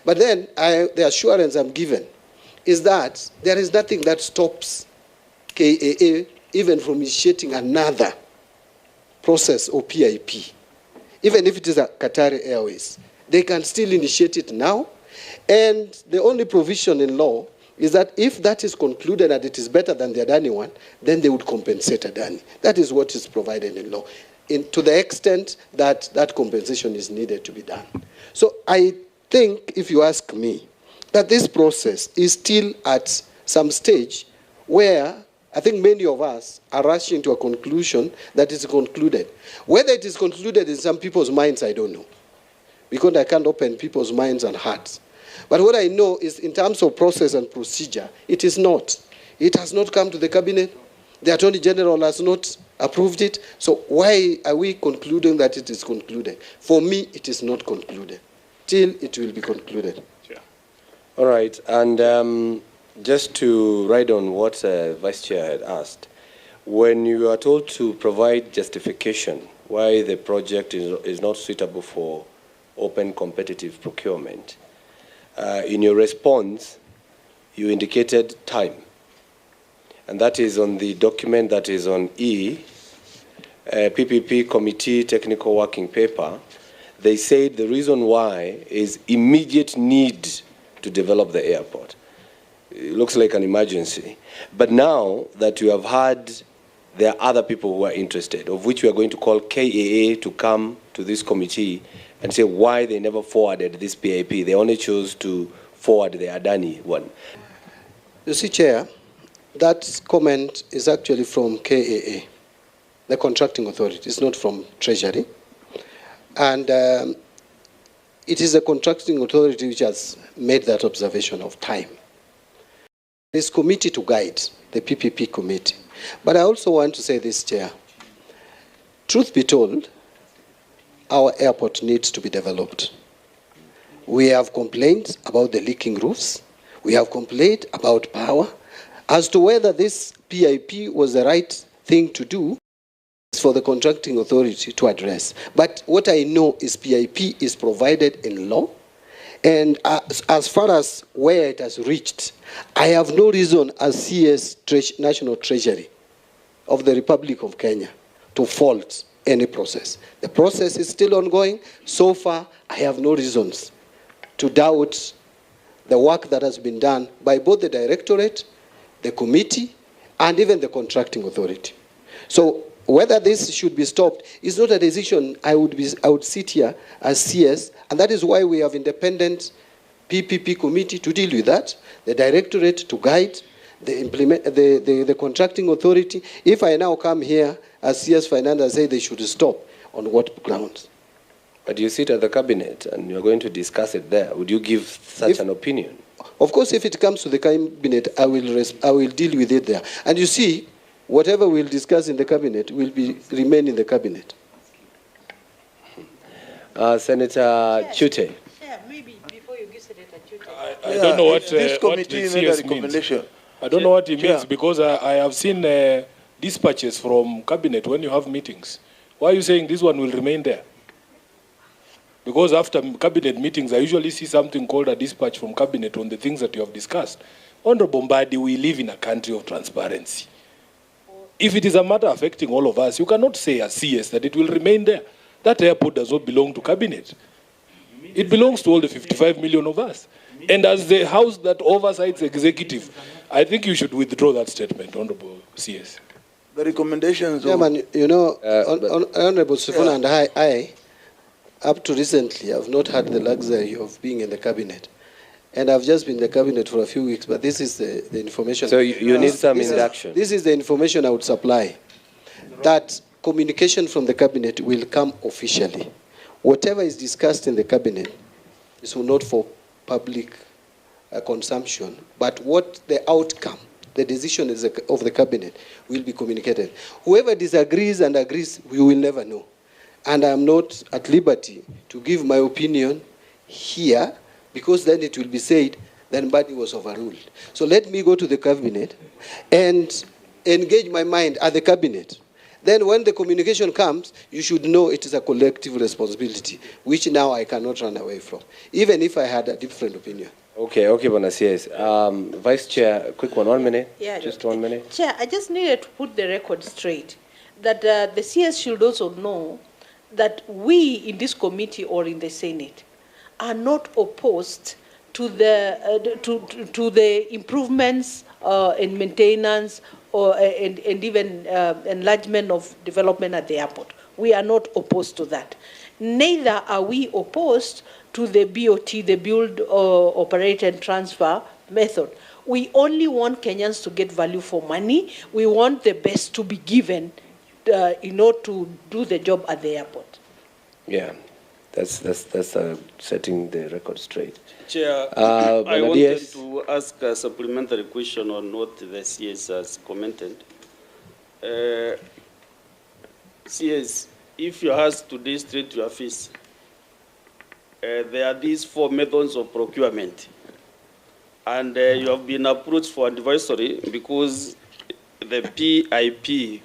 But then the assurance I'm given is that there is nothing that stops KAA even from initiating another process or PIP. Even if it is a Qatari Airways, they can still initiate it now. And the only provision in law is that if that is concluded and it is better than the Adani one, then they would compensate Adani. That is what is provided in law, to the extent that that compensation is needed to be done. So I think, if you ask me, that this process is still at some stage where I think many of us are rushing to a conclusion that is concluded. Whether it is concluded in some people's minds, I don't know, because I can't open people's minds and hearts. But what I know is, in terms of process and procedure, it is not. It has not come to the cabinet. The Attorney General has not approved it. So why are we concluding that it is concluded? For me, it is not concluded. Till it will be concluded. Yeah. All right, and just to ride on what Vice Chair had asked, when you are told to provide justification why the project is not suitable for open competitive procurement, in your response, you indicated time. And that is on the document that is on E, PPP Committee Technical Working Paper. They said the reason why is immediate need to develop the airport. It looks like an emergency. But now that you have heard there are other people who are interested, of which we are going to call KAA to come to this committee and say why they never forwarded this PIP. They only chose to forward the Adani one. You see, Chair, that comment is actually from KAA, the contracting authority. It's not from Treasury. And it is the contracting authority which has made that observation of time. This committee to guide, the PPP committee. But I also want to say this, Chair. Truth be told, our airport needs to be developed. We have complained about the leaking roofs. We have complained about power. As to whether this PIP was the right thing to do, it's for the contracting authority to address. But what I know is PIP is provided in law. And as far as where it has reached, I have no reason as CS National Treasury of the Republic of Kenya to fault any process. The process is still ongoing. So far, I have no reasons to doubt the work that has been done by both the directorate, the committee, and even the contracting authority. So whether this should be stopped is not a decision I would sit here as CS, and that is why we have independent PPP committee to deal with that, the directorate to guide, the contracting authority. If I now come here as CS Finance and say they should stop, on what grounds? But you sit at the cabinet and you're going to discuss it there. Would you give such an opinion? Of course, if it comes to the cabinet, I will deal with it there. And you see, whatever we'll discuss in the cabinet will remain in the cabinet. Senator Chute. Yeah, maybe before you give Senator Chute. I don't know what this committee what made a CS recommendation. means. I don't know what it means, because I have seen dispatches from cabinet when you have meetings. Why are you saying this one will remain there? Because after cabinet meetings, I usually see something called a dispatch from cabinet on the things that you have discussed. Honorable Mbadi, we live in a country of transparency. If it is a matter affecting all of us, you cannot say as CS that it will remain there. That airport does not belong to cabinet. It belongs to all the 55 million of us. And as the house that oversights executive, I think you should withdraw that statement, Honorable CS. The recommendations. Chairman, you know, Honorable Sifuna and I up to recently, I've not had the luxury of being in the cabinet. And I've just been in the cabinet for a few weeks, but this is the information. So you need some induction. This is the information I would supply, that communication from the cabinet will come officially. Whatever is discussed in the cabinet is not for public consumption, but what the outcome, the decision is of the cabinet will be communicated. Whoever disagrees and agrees, we will never know. And I'm not at liberty to give my opinion here, because then it will be said that Mbadi was overruled. So let me go to the cabinet and engage my mind at the cabinet. Then when the communication comes, you should know it is a collective responsibility, which now I cannot run away from, even if I had a different opinion. Okay, Bonasies. Vice Chair, quick one, 1 minute. Yeah, just 1 minute. Chair, I just needed to put the record straight, that the CS should also know that we in this committee or in the Senate are not opposed to the improvements and maintenance and even enlargement of development at the airport. We are not opposed to that. Neither are we opposed to the BOT, the build, operate and transfer method. We only want Kenyans to get value for money. We want the best to be given in order to do the job at the airport. Yeah, that's setting the record straight. Chair, I wanted to ask a supplementary question on what the CS has commented. CS, if you ask today straight to your face, there are these 4 methods of procurement, and you have been approached for advisory because the PIP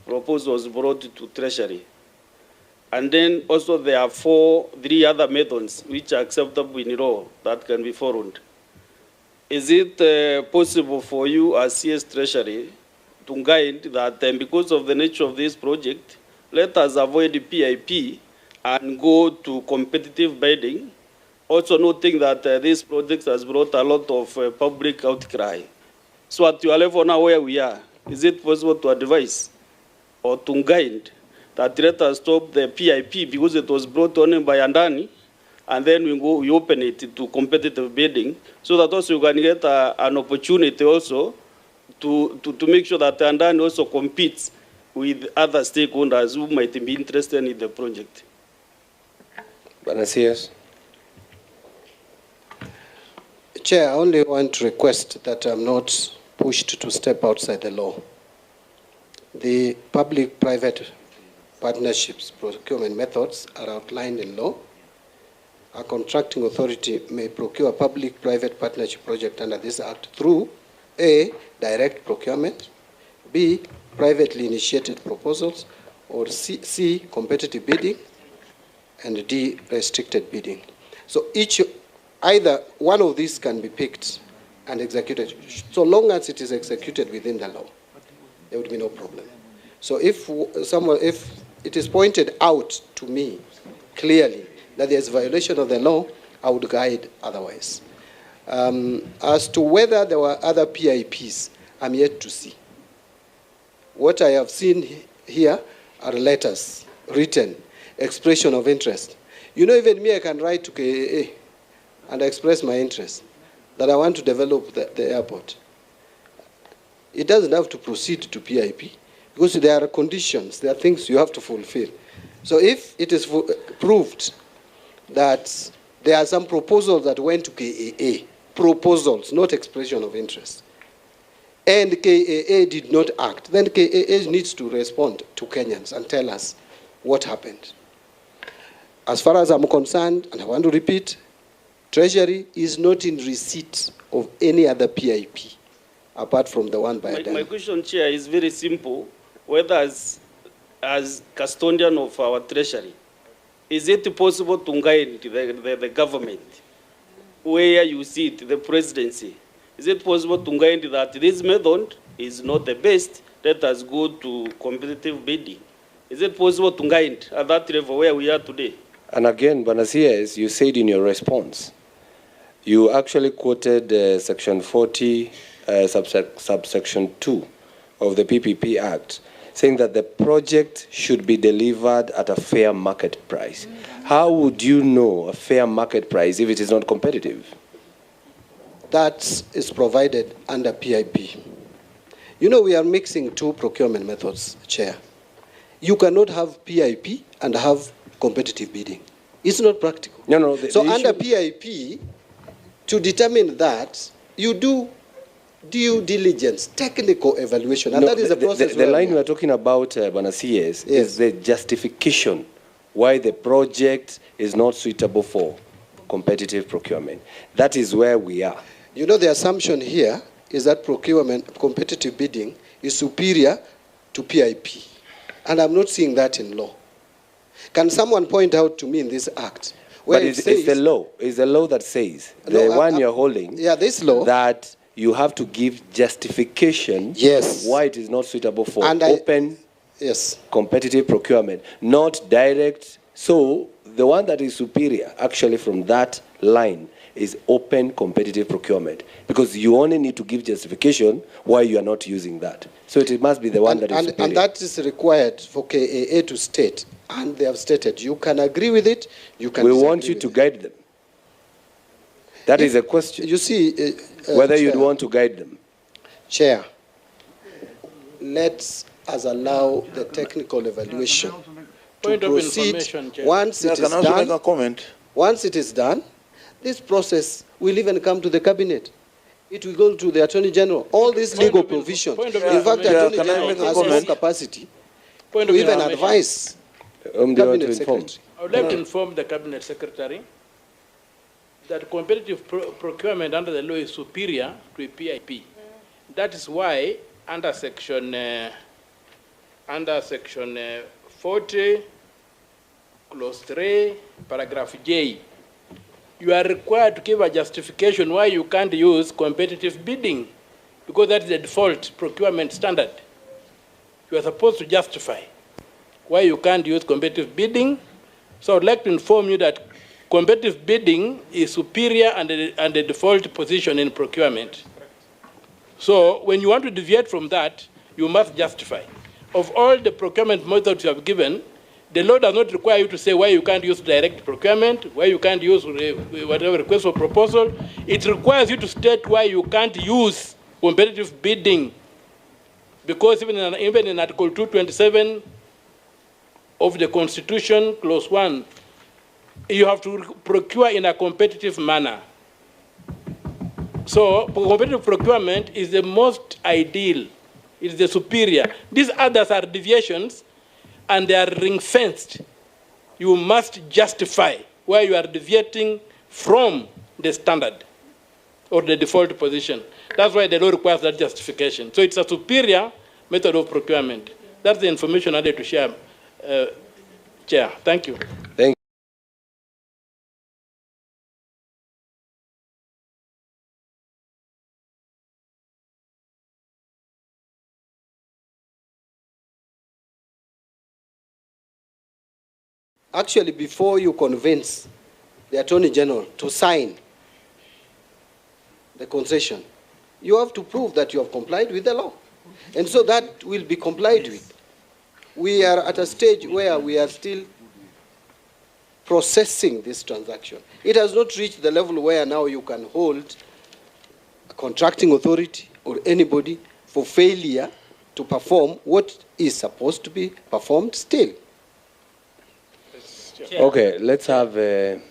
proposal was brought to Treasury. And then also there are 3 other methods which are acceptable in law that can be followed. Is it possible for you as CS Treasury to guide that because of the nature of this project, let us avoid the PIP and go to competitive bidding, also noting that this project has brought a lot of public outcry. So at your level now where we are, is it possible to advise or to guide that let us stop the PIP because it was brought on by Adani, and then we open it to competitive bidding, so that also you can get an opportunity also to make sure that Adani also competes with other stakeholders who might be interested in the project. Bonasies. Chair, I only want to request that I'm not pushed to step outside the law. The public-private partnerships procurement methods are outlined in law. A contracting authority may procure a public-private partnership project under this act through A, direct procurement, B, privately initiated proposals, or C, competitive bidding, and D, restricted bidding. So either one of these can be picked and executed. So long as it is executed within the law, there would be no problem. So if it is pointed out to me clearly that there is violation of the law, I would guide otherwise. As to whether there were other PIPs, I'm yet to see. What I have seen here are letters, written, expression of interest. You know, even me, I can write to KAA and express my interest that I want to develop the airport. It doesn't have to proceed to PIP because there are conditions, there are things you have to fulfill. So if it is proved that there are some proposals that went to KAA, proposals, not expression of interest, and KAA did not act, then KAA needs to respond to Kenyans and tell us what happened. As far as I'm concerned, and I want to repeat, Treasury is not in receipt of any other PIP apart from the one by Adani. My question, Chair, is very simple. Whether as custodian of our Treasury, is it possible to guide the government where you sit, the presidency? Is it possible to guide that this method is not the best, let us go to competitive bidding? Is it possible to guide at that level where we are today? And again, Bonasies, you said in your response, you actually quoted Section 40, subsection 2 of the PPP Act, saying that the project should be delivered at a fair market price. How would you know a fair market price if it is not competitive? That is provided under PIP. You know, we are mixing two procurement methods, Chair. You cannot have PIP and have competitive bidding. It's not practical. No. So under PIP, to determine that, you do due diligence, technical evaluation, and that is the process. The line we are talking about, Bwana CS, is the justification why the project is not suitable for competitive procurement. That is where we are. You know, the assumption here is that procurement, competitive bidding, is superior to PIP. And I'm not seeing that in law. Can someone point out to me in this act where but it's the law. It's the law that says, the one you're holding, this law, that you have to give justification why it is not suitable for open competitive procurement, not direct. So the one that is superior actually from that line is open competitive procurement, because you only need to give justification why you are not using that. So it must be the one that is superior. And that is required for KAA to state, and they have stated. You can agree with it, you can We want you to guide them. That is a question. You see, whether you'd want to guide them. Chair, let us allow the technical evaluation to proceed. Once it is done, once it is done, this process will even come to the cabinet. It will go to the Attorney General. All these legal provisions. In fact, the Attorney General has no capacity to even advise Cabinet Secretary. I would like to inform the Cabinet Secretary that competitive procurement under the law is superior to a PIP. That is why under section 40, clause 3, paragraph J, you are required to give a justification why you can't use competitive bidding, because that is the default procurement standard. You are supposed to justify why you can't use competitive bidding. So I would like to inform you that competitive bidding is superior and the default position in procurement. So when you want to deviate from that, you must justify. Of all the procurement methods you have given, the law does not require you to say why you can't use direct procurement, why you can't use whatever request for proposal. It requires you to state why you can't use competitive bidding. Because even in Article 227 of the Constitution, Clause 1, you have to procure in a competitive manner. So competitive procurement is the most ideal, it's the superior. These others are deviations, and they are ring-fenced. You must justify why you are deviating from the standard or the default position. That's why the law requires that justification. So it's a superior method of procurement. That's the information I need to share, Chair. Thank you. Thank you. Actually, before you convince the Attorney General to sign the concession, you have to prove that you have complied with the law. And so that will be complied with. We are at a stage where we are still processing this transaction. It has not reached the level where now you can hold a contracting authority or anybody for failure to perform what is supposed to be performed still. Okay, let's have, you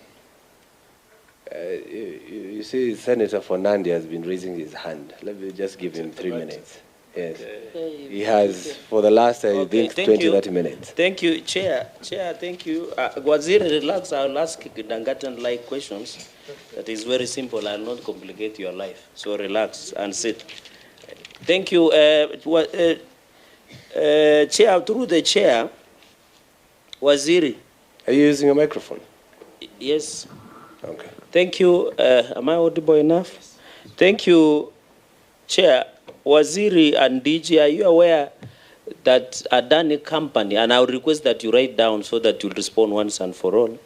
see Senator Fernandi has been raising his hand. Let me just give him 3 minutes. Yes. He has, for the last, I think, 20, 30 minutes. Thank you, Chair. Chair, thank you. Waziri, relax. I'll ask Dangattan-like questions. That is very simple. I'll not complicate your life. So relax and sit. Thank you. Chair, through the Chair, Waziri. Are you using a microphone? Yes. Okay. Thank you. Am I audible enough? Thank you, Chair. Waziri and DG, are you aware that Adani company, and I'll request that you write down so that you'll respond once and for all.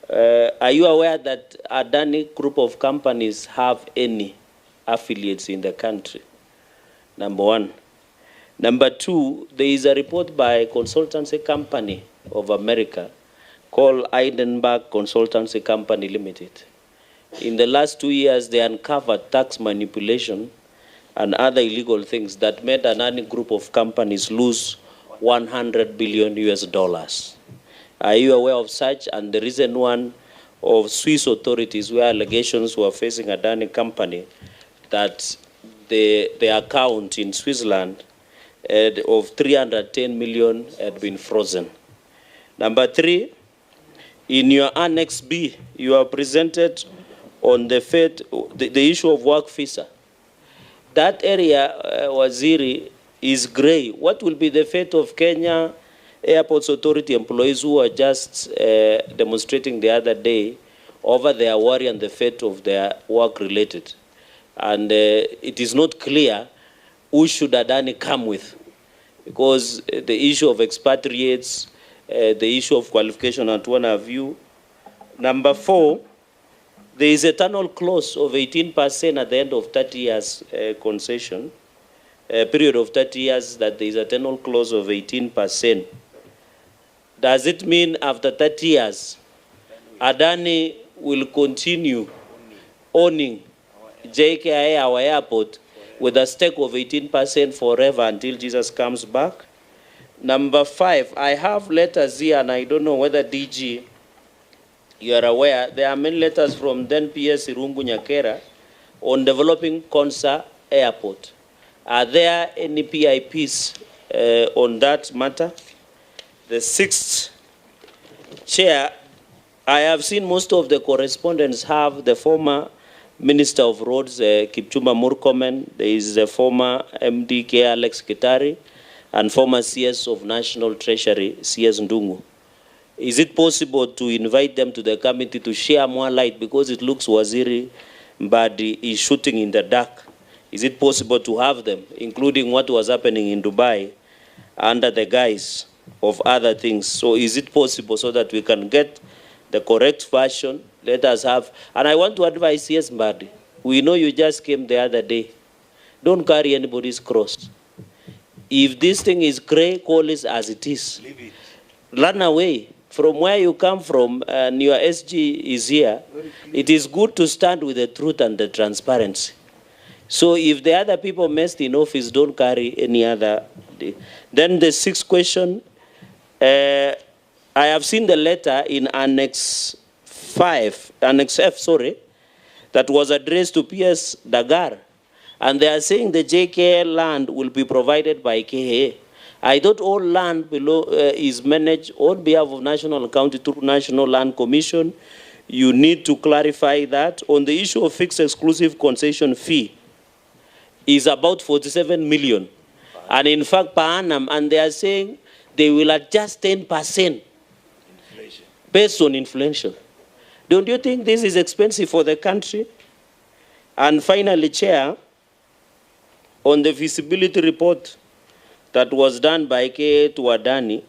Are you aware that Adani group of companies have any affiliates in the country? Number one. Number two, there is a report by a consultancy company of America called Heidenberg Consultancy Company Limited. In the last 2 years, they uncovered tax manipulation and other illegal things that made Adani group of companies lose $100 billion US. Are you aware of such? And the recent one of Swiss authorities where allegations were facing Adani company that the account in Switzerland of 310 million had been frozen. Number 3, in your Annex B, you are presented on the issue of work visa. That area, Waziri, is gray. What will be the fate of Kenya Airports Authority employees who were just demonstrating the other day over their worry and the fate of their work-related? And it is not clear who should Adani come with, because the issue of expatriates, the issue of qualification at one of you. Number 4, there is a eternal clause of 18% at the end of 30 years concession, a period of 30 years that there is a eternal clause of 18%. Does it mean after 30 years, Adani will continue owning JKIA, our airport, with a stake of 18% forever until Jesus comes back? Number 5, I have letters here, and I don't know whether DG, you are aware, there are many letters from then PS Irungu Nyakera on developing Konsa Airport. Are there any PIPs on that matter? The 6th, Chair, I have seen most of the correspondence have the former Minister of Roads, Kipchumba Murkomen, there is the former MDK Alex Kitari, and former CS of National Treasury, CS Ndungu. Is it possible to invite them to the committee to share more light, because it looks Waziri Mbadi is shooting in the dark? Is it possible to have them, including what was happening in Dubai, under the guise of other things? So is it possible so that we can get the correct version? Let us have, and I want to advise, yes, Mbadi, we know you just came the other day. Don't carry anybody's cross. If this thing is gray, call it as it is. Leave it. Run away from where you come from, and your SG is here. It is good to stand with the truth and the transparency. So if the other people messed in office, don't carry any other. Then the 6th question, I have seen the letter in Annex F, sorry, that was addressed to PS Dagar. And they are saying the JKA land will be provided by KA. I thought all land below is managed on behalf of National and County through National Land Commission. You need to clarify that. On the issue of fixed exclusive concession fee, is about 47 million. And in fact, per annum, and they are saying they will adjust 10% based on inflation. Don't you think this is expensive for the country? And finally, Chair, on the feasibility report that was done by KA to Adani,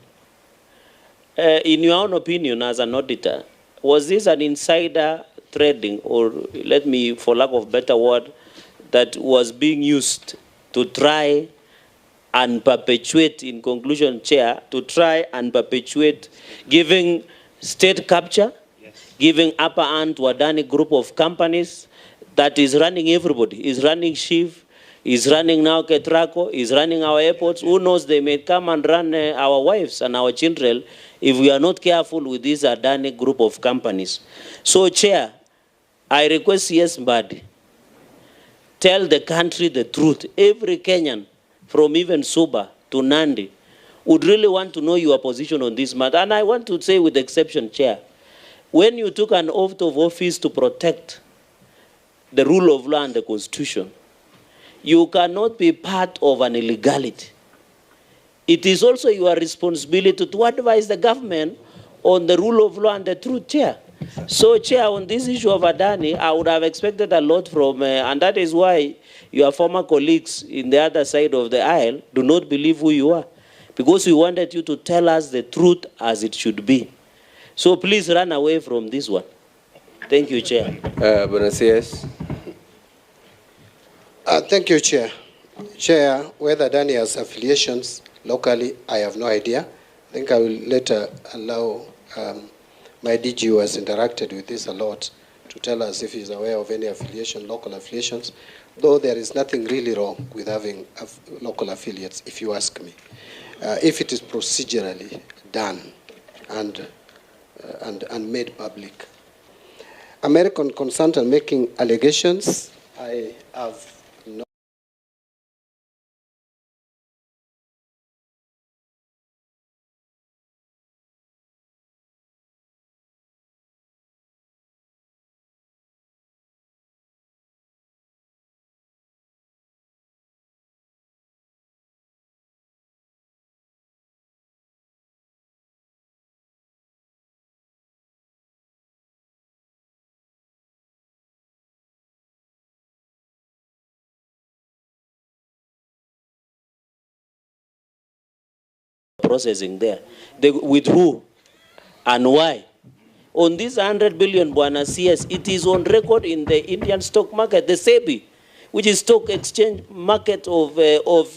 in your own opinion as an auditor, was this an insider trading, or let me, for lack of a better word, that was being used to try and perpetuate, in conclusion, Chair, to try and perpetuate giving state capture, giving upper hand to Adani group of companies that is running everybody, is running Shiv, is running now Ketraco, is running our airports. Who knows, they may come and run our wives and our children if we are not careful with this Adani group of companies. So, Chair, I request CS Mbadi, tell the country the truth. Every Kenyan, from even Suba to Nandi, would really want to know your position on this matter. And I want to say, with exception, Chair, when you took an oath of office to protect the rule of law and the Constitution, you cannot be part of an illegality. It is also your responsibility to advise the government on the rule of law and the truth, Chair. So, Chair, on this issue of Adani, I would have expected a lot from, and that is why your former colleagues in the other side of the aisle do not believe who you are, because we wanted you to tell us the truth as it should be. So please run away from this one. Thank you, Chair. Bonacius. Thank you, Chair. Chair, whether Adani has affiliations locally, I have no idea. I think I will later allow My DG has interacted with this a lot to tell us if he's aware of any affiliation, local affiliations, though there is nothing really wrong with having local affiliates, if you ask me, if it is procedurally done and made public. American consultant making allegations, I have no processing there. With who and why? On this 100 billion, Bwana CS, it is on record in the Indian stock market, the SEBI, which is stock exchange market of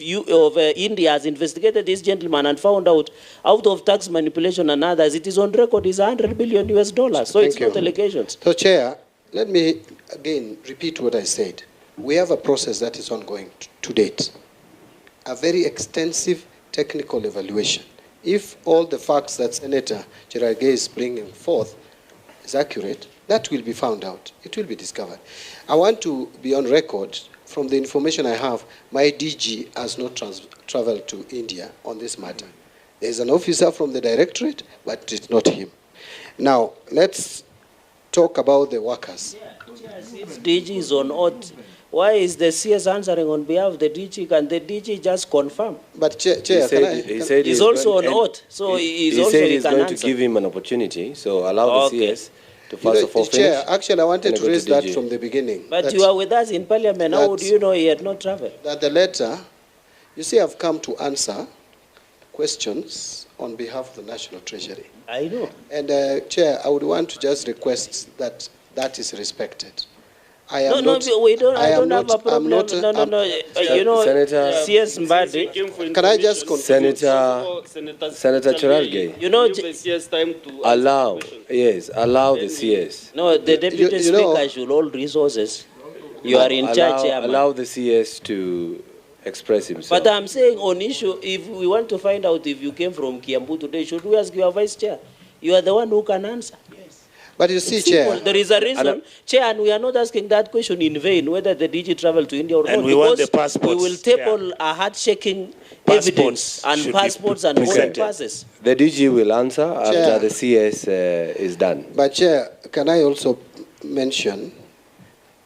India, has investigated this gentleman and found out of tax manipulation and others, it is on record, is 100 billion US dollars. So it's not allegations. So, Chair, let me again repeat what I said. We have a process that is ongoing to date, a very extensive technical evaluation. If all the facts that Senator Cherargei is bringing forth is accurate, that will be found out. It will be discovered. I want to be on record. From the information I have, my DG has not traveled to India on this matter. There is an officer from the directorate, but it's not him. Now, let's talk about the workers. If DG is on oath, why is the CS answering on behalf of the DG? Can the DG just confirm? But Chair, he said he's also on oath, so he said he's going to give him an opportunity, so allow the CS to first of all finish. Chair, actually I wanted to raise that from the beginning. But you are with us in Parliament, how would you know he had not travelled? That the letter, you see, I've come to answer questions on behalf of the National Treasury. I know. And Chair, I would want to just request that that is respected. I don't have a problem. You know, Senator, CS Mbadi. Can I just confirm? Senator Cherargei. You know, allow the CS. No, the Deputy Speaker should hold resources. You are in charge, Chairman. Allow the CS to express himself. But I'm saying on issue, if we want to find out if you came from Kiambu today, should we ask your Vice Chair? You are the one who can answer. But you see, Chair, there is a reason, Chair, and we are not asking that question in vain, whether the DG traveled to India or not. And we want the passports. We will table a heart-shaking evidence and passports and boarding passes. The DG will answer after the CS is done. But Chair, can I also mention,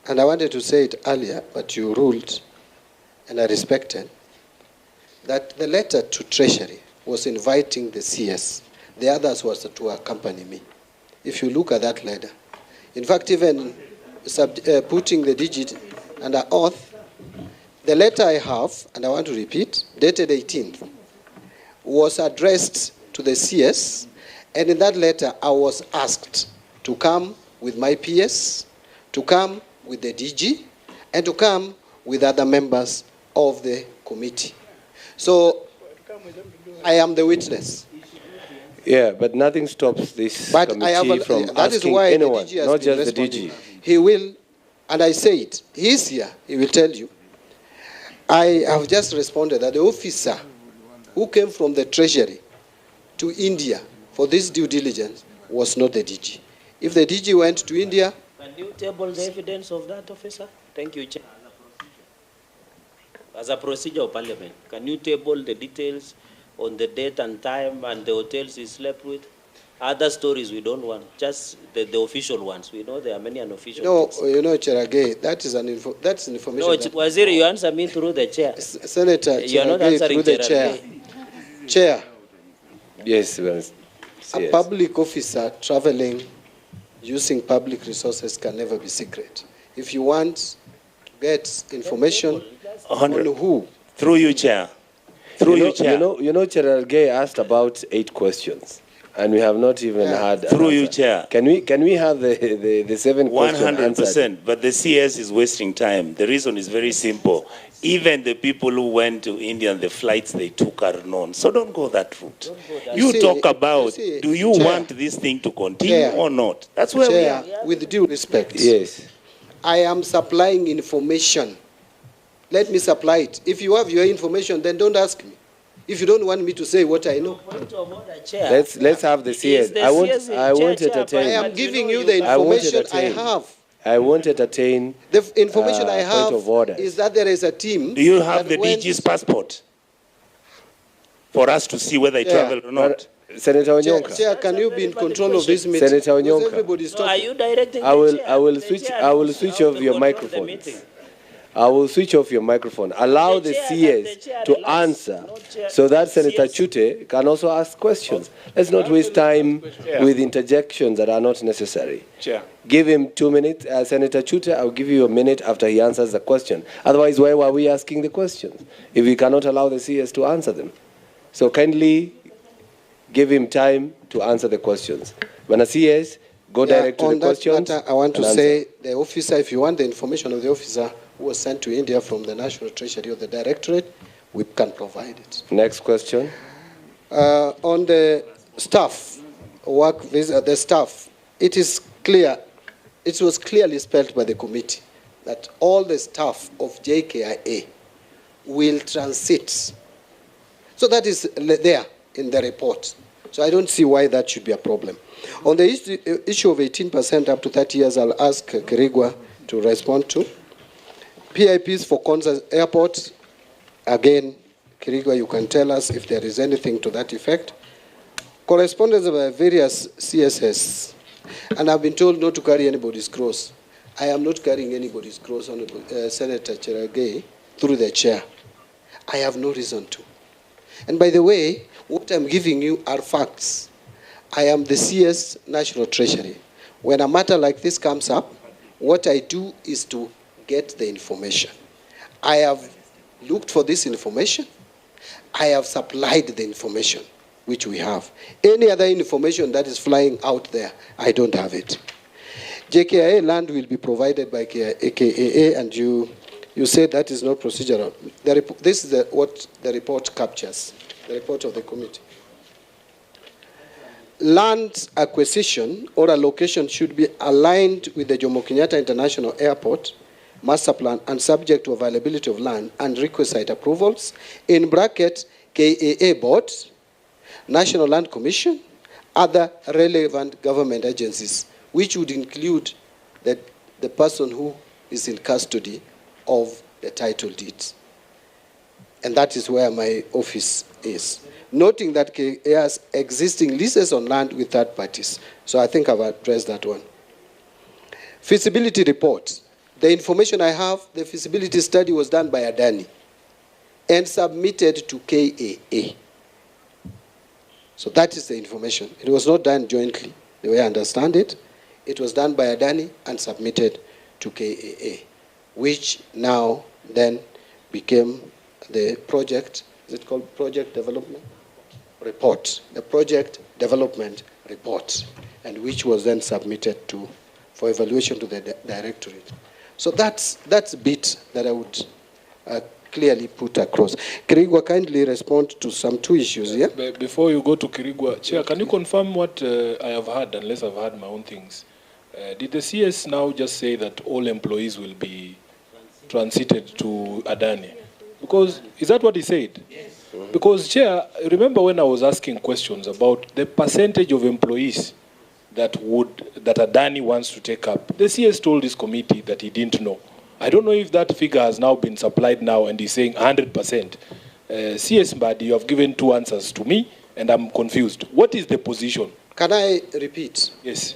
and I wanted to say it earlier, but you ruled, and I respected, that the letter to Treasury was inviting the CS. The others was to accompany me. If you look at that letter, in fact, even putting the digit under oath, the letter I have, and I want to repeat, dated 18th, was addressed to the CS, and in that letter I was asked to come with my PS, to come with the DG, and to come with other members of the committee. So I am the witness. Yeah, but nothing stops this committee from asking anyone, not just the DG. He will, and I say it, he's here, he will tell you. I have just responded that the officer who came from the Treasury to India for this due diligence was not the DG. If the DG went to India... Can you table the evidence of that, officer? Thank you, Chair. As a procedure of Parliament, can you table the details on the date and time and the hotels he slept with? Other stories we don't want, just the official ones. We know there are many unofficial ones. No, you know, Cherargei, that's information. No, Waziri, you answer me through the chair. Senator, you are not answering through the chair. Chair. Yes, a public officer traveling using public resources can never be secret. If you want to get information on who. Through you, Chair. You know, Cherargei asked about 8 questions. And we have not even had... Through you, Chair. Can we have the 7 questions answered? 100%, but the CS is wasting time. The reason is very simple. Even the people who went to India and the flights they took are known. So don't go that route. You talk about, do you want this thing to continue or not? That's where we are. With due respect. Yes. I am supplying information. Let me supply it. If you have your information, then don't ask me. If you don't want me to say what I know. Let's have the CS. I won't entertain. I am giving you the information I have. I won't entertain. The information I have is that there is a team. Do you have the DG's passport for us to see whether they travel or not? Senator Onyonka. Chair, can you be in control of this meeting? Senator Onyonka. Everybody's talking. Are you directing I will switch off your microphone. I will switch off your microphone. Allow the CS to answer so that Senator Chute can also ask questions. Let's not waste time with interjections that are not necessary. Chair. Give him 2 minutes. Senator Chute, I'll give you a minute after he answers the question. Otherwise, why were we asking the questions if we cannot allow the CS to answer them? So kindly give him time to answer the questions. When a CS, go direct to the questions. Matter, I want to say the officer, if you want the information of the officer who was sent to India from the National Treasury or the Directorate, we can provide it. Next question. On the staff, the staff, it is clear, it was clearly spelled by the committee that all the staff of JKIA will transit. So that is there in the report. So I don't see why that should be a problem. On the issue of 18% up to 30 years, I'll ask Kirigwa to respond to. PIPs for Konza Airport, again, Kirigwa, you can tell us if there is anything to that effect. Correspondence by various CSS, and I've been told not to carry anybody's cross. I am not carrying anybody's cross, Honorable Senator Cheragay, through the chair. I have no reason to. And by the way, what I'm giving you are facts. I am the CS National Treasury. When a matter like this comes up, what I do is to get the information. I have looked for this information. I have supplied the information which we have. Any other information that is flying out there, I don't have it. JKIA land will be provided by KAA, and you said that is not procedural. This is what the report captures, the report of the committee. Land acquisition or allocation should be aligned with the Jomo Kenyatta International Airport master plan and subject to availability of land and requisite approvals, in bracket, KAA board, National Land Commission, other relevant government agencies, which would include the person who is in custody of the title deeds. And that is where my office is. Noting that KAA has existing leases on land with third parties. So I think I've addressed that one. Feasibility report. The information I have, the feasibility study was done by Adani and submitted to KAA. So that is the information. It was not done jointly, the way I understand it. It was done by Adani and submitted to KAA, which now then became the project, is it called project development report? The project development report, and which was then submitted for evaluation to the Directorate. So that's a bit that I would clearly put across. Kirigwa, kindly respond to some two issues, yeah? Before you go to Kirigwa, Chair, can you confirm what I have heard, unless I've heard my own things? Did the CS now just say that all employees will be transited to Adani? Because, is that what he said? Yes. Because, Chair, remember when I was asking questions about the percentage of employees that Adani wants to take up, the CS told this committee that he didn't know. I don't know if that figure has now been supplied now and he's saying 100%. CS Mbadi, you have given two answers to me and I'm confused. What is the position? Can I repeat? Yes.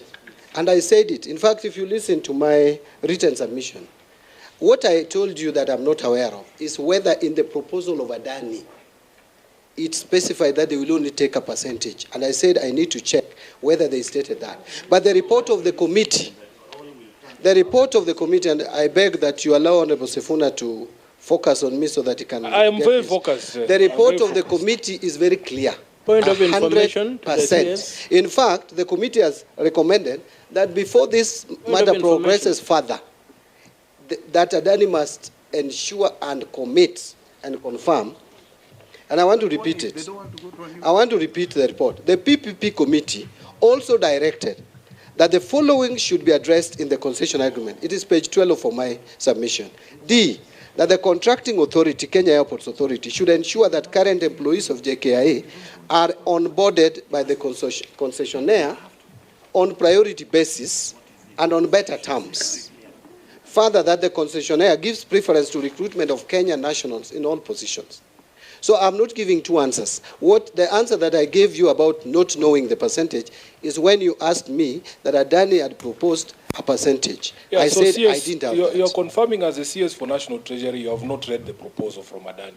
And I said it. In fact, if you listen to my written submission, what I told you that I'm not aware of is whether in the proposal of Adani, it specified that they will only take a percentage. And I said I need to check whether they stated that. But the report of the committee, and I beg that you allow Honorable Sifuna to focus on me so that he can... I am very focused. The report of the committee is very clear. Point of information to the CS. In fact, the committee has recommended that before this matter progresses further, that Adani must ensure and commit and confirm, and I want to repeat it. I want to repeat the report. The PPP committee also directed that the following should be addressed in the concession agreement. It is page 12 of my submission. D, that the contracting authority, Kenya Airports Authority, should ensure that current employees of JKIA are onboarded by the concessionaire on priority basis and on better terms. Further, that the concessionaire gives preference to recruitment of Kenyan nationals in all positions. So I'm not giving two answers. The answer that I gave you about not knowing the percentage is when you asked me that Adani had proposed a percentage. Yeah, I so said CS, I didn't have that. You're confirming as a CS for National Treasury, you have not read the proposal from Adani.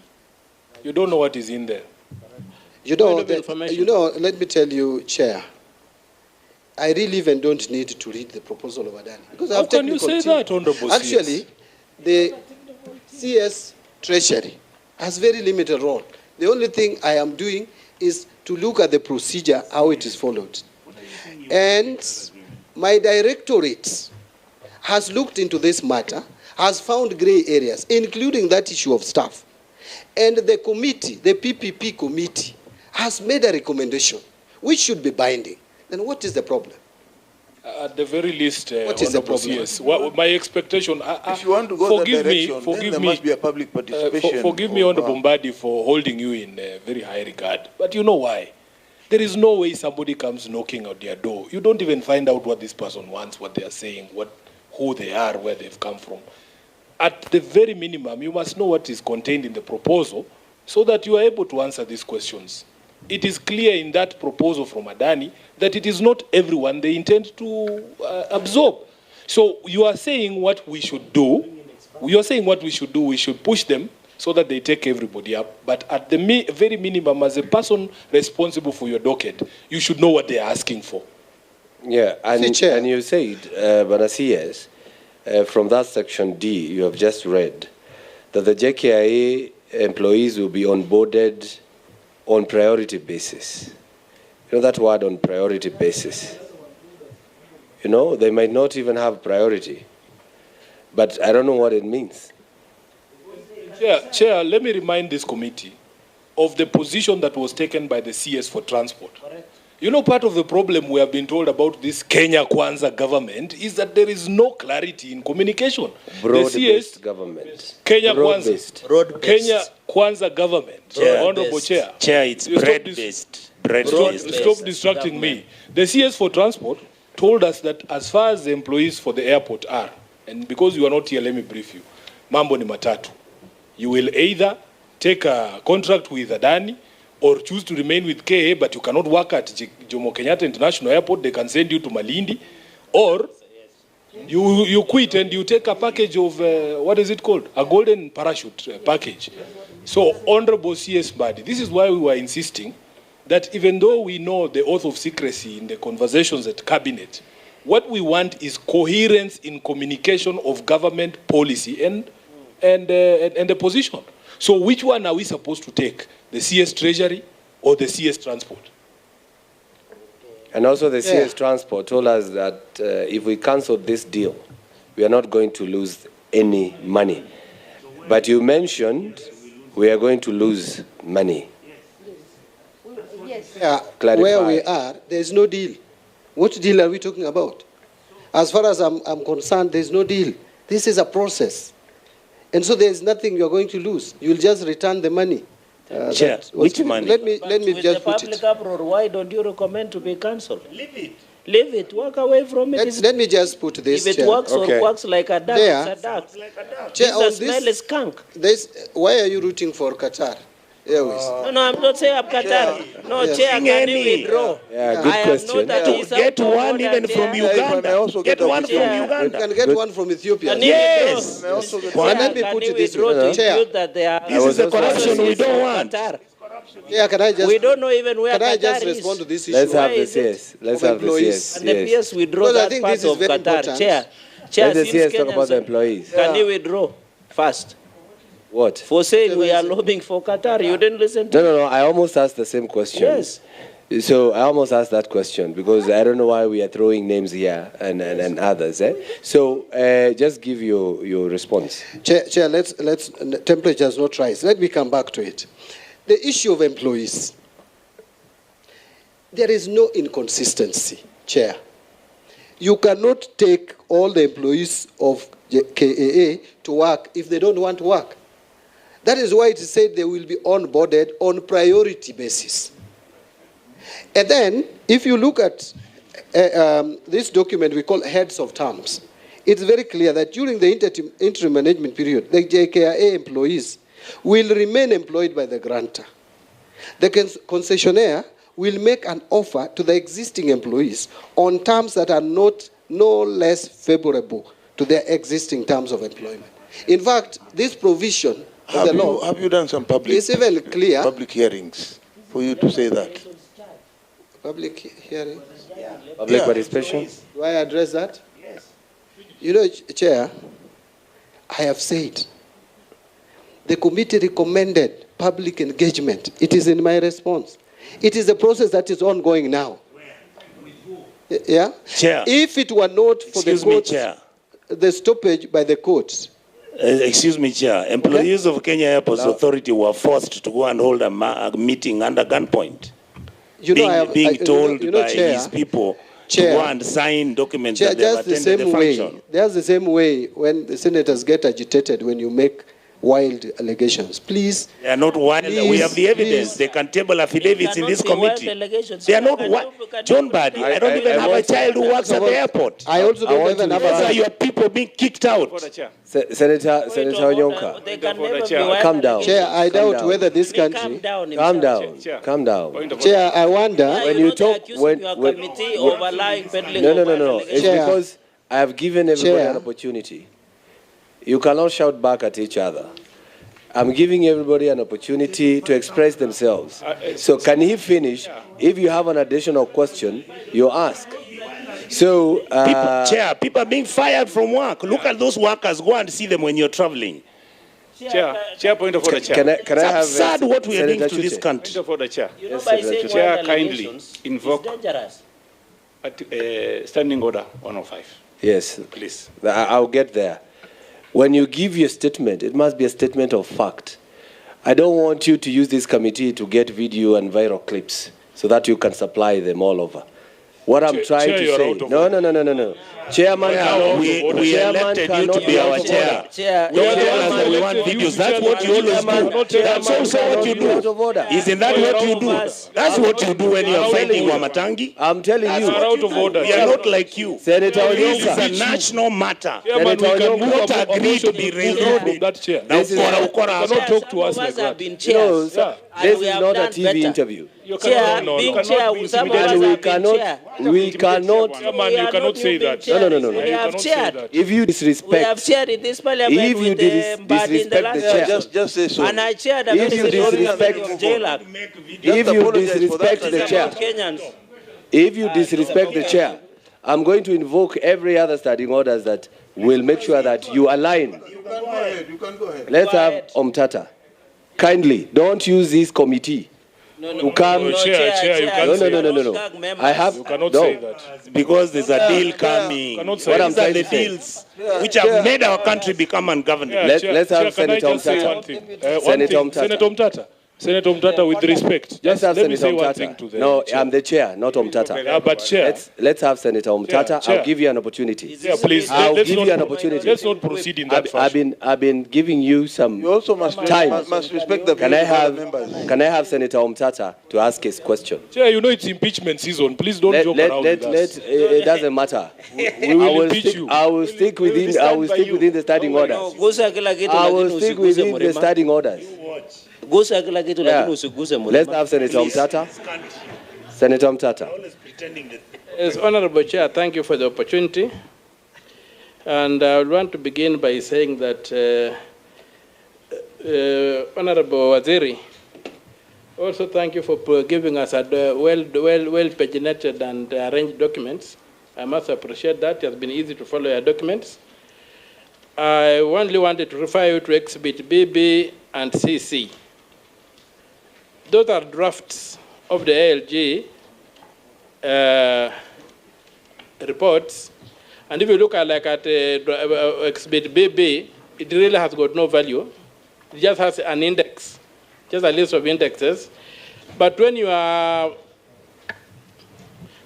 You don't know what is in there. You know, let me tell you, Chair, I really even don't need to read the proposal of Adani. Because How can you say that, Honorable Actually, the CS Treasury has very limited role. The only thing I am doing is to look at the procedure, how it is followed. And my directorate has looked into this matter, has found gray areas, including that issue of staff. And the committee, the PPP committee, has made a recommendation, which should be binding. Then what is the problem? At the very least, what is the problem? Yes. My expectation, if you want to go that direction, then there must be a public participation. Forgive me, Honorable Mbadi, for holding you in very high regard. But you know why? There is no way somebody comes knocking at their door. You don't even find out what this person wants, what they are saying, who they are, where they've come from. At the very minimum, you must know what is contained in the proposal so that you are able to answer these questions. It is clear in that proposal from Adani that it is not everyone they intend to absorb. So you are saying what we should do. You are saying what we should do. We should push them so that they take everybody up. But at the very minimum, as a person responsible for your docket, you should know what they are asking for. Yeah, and you said, Banasias, from that section D you have just read, that the JKIA employees will be onboarded on priority basis. You know that word, on priority basis? You know, they might not even have priority, but I don't know what it means. Chair, let me remind this committee of the position that was taken by the CS for transport. Correct. You know, part of the problem we have been told about this Kenya Kwanza government is that there is no clarity in communication. Broad-based government. Kenya Kwanza. Kenya Kwanza government. Honorable Chair. Chair, it's bread-based. Stop distracting me. The CS for transport told us that as far as the employees for the airport are, and because you are not here, let me brief you. Mambo ni matatu. You will either take a contract with Adani or choose to remain with KA, but you cannot work at Jomo Kenyatta International Airport. They can send you to Malindi. Or you quit and you take a package of, what is it called? A golden parachute package. So, Honorable CS Mbadi, this is why we were insisting that even though we know the oath of secrecy in the conversations at Cabinet, what we want is coherence in communication of government policy and the position. So which one are we supposed to take? The CS Treasury or the CS Transport? And also the CS Transport told us that if we cancel this deal, we are not going to lose any money. But you mentioned we are going to lose money. Yeah, where we are, there is no deal. What deal are we talking about? As far as I'm concerned, there is no deal. This is a process. And so there is nothing you are going to lose. You will just return the money. Chair, which money? Let me just put it. With the public uproar, why don't you recommend to be cancelled? Leave it. Leave it. Walk away from it. Let me just put this. If it works or works like a duck, it's a duck. Chair, the smell is skunk. Why are you rooting for Qatar Airways? No, I'm not saying I'm Qatar. No, Chair, can you withdraw? Yeah, good question. Get one even from Uganda. Get one from Uganda. You can get one from Ethiopia. Yes. Let me put it this way. Chair, this is the corruption we don't want. Yeah, can I just? We don't know even where Qatar is. Can I just respond to this issue? Let's have the CS. Let's have the CS. And the PS withdraw that part of Qatar. Chair, let the CS talk about the employees. Can you withdraw first? What? For saying we are lobbying for Qatar. You didn't listen to No. I almost asked the same question. Yes. So I almost asked that question because I don't know why we are throwing names here and others. So just give your response. Chair, let's temperature has not rise. Let me come back to it. The issue of employees. There is no inconsistency, Chair. You cannot take all the employees of JKIA to work if they don't want to work. That is why it is said they will be onboarded on priority basis. And then, if you look at this document we call heads of terms, it's very clear that during the interim management period, the JKIA employees will remain employed by the grantor. The concessionaire will make an offer to the existing employees on terms that are no less favorable to their existing terms of employment. In fact, this provision of the law have you done some public is even clear. Public hearings for you to say that? Public hearing? Public participation? Do I address that? Yes. You know, Chair, I have said the committee recommended public engagement. It is in my response. It is a process that is ongoing now. Yeah? Chair. If it were not for the courts, the stoppage by the courts. Excuse me, Chair. Employees of Kenya Airports Authority were forced to go and hold a meeting under gunpoint. Being told by Chair, his people Chair, to go and sign documents Chair, that they have attended the function. That's the same way when the senators get agitated when you make wild allegations. Please. They are not wild. We have the evidence. They can table affidavits in this committee. They are not wild. John Mbadi, I don't even have a child who works at the airport. I also don't even have a... Your people being kicked out. Senator Onyonka, calm down. Chair, I doubt whether this country... Calm down. Chair, I wonder... When you talk... No. It's because I have given everybody an opportunity. You cannot shout back at each other. I'm giving everybody an opportunity to express themselves. So can he finish? If you have an additional question, you ask. So, people are being fired from work. Look at those workers. Go and see them when you're traveling. Chair, point of order, Chair. Can I have absurd what we are doing to this country. Point of order, Chair. Chair, kindly invoke Standing Order 105. Yes. Please. I'll get there. When you give your statement, it must be a statement of fact. I don't want you to use this committee to get video and viral clips so that you can supply them all over. What I'm trying to say... No. Chairman, we elected you to be our chair. Don't tell us that we want videos. That's what you always do. That's also what you do. Isn't that what you do? That's what you do when you're fighting Wamatangi. I'm telling you. We are not like you. Senator This Onyonka. is a national matter. Senator We cannot agree to be removed. This is cannot talk to us like that. No, this is not a TV interview. Chair, being chair, some of us have been chair. We cannot. Chairman, you cannot say that. No. We have chaired. If you disrespect, We have chaired in this parliament if you with Mbadi in the disrespect last the chair, Just say so. And I chaired a If you disrespect- if you disrespect the chair, Kenyans. if you disrespect the chair, I'm going to invoke every other standing orders that will make sure that you align. You can go ahead. Let's have Omtata. Kindly, don't use this committee to come. No, Chair, you can't say No. I have. You cannot no. say that. Because there's a deal coming. Cannot say What that. I'm These are trying the to say. deals which have made our country become ungovernable. Let's have Can I Senator just say Omtata. one thing? Senator Omtata. Senator Omtata, with respect, Let's have let me Senator say one thing Omtata. to the No, chair. I'm the chair, not Omtata. Yeah, but chair. Let's have Senator Omtata. Chair. I'll give you an opportunity. Yeah, please. I'll let's give not, you an opportunity. Let's not proceed in that fashion. I've been giving you some You also must time. must respect the Can I views of have the members. Can I have Senator Omtata to ask his question? Chair, you know it's impeachment season. Please don't joke around with us. It doesn't matter. We will impeach you. I will stick within the standing orders. I will stick within the standing orders. Yeah. Let's have Senator Omtata. Senator Omtata. Yes, Honorable Chair, thank you for the opportunity. And I would want to begin by saying that Honorable Waziri, also thank you for giving us a well paginated and arranged documents. I must appreciate that. It has been easy to follow your documents. I only wanted to refer you to Exhibit BB and CC. Those are drafts of the ALG reports. And if you look at Exhibit BB, it really has got no value. It just has an index, just a list of indexes. But when your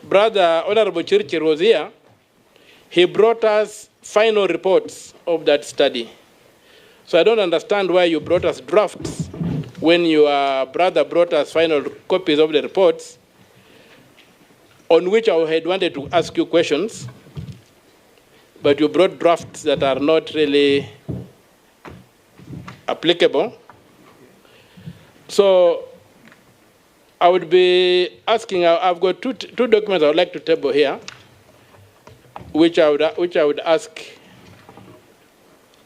brother, Honorable Churchill, was here, he brought us final reports of that study. So I don't understand why you brought us drafts when your brother brought us final copies of the reports on which I had wanted to ask you questions, but you brought drafts that are not really applicable. So I would be asking, I've got two documents I would like to table here, which I would ask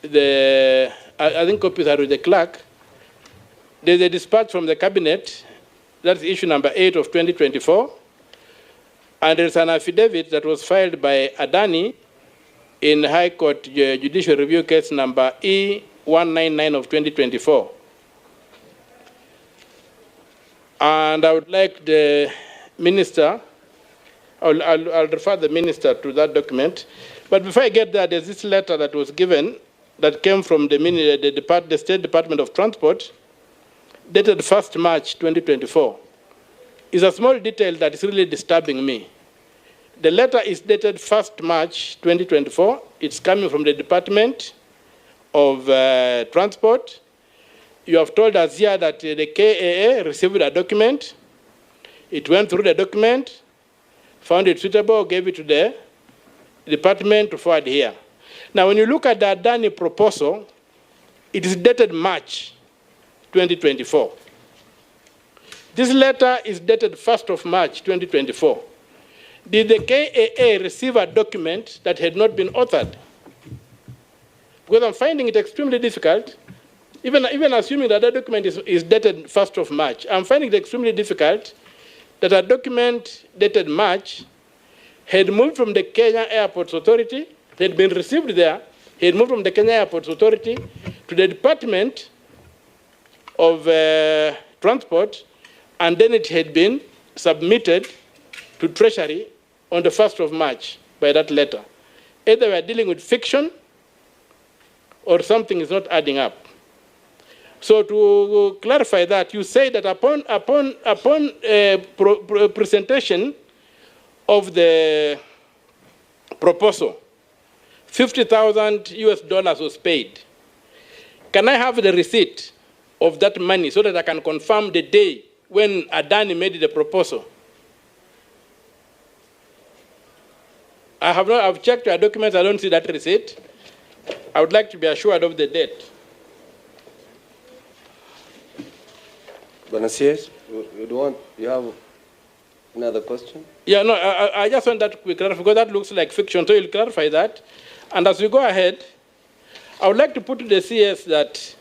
I think copies are with the clerk. There's a dispatch from the cabinet, that's issue number 8 of 2024, and there's an affidavit that was filed by Adani in High Court Judicial Review case number E199 of 2024. And I would like the minister, I'll refer the minister to that document. But before I get there, there's this letter that was given that came from the State Department of Transport, dated 1st March 2024. It's a small detail that is really disturbing me. The letter is dated 1st March 2024. It's coming from the Department of Transport. You have told us here that the KAA received a document. It went through the document, found it suitable, gave it to the department to forward here. Now, when you look at the Adani proposal, it is dated March 2024. This letter is dated 1st of March 2024. Did the KAA receive a document that had not been authored? Because I'm finding it extremely difficult, even assuming that the document is dated 1st of March, I'm finding it extremely difficult that a document dated March had moved from the Kenya Airports Authority, had been received there, had moved from the Kenya Airports Authority to the Department of Transport, and then it had been submitted to Treasury on the 1st of March by that letter. Either we are dealing with fiction or something is not adding up. So to clarify that, you say that upon presentation of the proposal, $50,000 US was paid. Can I have the receipt of that money so that I can confirm the day when Adani made the proposal? I've checked your documents, I don't see that receipt. I would like to be assured of the date. Bonaciers, you have another question? Yeah, no, I just want that to be clarified because that looks like fiction, so you'll clarify that. And as we go ahead, I would like to put to the CS that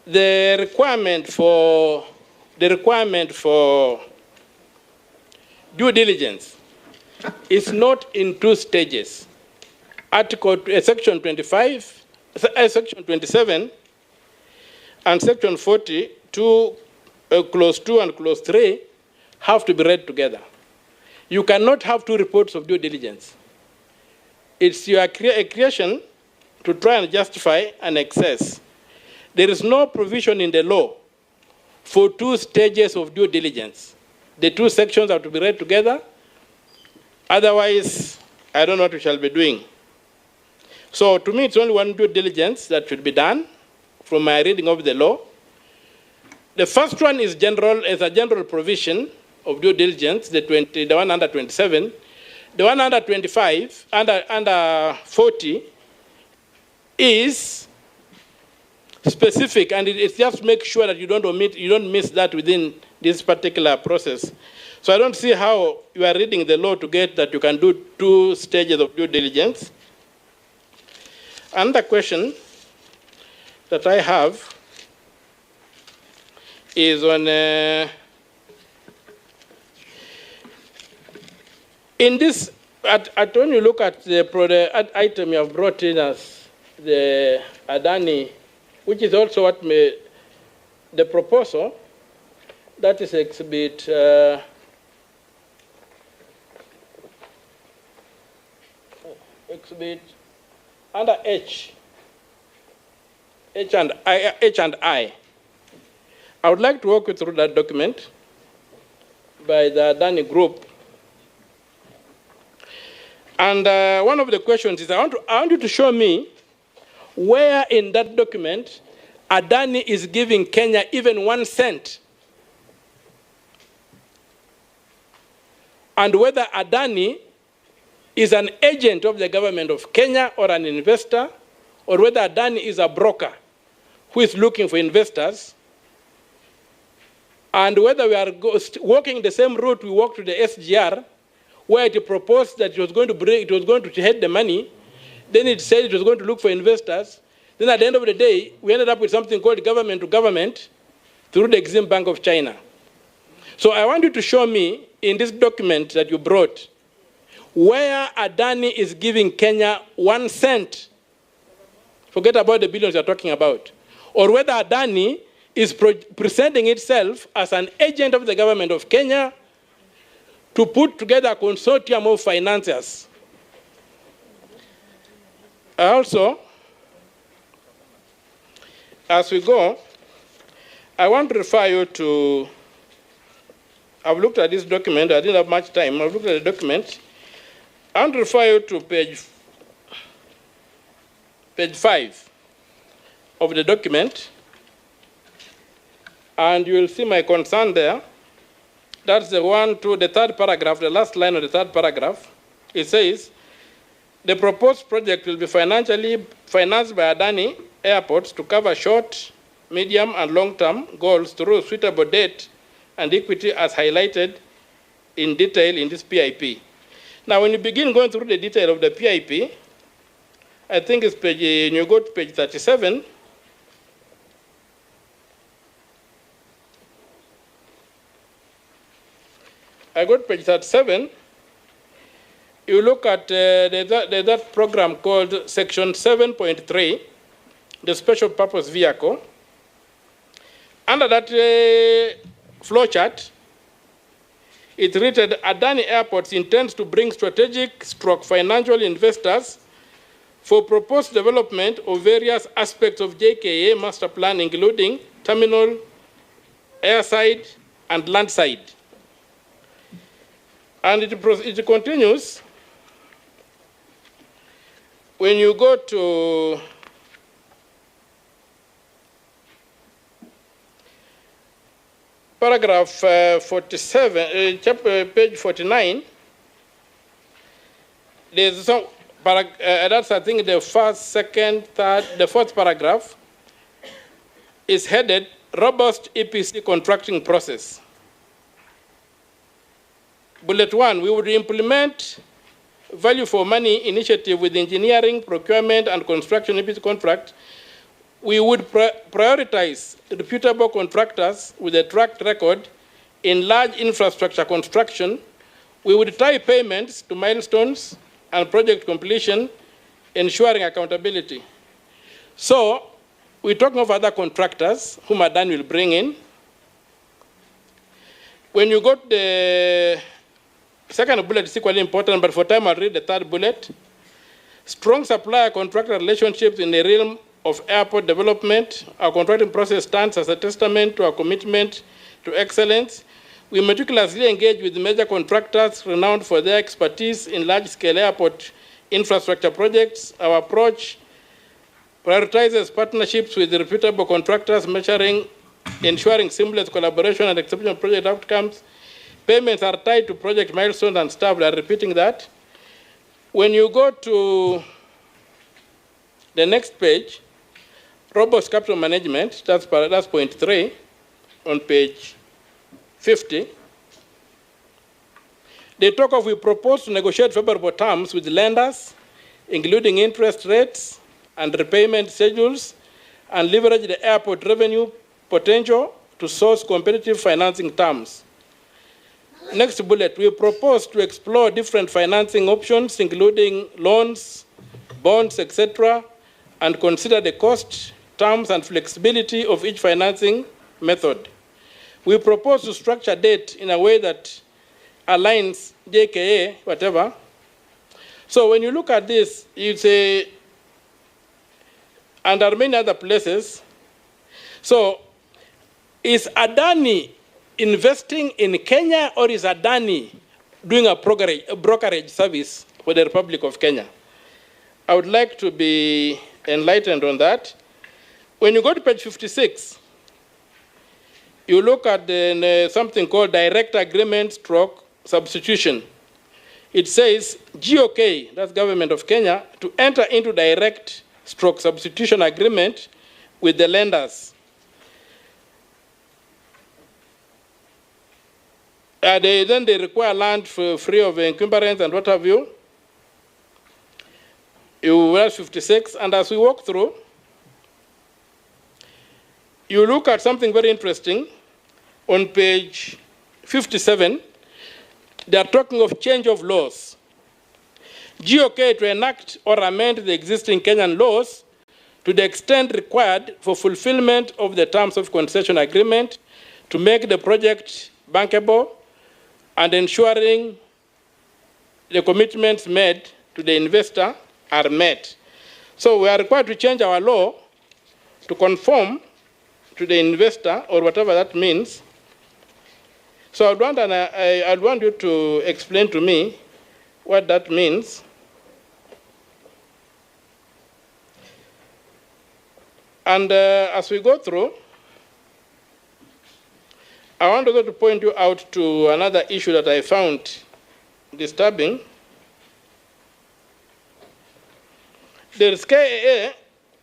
the requirement for due diligence is not in 2 stages. Section 25, Section 27, and Section 42, Clause 2 and Clause 3 have to be read together. You cannot have 2 reports of due diligence. It's your creation to try and justify an excess. There is no provision in the law for 2 stages of due diligence. The 2 sections have to be read together. Otherwise, I don't know what we shall be doing. So to me, it's only one due diligence that should be done from my reading of the law. The first one is general, as a general provision of due diligence, the one under 27. The one under 25, under 40, is specific, and it just makes sure that you don't miss that within this particular process. So I don't see how you are reading the law to get that you can do 2 stages of due diligence. Another question that I have is on in this when you look at the item you have brought in as the Adani, which is also what the proposal, that is exhibit under H and I. I would like to walk you through that document by the Adani Group. And one of the questions is, I want you to show me where in that document Adani is giving Kenya even 1 cent. And whether Adani is an agent of the government of Kenya or an investor, or whether Adani is a broker who is looking for investors, and whether we are walking the same route we walked to the SGR, where it proposed that it was going to head the money, then it said it was going to look for investors. Then at the end of the day, we ended up with something called government to government through the Exim Bank of China. So I want you to show me in this document that you brought where Adani is giving Kenya 1 cent. Forget about the billions you're talking about. Or whether Adani is presenting itself as an agent of the government of Kenya to put together a consortium of financiers. Also, as we go, I want to refer you to, I've looked at this document, I didn't have much time, I've looked at the document. I want to refer you to page 5 of the document, and you will see my concern there. That's the third paragraph, the last line of the third paragraph. It says, the proposed project will be financially financed by Adani Airports to cover short, medium, and long-term goals through suitable debt and equity as highlighted in detail in this PIP. Now, when you begin going through the detail of the PIP, I think it's when you go to page 37, I got page 37, you look at that program called section 7.3, the special purpose vehicle. Under that flowchart, it written, Adani Airports intends to bring strategic financial investors for proposed development of various aspects of JKIA master plan, including terminal, airside, and landside. And it continues, when you go to paragraph 47, page 49, there's some, that's I think the first, second, third, the fourth paragraph is headed Robust EPC Contracting Process. Bullet 1, we would implement value for money initiative with engineering, procurement, and construction EPC contract. We would prioritize reputable contractors with a track record in large infrastructure construction. We would tie payments to milestones and project completion, ensuring accountability. So, we're talking of other contractors whom Adani will bring in. When you got the second bullet, is equally important, but for time I'll read the third bullet. Strong supplier-contractor relationships in the realm of airport development. Our contracting process stands as a testament to our commitment to excellence. We meticulously engage with major contractors renowned for their expertise in large-scale airport infrastructure projects. Our approach prioritizes partnerships with reputable contractors, ensuring seamless collaboration and exceptional project outcomes. Payments are tied to project milestones and staff. I'm repeating that. When you go to the next page, robust capital management, that's point 3 on page 50. They talk of, we propose to negotiate favorable terms with lenders, including interest rates and repayment schedules, and leverage the airport revenue potential to source competitive financing terms. Next bullet, we propose to explore different financing options, including loans, bonds, etc., and consider the cost, terms, and flexibility of each financing method. We propose to structure debt in a way that aligns JKA, whatever. So when you look at this, you say, and there are many other places. So is Adani investing in Kenya, or is Adani doing a brokerage service for the Republic of Kenya? I would like to be enlightened on that. When you go to page 56, you look at something called direct agreement stroke substitution. It says GOK, that's Government of Kenya, to enter into direct stroke substitution agreement with the lenders. Then they require land for free of encumbrance and what have you. You have 56, and as we walk through, you look at something very interesting. On page 57, they are talking of change of laws. GOK to enact or amend the existing Kenyan laws to the extent required for fulfillment of the terms of concession agreement to make the project bankable and ensuring the commitments made to the investor are met. So we are required to change our law to conform to the investor, or whatever that means. So I'd want you to explain to me what that means. And as we go through, I want to point you out to another issue that I found disturbing. There is KAA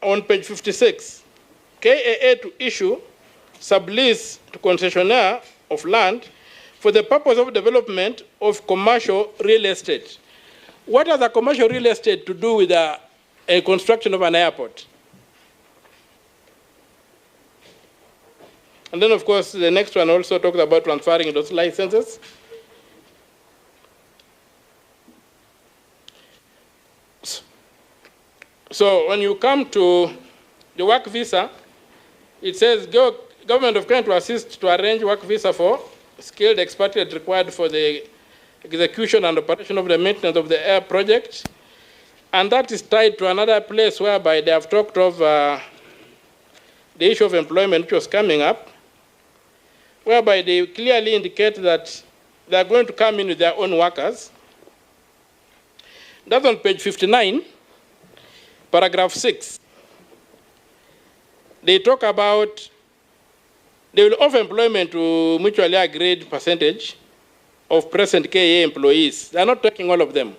on page 56. KAA to issue sublease to concessionaire of land for the purpose of development of commercial real estate. What has a commercial real estate to do with a construction of an airport? And then, of course, the next one also talks about transferring those licenses. So when you come to the work visa, it says Government of Kenya to assist to arrange work visa for skilled expatriate required for the execution and operation of the maintenance of the air project. And that is tied to another place whereby they have talked of the issue of employment, which was coming up, whereby they clearly indicate that they are going to come in with their own workers. That's on page 59, paragraph 6. They talk about they will offer employment to mutually agreed percentage of present KA employees. They are not taking all of them.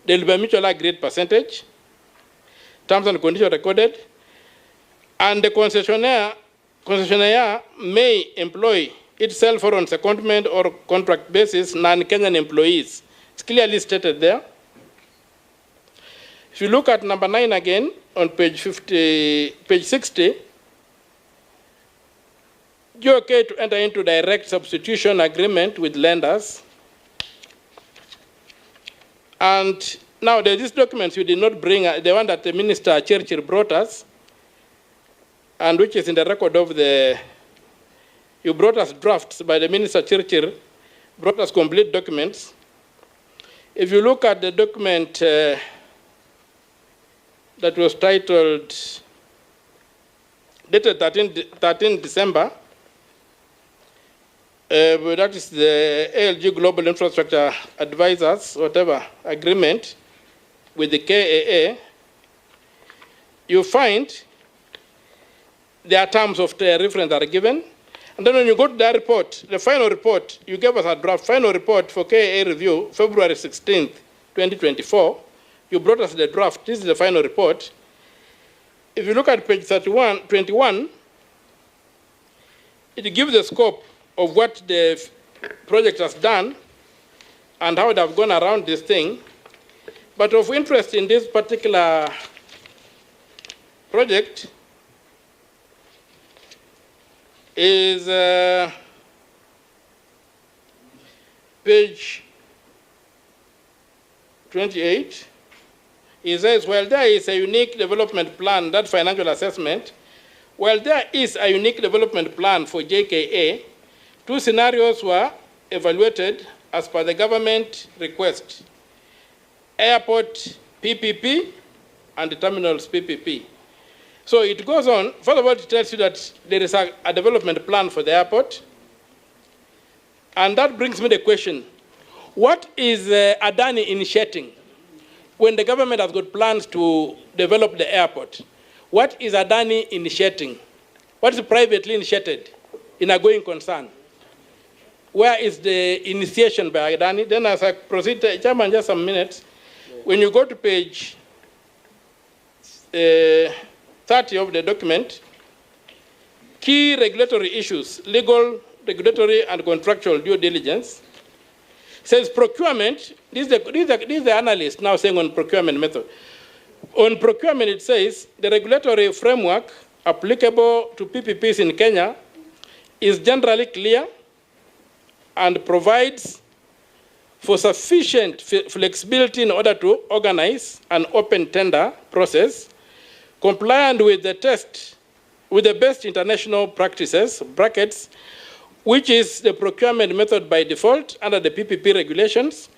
There will be a mutually agreed percentage, terms and conditions recorded, and the concessionaire may employ itself or on secondment or contract basis non-Kenyan employees. It's clearly stated there. If you look at number 9 again on page 60, GOK to enter into direct substitution agreement with lenders. And now there are these documents you did not bring, the one that the Minister Churchill brought us, and which is in the record of you brought us drafts by the Minister Churchill, brought us complete documents. If you look at the document that was titled, dated 13 December, that is the ALG Global Infrastructure Advisors, whatever, agreement with the KAA, you find their terms of reference are given. And then when you go to the report, the final report, you gave us a draft final report for KAA review, February 16th, 2024. You brought us the draft. This is the final report. If you look at page 21, it gives the scope of what the project has done and how they have gone around this thing. But of interest in this particular project is page 28, he says, well, there is a unique development plan, that financial assessment. Well, there is a unique development plan for JKA. 2 scenarios were evaluated as per the government request. Airport PPP and the terminals PPP. So it goes on. First of all, it tells you that there is a development plan for the airport. And that brings me the question, what is Adani initiating when the government has got plans to develop the airport? What is Adani initiating? What is privately initiated in a going concern? Where is the initiation by Adani? Then as I proceed, Chairman, just some minutes. When you go to page 30 of the document, key regulatory issues, legal, regulatory, and contractual due diligence, says procurement, this is the analyst now saying on procurement method. On procurement, it says the regulatory framework applicable to PPPs in Kenya is generally clear and provides for sufficient flexibility in order to organize an open tender process compliant with the best international practices, brackets, which is the procurement method by default under the PPP regulations,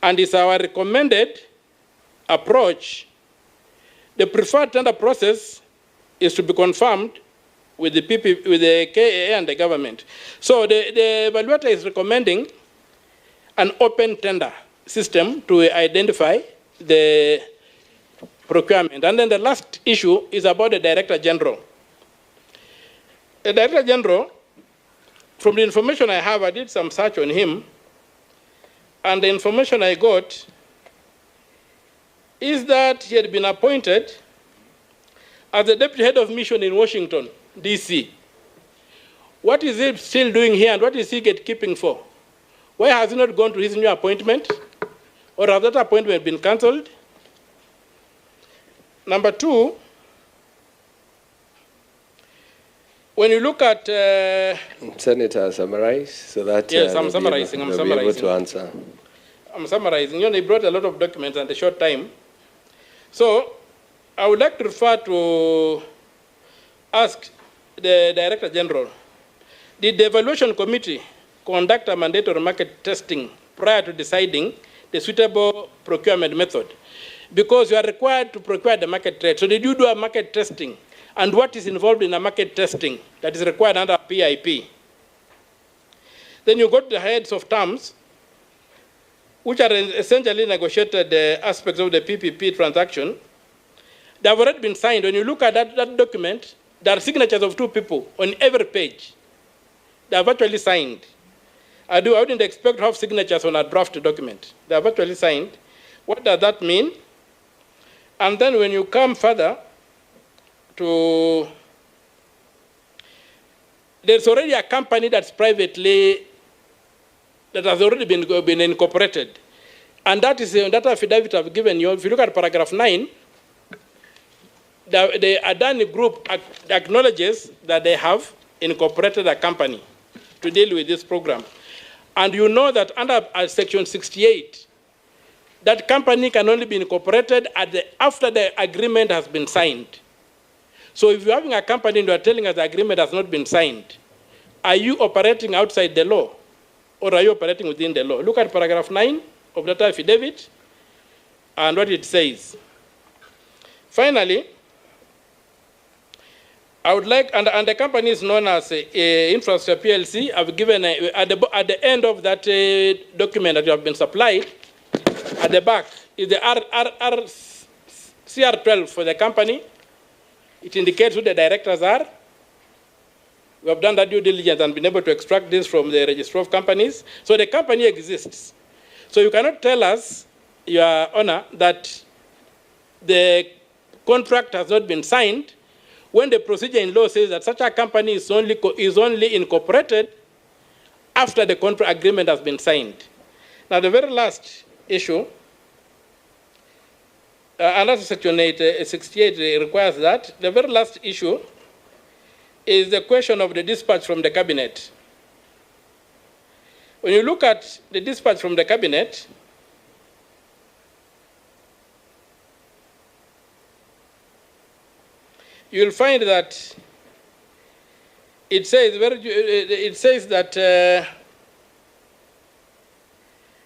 and is our recommended approach. The preferred tender process is to be confirmed with the KIA and the government. So the evaluator is recommending an open tender system to identify the procurement. And then the last issue is about the Director General. The Director General, from the information I have, I did some search on him, and the information I got is that he had been appointed as the Deputy Head of Mission in Washington, D.C. What is he still doing here, and what is he gatekeeping for? Why has he not gone to his new appointment? Or has that appointment been cancelled? Number 2, when you look at... Senator, summarize so that yes, I'm summarizing. I'm be able to answer. I'm summarizing. You know, they brought a lot of documents in a short time. So I would like to refer to ask the Director General, did the Evaluation Committee conduct a mandatory market testing prior to deciding the suitable procurement method? Because you are required to procure the market trade. So did you do a market testing? And what is involved in a market testing that is required under PIP? Then you go to the heads of terms, which are essentially negotiated aspects of the PPP transaction. They have already been signed. When you look at that document, there are signatures of 2 people on every page. They have actually signed. I wouldn't expect to have signatures on a draft document. They have actually signed. What does that mean? And then when you come further to, there's already a company that's privately, that has already been incorporated. And that is that affidavit I've given you. If you look at paragraph 9, the Adani Group acknowledges that they have incorporated a company to deal with this program. And you know that under section 68, that company can only be incorporated after the agreement has been signed. So if you're having a company and you're telling us the agreement has not been signed, are you operating outside the law? Or are you operating within the law? Look at paragraph 9 of that affidavit and what it says. Finally, I would like, and the company is known as Infrastructure PLC. I've given, at the end of that document that you have been supplied, at the back is the CR12 for the company. It indicates who the directors are. We have done that due diligence and been able to extract this from the Registrar of Companies. So the company exists. So you cannot tell us, Your Honor, that the contract has not been signed when the procedure in law says that such a company is only incorporated after the contract agreement has been signed. Now the very last issue, under section 68 requires that, the very last issue is the question of the dispatch from the cabinet. When you look at the dispatch from the cabinet, you'll find that it says that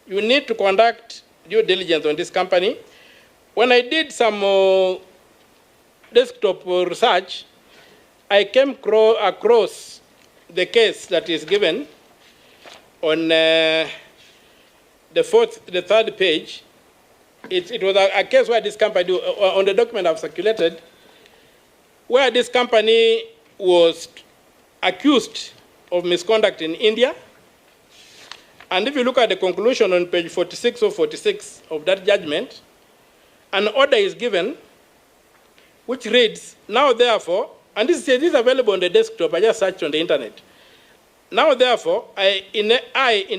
you need to conduct due diligence on this company. When I did some desktop research, I came across the case that is given on the third page. It was a case where this company, on the document I've circulated, where this company was accused of misconduct in India. And if you look at the conclusion on page 46 or 46 of that judgment, an order is given which reads, now therefore, and this is available on the desktop, I just searched on the internet. Now therefore, in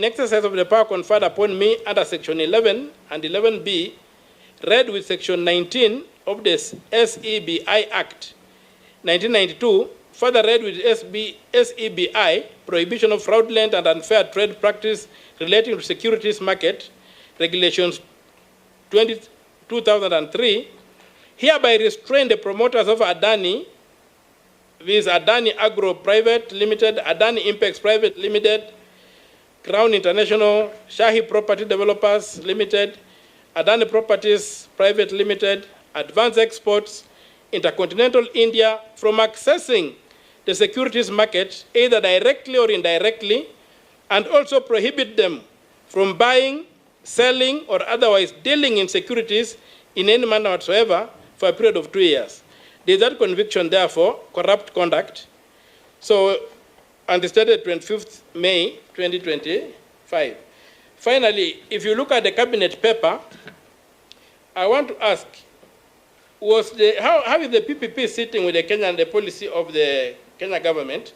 exercise of the power conferred upon me under section 11 and 11B, read with section 19 of the SEBI Act 1992, further read with SEBI, Prohibition of Fraudulent and Unfair Trade Practice Relating to Securities Market, Regulations 2003, hereby restrain the promoters of Adani, viz. Adani Agro Private Limited, Adani Impex Private Limited, Crown International, Shahi Property Developers Limited, Adani Properties Private Limited, Advanced Exports, Intercontinental India, from accessing the securities market either directly or indirectly, and also prohibit them from buying, selling, or otherwise dealing in securities in any manner whatsoever for a period of 2 years. There is that conviction, therefore, corrupt conduct. So, and it's dated 25th May 2025. Finally, if you look at the cabinet paper, I want to ask, how is the PPP sitting with the Kenyan, the policy of the Kenya government?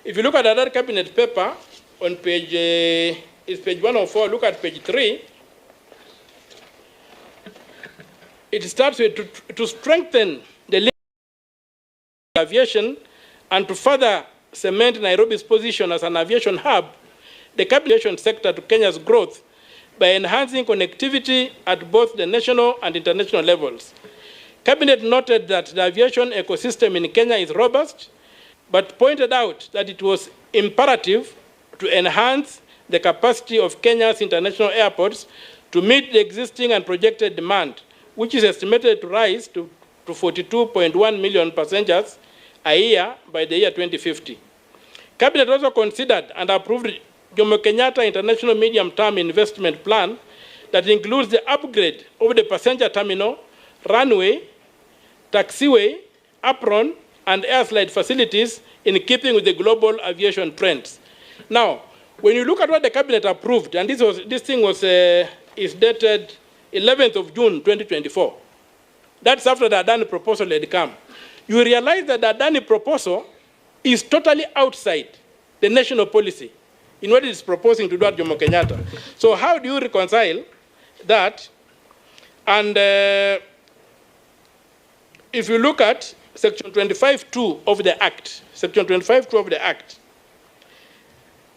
If you look at another cabinet paper on page, it's page 104, look at page 3. It starts with to strengthen the aviation and to further cement Nairobi's position as an aviation hub, the aviation sector to Kenya's growth by enhancing connectivity at both the national and international levels. Cabinet noted that the aviation ecosystem in Kenya is robust, but pointed out that it was imperative to enhance the capacity of Kenya's international airports to meet the existing and projected demand, which is estimated to rise to 42.1 million passengers a year by the year 2050. Cabinet also considered and approved Jomo Kenyatta International Medium-Term Investment Plan that includes the upgrade of the passenger terminal, runway, taxiway, apron, and airslide facilities in keeping with the global aviation trends. Now, when you look at what the cabinet approved, and this thing is dated 11th of June 2024. That's after the Adani proposal had come. You realize that the Adani proposal is totally outside the national policy in what it is proposing to do at Jomo Kenyatta. So how do you reconcile that? And if you look at section 25.2 of the Act, section 25.2 of the Act,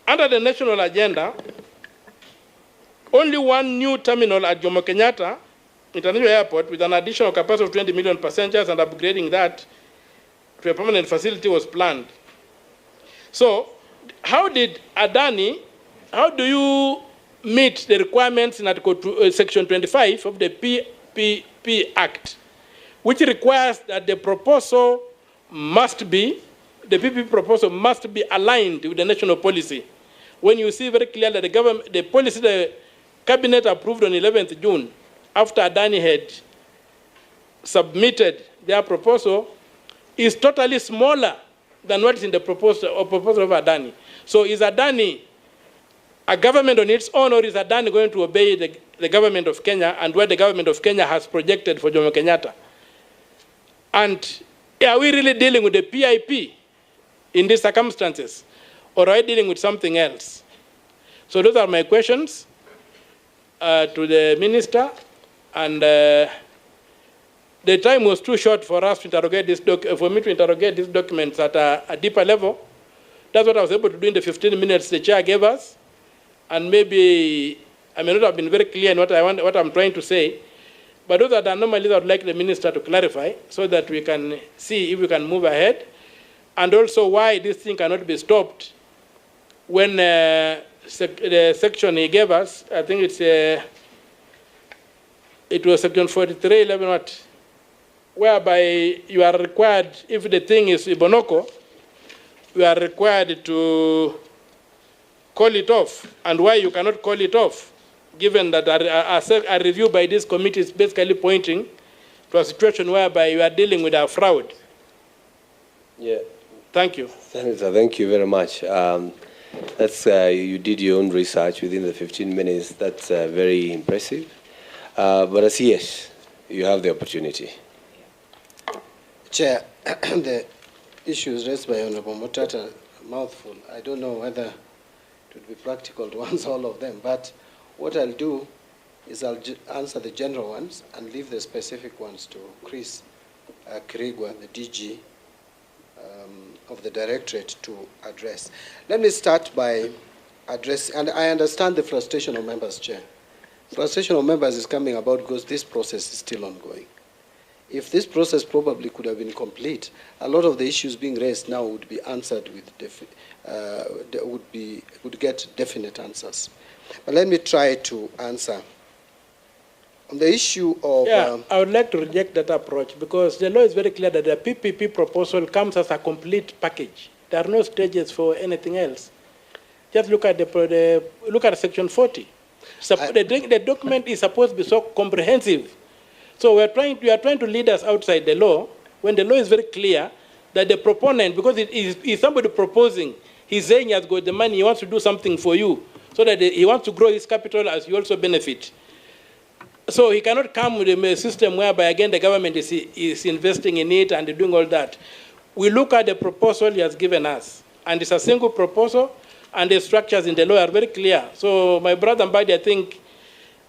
under the national agenda, only one new terminal at Jomo Kenyatta International Airport with an additional capacity of 20 million passengers and upgrading that to a permanent facility was planned. So, how do you meet the requirements in Article Section 25 of the PPP Act, which requires that the proposal must be, the PPP proposal must be aligned with the national policy? When you see very clearly that the policy the Cabinet approved on 11th June, after Adani had submitted their proposal, is totally smaller than what is in the proposal of Adani. So is Adani a government on its own, or is Adani going to obey the government of Kenya and what the government of Kenya has projected for Jomo Kenyatta? And are we really dealing with the PIP in these circumstances, or are we dealing with something else? So those are my questions to the minister, and the time was too short for us to interrogate this for me to interrogate these documents at a deeper level. That's what I was able to do in the 15 minutes the chair gave us. and maybe I may not have been very clear in what I'm trying to say, but those are the anomalies I would like the minister to clarify so that we can see if we can move ahead, and also why this thing cannot be stopped when the section he gave us, I think it was section 4311 what, whereby you are required, if the thing is Ibonoko, you are required to call it off, and why you cannot call it off, given that a review by this committee is basically pointing to a situation whereby you are dealing with a fraud. Yeah. Thank you. Senator, thank you very much. You did your own research within the 15 minutes. That's very impressive. But as yes, you have the opportunity. Chair, the issues raised by Honorable Mutata, a mouthful. I don't know whether it would be practical to answer all of them, but what I'll do is I'll answer the general ones and leave the specific ones to Chris Kirigwa, the DG of the Directorate, to address. Let me start by addressing, and I understand the frustration of members, Chair. Frustration of members is coming about because this process is still ongoing. If this process probably could have been complete, a lot of the issues being raised now would be answered with, would get definite answers. But let me try to answer. On the issue of... I would like to reject that approach because the law is very clear that the PPP proposal comes as a complete package. There are no stages for anything else. Just look at look at section 40. The document is supposed to be so comprehensive. So we are trying to lead us outside the law when the law is very clear that the proponent, because it is somebody proposing, he's saying he has got the money, he wants to do something for you, so that he wants to grow his capital as you also benefit. So he cannot come with a system whereby, again, the government is investing in it and doing all that. We look at the proposal he has given us, and it's a single proposal, and the structures in the law are very clear. So my brother Mbadi, I think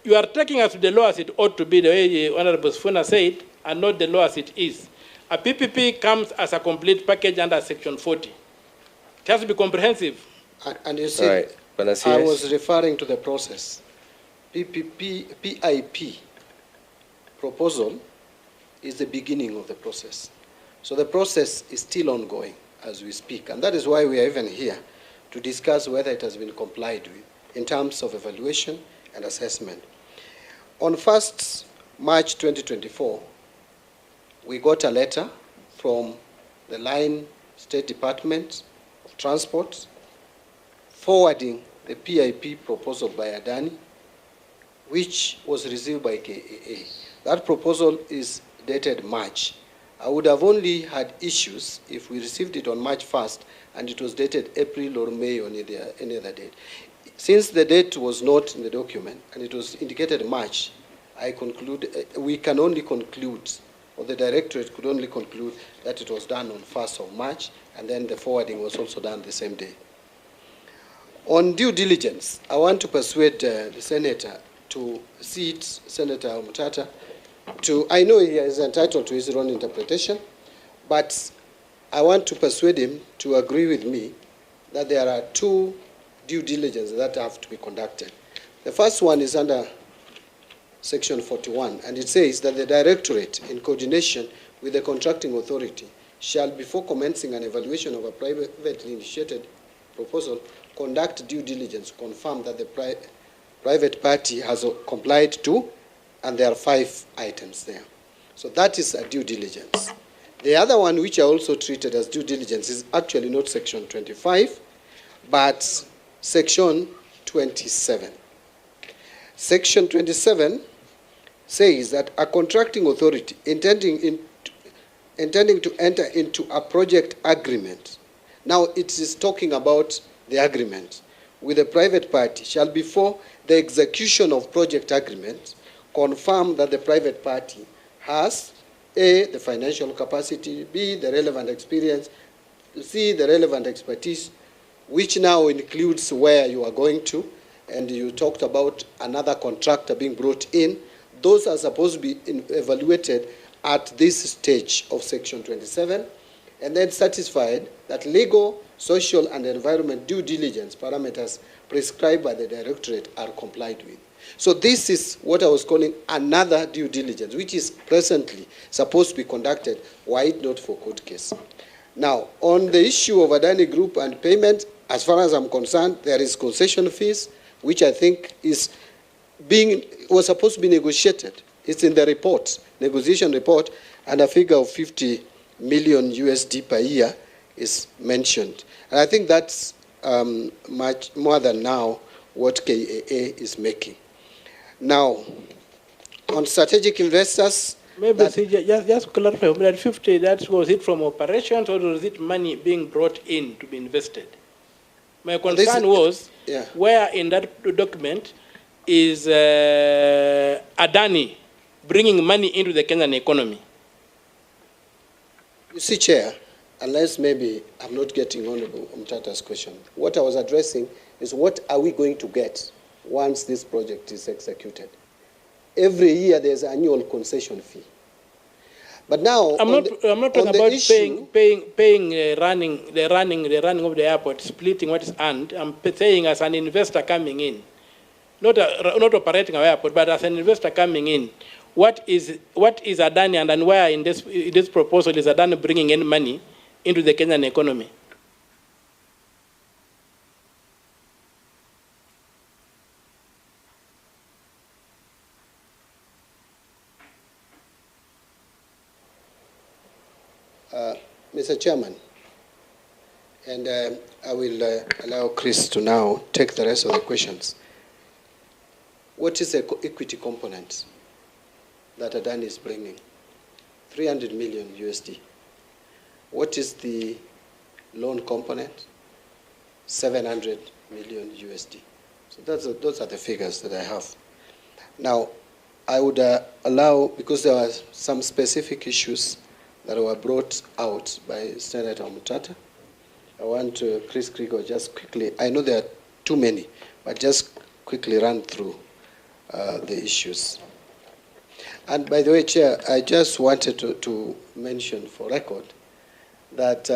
you are taking us to the law as it ought to be, the way Honorable Sfuna said, and not the law as it is. A PPP comes as a complete package under Section 40. It has to be comprehensive. And you see, right. I was referring to the process. PIP proposal is the beginning of the process. So the process is still ongoing as we speak. And that is why we are even here to discuss whether it has been complied with in terms of evaluation and assessment. On 1st March 2024, we got a letter from the Line State Department of Transport forwarding the PIP proposal by Adani, which was received by KAA. That proposal is dated March. I would have only had issues if we received it on March 1st and it was dated April or May or any other date. Since the date was not in the document and it was indicated March, we can only conclude, or the Directorate could only conclude that it was done on 1st of March, and then the forwarding was also done the same day. On due diligence, I want to persuade the Senator to see it, Senator Mutata, I know he is entitled to his own interpretation, but I want to persuade him to agree with me that there are two due diligence that have to be conducted. The first one is under Section 41, and it says that the Directorate, in coordination with the contracting authority, shall, before commencing an evaluation of a privately initiated proposal, conduct due diligence, confirm that the private party has complied to, and there are 5 items there. So that is a due diligence. The other one, which I also treated as due diligence, is actually not Section 25, but Section 27. Section 27 says that a contracting authority intending to enter into a project agreement, now it is talking about the agreement with a private party, shall, before the execution of project agreement, confirm that the private party has A, the financial capacity, B, the relevant experience, C, the relevant expertise, which now includes where you are going to, and you talked about another contractor being brought in. Those are supposed to be evaluated at this stage of Section 27, and then satisfied that legal, social, and environment due diligence parameters prescribed by the Directorate are complied with. So this is what I was calling another due diligence, which is presently supposed to be conducted, were it not for court case. Now, on the issue of Adani Group and payment, as far as I'm concerned, there is concession fees, which I think was supposed to be negotiated. It's in the report, negotiation report, and a figure of 50 million USD per year is mentioned. And I think that's much more than now what KIA is making. Now, on strategic investors, maybe just clarify, that 50, that was it from operations or was it money being brought in to be invested? My concern was where in that document is Adani bringing money into the Kenyan economy? You see, Chair, unless maybe I'm not getting Honorable Mtata's question, what I was addressing is what are we going to get once this project is executed? Every year there's an annual concession fee. But now I'm not talking about paying running of the airport, splitting what is earned. I'm saying as an investor coming in, not operating our airport, but as an investor coming in, what is Adani and where in this proposal is Adani bringing in money into the Kenyan economy? Mr. Chairman, and I will allow Chris to now take the rest of the questions. What is the equity component that Adani is bringing? 300 million USD. What is the loan component? 700 million USD. So those are the figures that I have. Now, I would allow, because there are some specific issues that were brought out by Senator Mutata, I want Chris Krieger just quickly, I know there are too many, but just quickly run through the issues. And by the way, Chair, I just wanted to mention for record that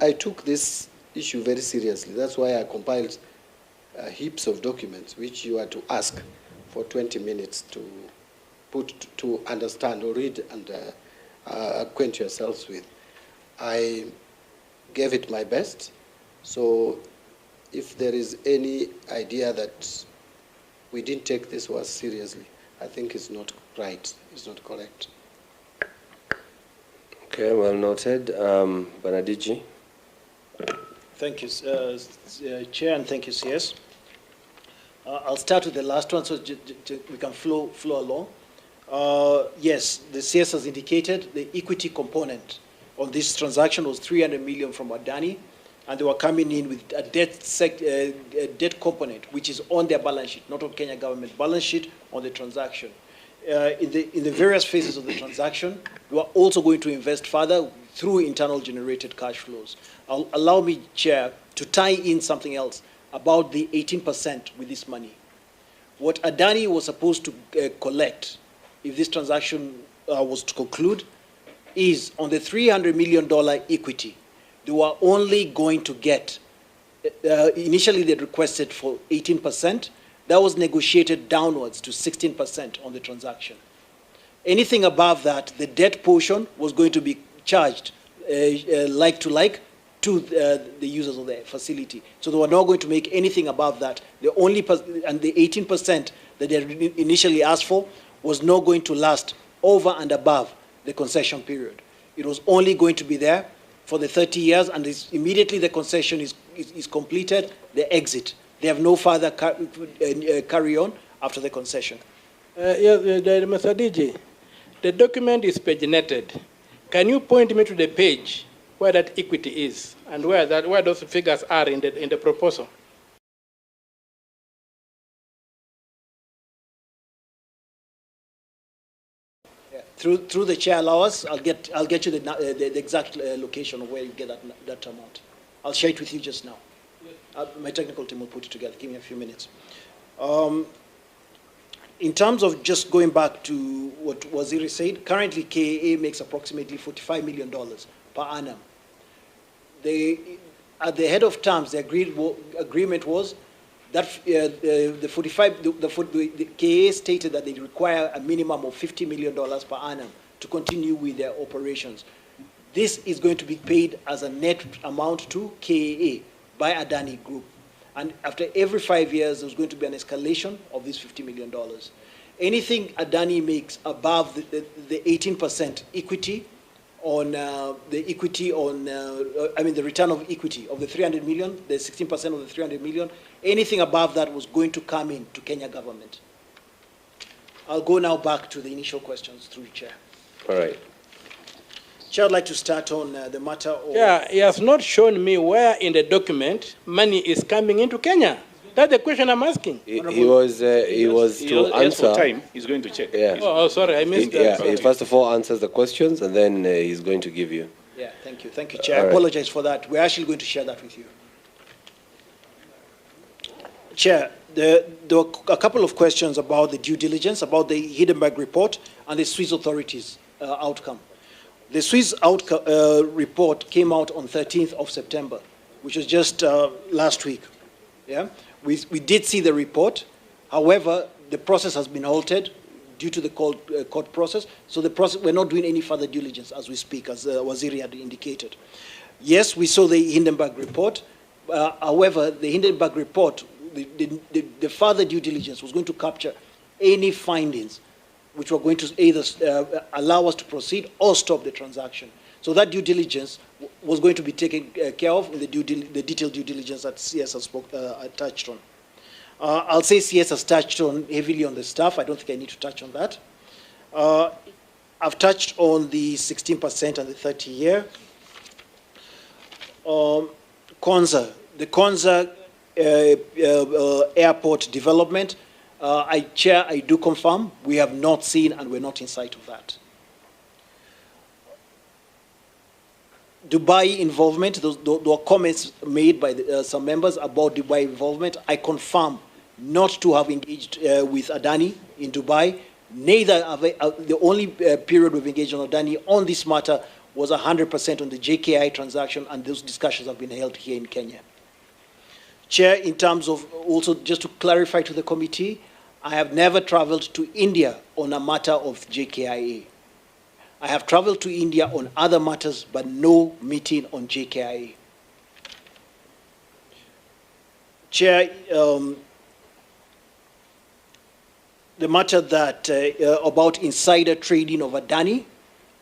I took this issue very seriously. That's why I compiled heaps of documents which you are to ask for 20 minutes to understand or read and acquaint yourselves with. I gave it my best. So if there is any idea that we didn't take this was seriously, I think it's not right, it's not correct. Okay, well noted. Banadiji. Thank you, Chair, and thank you, CS. I'll start with the last one so we can flow along. Yes, the CS has indicated the equity component on this transaction was 300 million from Adani, and they were coming in with a debt component, which is on their balance sheet, not on Kenya government balance sheet, on the transaction. In the various phases of the transaction, we are also going to invest further through internal generated cash flows. Allow me, Chair, to tie in something else about the 18% with this money. What Adani was supposed to collect, if this transaction was to conclude, is on the $300 million equity, they were only going to get, initially they requested for 18%, that was negotiated downwards to 16% on the transaction. Anything above that, the debt portion was going to be charged like to like to the users of the facility. So they were not going to make anything above that. And the 18% that they initially asked for was not going to last over and above the concession period. It was only going to be there for the 30 years, and immediately the concession is completed, they exit. They have no further carry on after the concession. Mr. DJ, the document is paginated. Can you point me to the page where that equity is and where those figures are in the proposal? Through the chair allowance, I'll get you the exact location of where you get that amount. I'll share it with you just now. My technical team will put it together. Give me a few minutes. In terms of just going back to what Waziri said, currently KIA makes approximately $45 million per annum. At the head of terms, the agreement was that the KIA stated that they require a minimum of $50 million per annum to continue with their operations. This is going to be paid as a net amount to KIA by Adani Group. And after every 5 years, there's going to be an escalation of this $50 million. Anything Adani makes above the 18% equity on the return of equity of the 300 million, the 16% of the 300 million, anything above that was going to come in to Kenya government. I'll go now back to the initial questions through the chair. All right. Chair, I'd like to start on the matter of... Yeah, he has not shown me where in the document money is coming into Kenya. That's the question I'm asking. He was to answer. Time. He's going to check. Yeah. Oh, sorry, I missed that. Yeah, Sorry. he first of all answers the questions, and then he's going to give you. Yeah, thank you. Thank you, Chair. I apologize for that. We're actually going to share that with you. Chair, there were a couple of questions about the due diligence, about the Hindenburg report, and the Swiss authorities' outcome. The Swiss report came out on 13th of September, which was just last week. Yeah? We did see the report. However, the process has been halted due to the court process. So the process, we're not doing any further diligence as we speak, as Waziri had indicated. Yes, we saw the Hindenburg report. However, the Hindenburg report, the further due diligence was going to capture any findings which were going to either allow us to proceed or stop the transaction. So that due diligence was going to be taken care of in the detailed due diligence that CS has touched on. I'll say CS has touched on heavily on the staff. I don't think I need to touch on that. I've touched on the 16% and the 30-year. Konza, the Konza airport development, Chair, I do confirm we have not seen and we're not in sight of that. Dubai involvement, there were comments made by some members about Dubai involvement. I confirm not to have engaged with Adani in Dubai. Neither have the only period we've engaged on Adani on this matter was 100% on the JKI transaction, and those discussions have been held here in Kenya. Chair, in terms of also just to clarify to the committee, I have never traveled to India on a matter of JKIA. I have traveled to India on other matters, but no meeting on JKIA. Chair, the matter that about insider trading of Adani,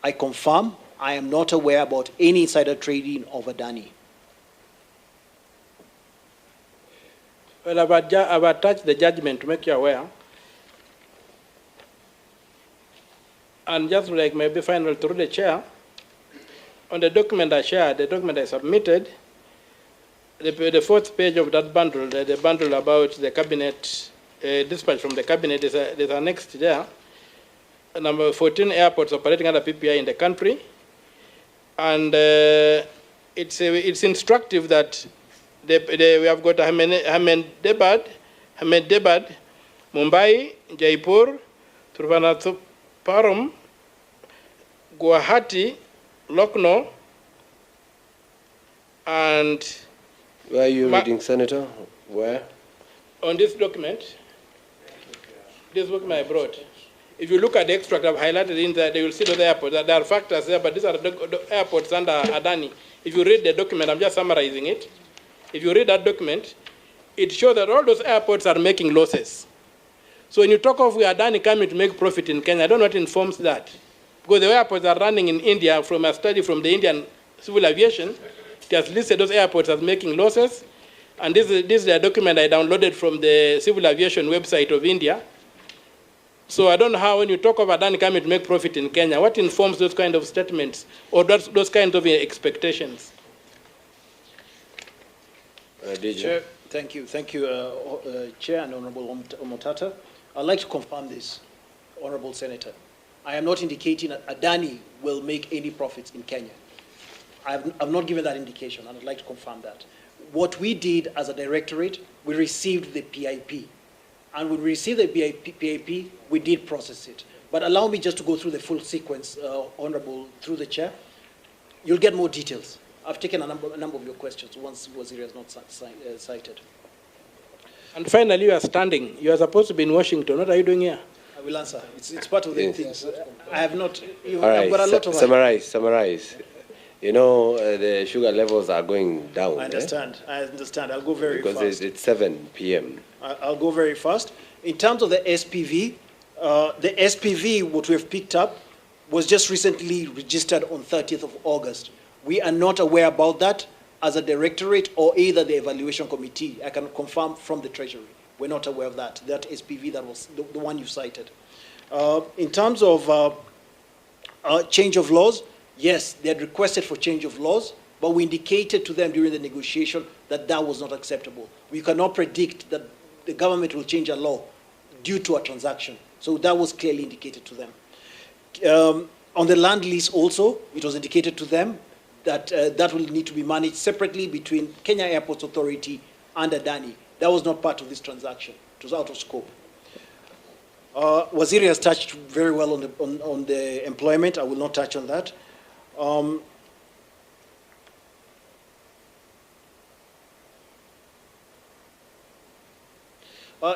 I confirm I am not aware about any insider trading of Adani. Well, I've attached the judgment to make you aware. And just like maybe final through the chair, on the document I shared, the document I submitted, the fourth page of that bundle, the bundle about the cabinet, dispatch from the cabinet, there's a next there. Number 14 airports operating under PPI in the country. And it's instructive that we have got Ahmedabad, Mumbai, Jaipur, Thiruvananthapuram, Guwahati, Lucknow, and... Where are you reading, Senator? Where? On this document I brought. If you look at the extract I've highlighted in there, they will see those airports. There are factors there, but these are the airports under Adani. If you read the document, I'm just summarizing it. If you read that document, it shows that all those airports are making losses. So when you talk of Adani coming to make profit in Kenya, I don't know what informs that. Because the airports are running in India, from a study from the Indian Civil Aviation, it has listed those airports as making losses. And this is a document I downloaded from the Civil Aviation website of India. So I don't know how, when you talk of Adani coming to make profit in Kenya, what informs those kind of statements or those kind of expectations? Chair, thank you, Chair and Honorable Omotata. I'd like to confirm this, Honorable Senator. I am not indicating that Adani will make any profits in Kenya. I've not given that indication, and I'd like to confirm that. What we did as a directorate, we received the PIP. And when we received the PIP, we did process it. But allow me just to go through the full sequence, Honorable, through the Chair. you'll get more details. I've taken a number of your questions once Waziri has not cited. And finally, you are standing. You are supposed to be in Washington. What are you doing here? I will answer. It's part of the things. I have not. All right, I've got a lot of. summarize. You know, the sugar levels are going down. I understand. I understand. I'll go very fast. Because it's 7 p.m. I'll go very fast. In terms of the SPV, what we have picked up was just recently registered on 30th of August. We are not aware about that as a directorate or either the evaluation committee. I can confirm from the Treasury. We're not aware of that SPV that was the one you cited. In terms of change of laws, yes, they had requested for change of laws, but we indicated to them during the negotiation that that was not acceptable. We cannot predict that the government will change a law due to a transaction. So that was clearly indicated to them. On the land lease also, it was indicated to them that that will need to be managed separately between Kenya Airports Authority and Adani. That was not part of this transaction. It was out of scope. Waziri has touched very well on the employment. I will not touch on that.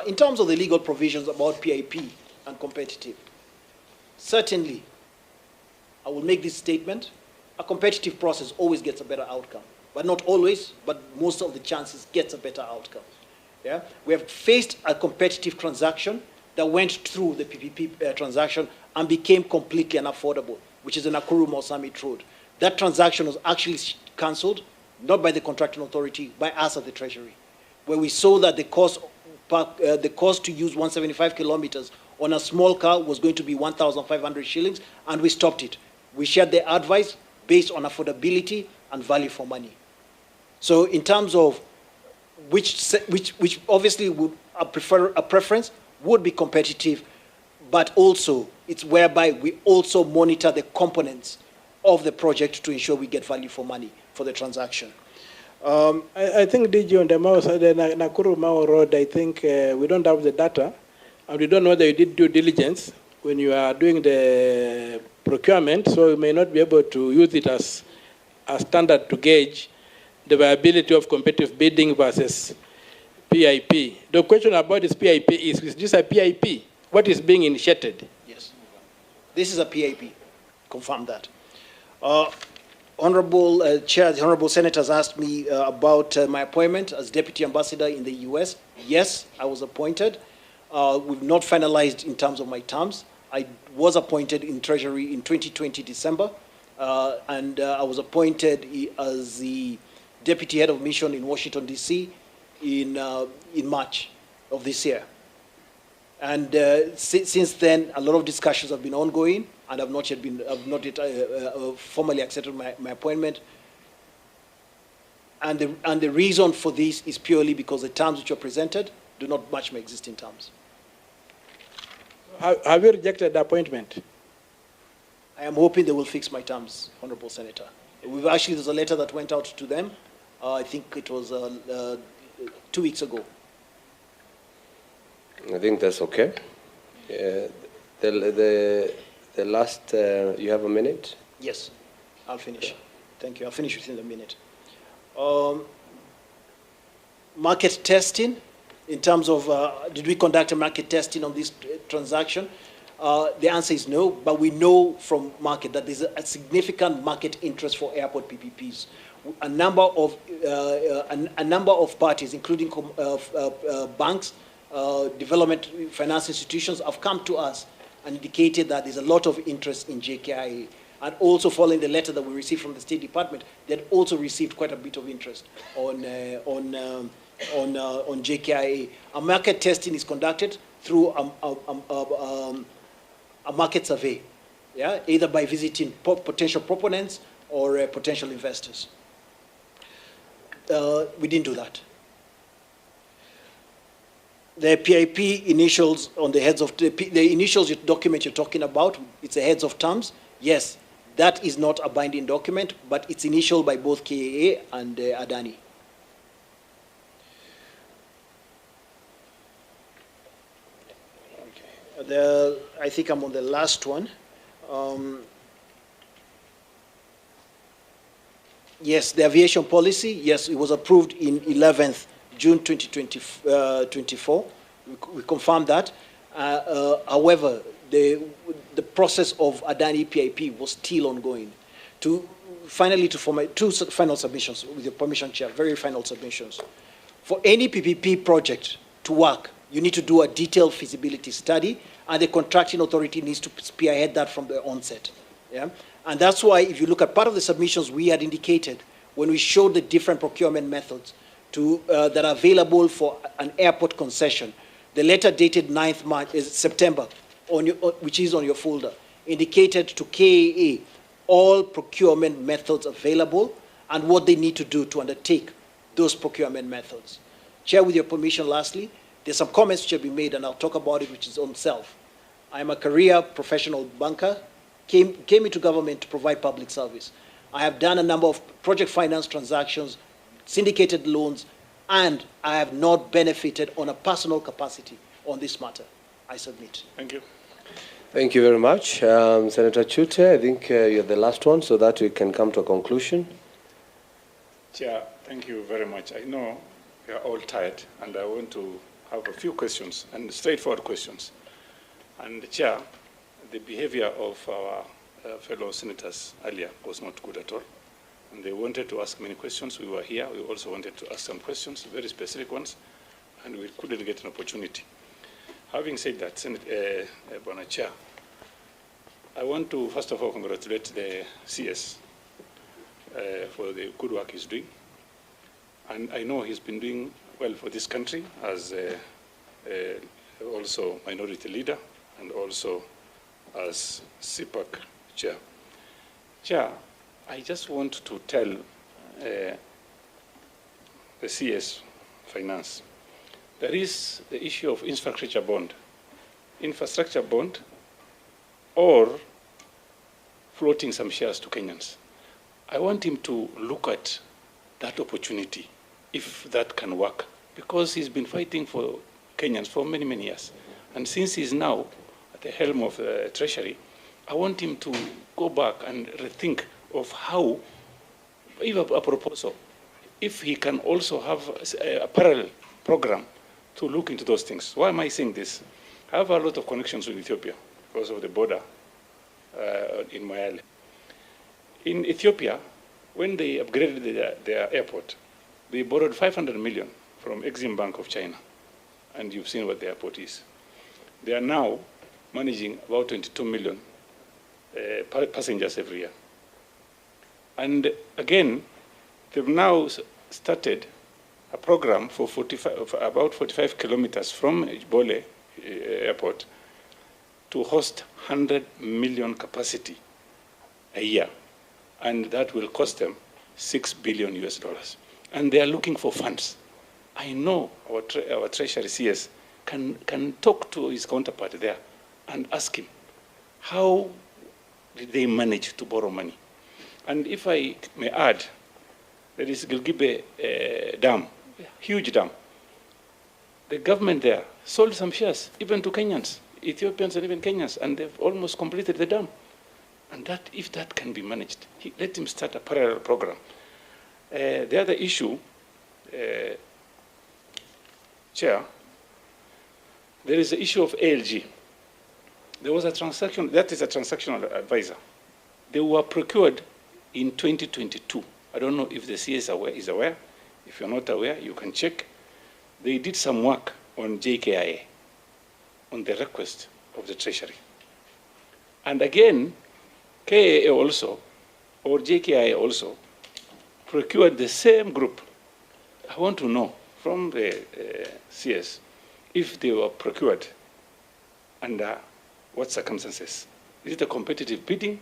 In terms of the legal provisions about PIP and competitive, certainly, I will make this statement. A competitive process always gets a better outcome. But not always, but most of the chances gets a better outcome. Yeah? We have faced a competitive transaction that went through the PPP transaction and became completely unaffordable, which is the Nakuru Summit Road. That transaction was actually cancelled, not by the contracting authority, by us at the Treasury, where we saw that the cost to use 175 kilometers on a small car was going to be 1,500 shillings, and we stopped it. We shared the advice based on affordability and value for money. So in terms of which obviously would a preference would be competitive, but also it's whereby we also monitor the components of the project to ensure we get value for money for the transaction. I think DG on the Nakuru Mao Road, I think we don't have the data, and we don't know that you did due diligence when you are doing the procurement, so you may not be able to use it as a standard to gauge the viability of competitive bidding versus PIP. The question about this PIP is this a PIP? What is being initiated? Yes. This is a PIP. Confirm that. Honorable Chair, the Honorable Senators asked me about my appointment as Deputy Ambassador in the US. Yes, I was appointed. We've not finalized in terms of my terms. I was appointed in Treasury in 2020 December, and I was appointed as the Deputy Head of Mission in Washington, D.C. in March of this year. And since then, a lot of discussions have been ongoing, and I've not yet formally accepted my appointment. And the reason for this is purely because the terms which are presented do not match my existing terms. Have you rejected the appointment? I am hoping they will fix my terms, Honorable Senator. There's a letter that went out to them. I think it was 2 weeks ago. I think that's okay. The last, you have a minute? Yes, I'll finish. Thank you. I'll finish within a minute. Market testing, in terms of did we conduct a market testing on this transaction? The answer is no, but we know from market that there's a significant market interest for airport PPPs. A number of parties, including banks, development finance institutions, have come to us and indicated that there's a lot of interest in JKIA. And also following the letter that we received from the State Department, they had also received quite a bit of interest on JKIA. A market testing is conducted through a market survey, yeah, either by visiting potential proponents or potential investors. We didn't do that. The PIP initials on the heads of the initials document you're talking about, it's the heads of terms. Yes, that is not a binding document, but it's initialed by both KAA and Adani. I think I'm on the last one. Yes, the aviation policy, yes, it was approved in 11th June 2024. We confirmed that. However, the process of Adani PIP was still ongoing. Finally, to form two final submissions, with your permission, Chair, very final submissions. For any PPP project to work, you need to do a detailed feasibility study, and the contracting authority needs to spearhead that from the onset. Yeah? And that's why, if you look at part of the submissions we had indicated, when we showed the different procurement methods that are available for an airport concession, the letter dated 9th September, which is on your folder, indicated to KAA all procurement methods available and what they need to do to undertake those procurement methods. Chair, with your permission, lastly, there's some comments which have been made, and I'll talk about it, which is on self. I'm a career professional banker, came into government to provide public service. I have done a number of project finance transactions, syndicated loans, and I have not benefited on a personal capacity on this matter. I submit. Thank you. Thank you very much. Senator Chute, I think you're the last one, so that we can come to a conclusion. Chair, thank you very much. I know we are all tired, and I want to have a few questions, and straightforward questions. And Chair, the behavior of our fellow senators earlier was not good at all. And they wanted to ask many questions. We were here. We also wanted to ask some questions, very specific ones, and we couldn't get an opportunity. Having said that, Bwana Chair, I want to first of all congratulate the CS for the good work he's doing. And I know he's been doing well for this country as also minority leader and also as CPAC chair. Chair, I just want to tell the CS Finance, there is the issue of infrastructure bond or floating some shares to Kenyans. I want him to look at that opportunity, if that can work, because he's been fighting for Kenyans for many, many years. And since he's now at the helm of the Treasury, I want him to go back and rethink of how, even a proposal, if he can also have a parallel program to look into those things. Why am I saying this? I have a lot of connections with Ethiopia because of the border in Moyale. In Ethiopia, when they upgraded their airport, they borrowed 500 million from Exim Bank of China. And you've seen what the airport is. They are now managing about 22 million passengers every year. And again, they've now started a program for about 45 kilometers from Bole airport to host 100 million capacity a year. And that will cost them $6 billion US. And they are looking for funds. I know our Treasury CS can talk to his counterpart there and ask him, how did they manage to borrow money? And if I may add, there is Gilgibe Dam, huge dam. The government there sold some shares, even to Kenyans, Ethiopians and even Kenyans, and they've almost completed the dam. And that, if that can be managed, let him start a parallel program. The other issue, Chair, there is the issue of ALG. There was a transaction, that is a transactional advisor. They were procured in 2022. I don't know if the CS is aware. If you're not aware, you can check. They did some work on JKIA, on the request of the Treasury. And again, KAA also, or JKIA also, procured the same group. I want to know from the CS if they were procured under what circumstances. Is it a competitive bidding,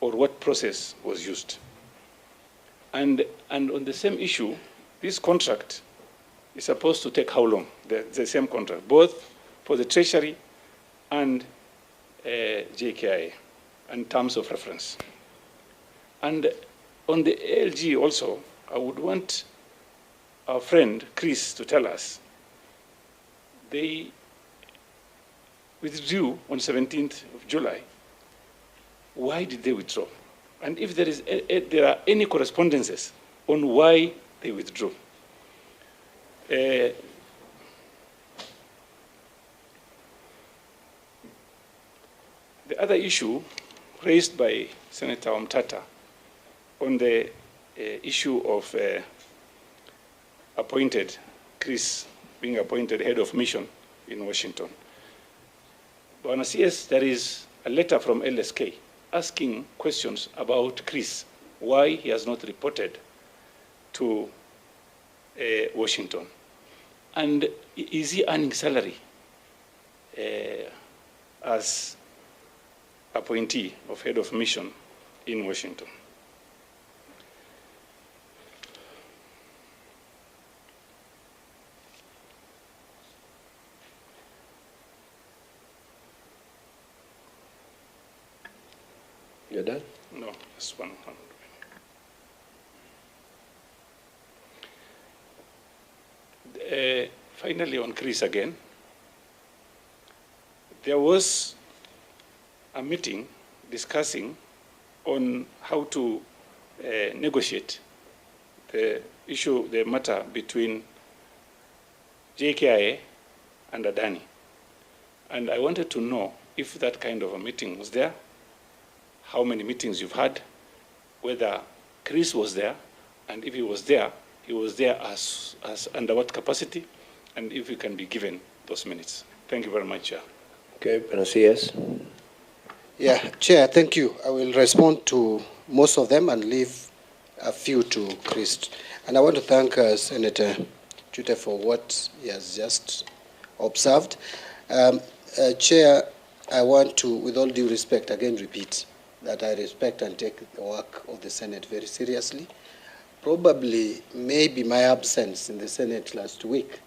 or what process was used? And on the same issue, this contract is supposed to take how long? The same contract, both for the Treasury and JKIA, and terms of reference. And on the ALG also, I would want our friend Chris to tell us, they withdrew on 17th of July. Why did they withdraw? and if there are any correspondences on why they withdrew. The other issue raised by Senator Omtata on the issue of Chris being appointed head of mission in Washington. Bwana CS, there is a letter from LSK asking questions about Chris, why he has not reported to Washington. And is he earning salary as appointee of head of mission in Washington? You're done? No, just one. Finally, on Chris again, there was a meeting discussing on how to negotiate the issue, the matter between JKIA and Adani. And I wanted to know if that kind of a meeting was there, how many meetings you've had, whether Chris was there, and if he was there as under what capacity, and if he can be given those minutes. Thank you very much, Chair. Okay, Procedural. Yeah, Chair, thank you. I will respond to most of them and leave a few to Chris. And I want to thank Senator Chute for what he has just observed. Chair, I want to, with all due respect, again repeat that I respect and take the work of the Senate very seriously. Probably, maybe my absence in the Senate last week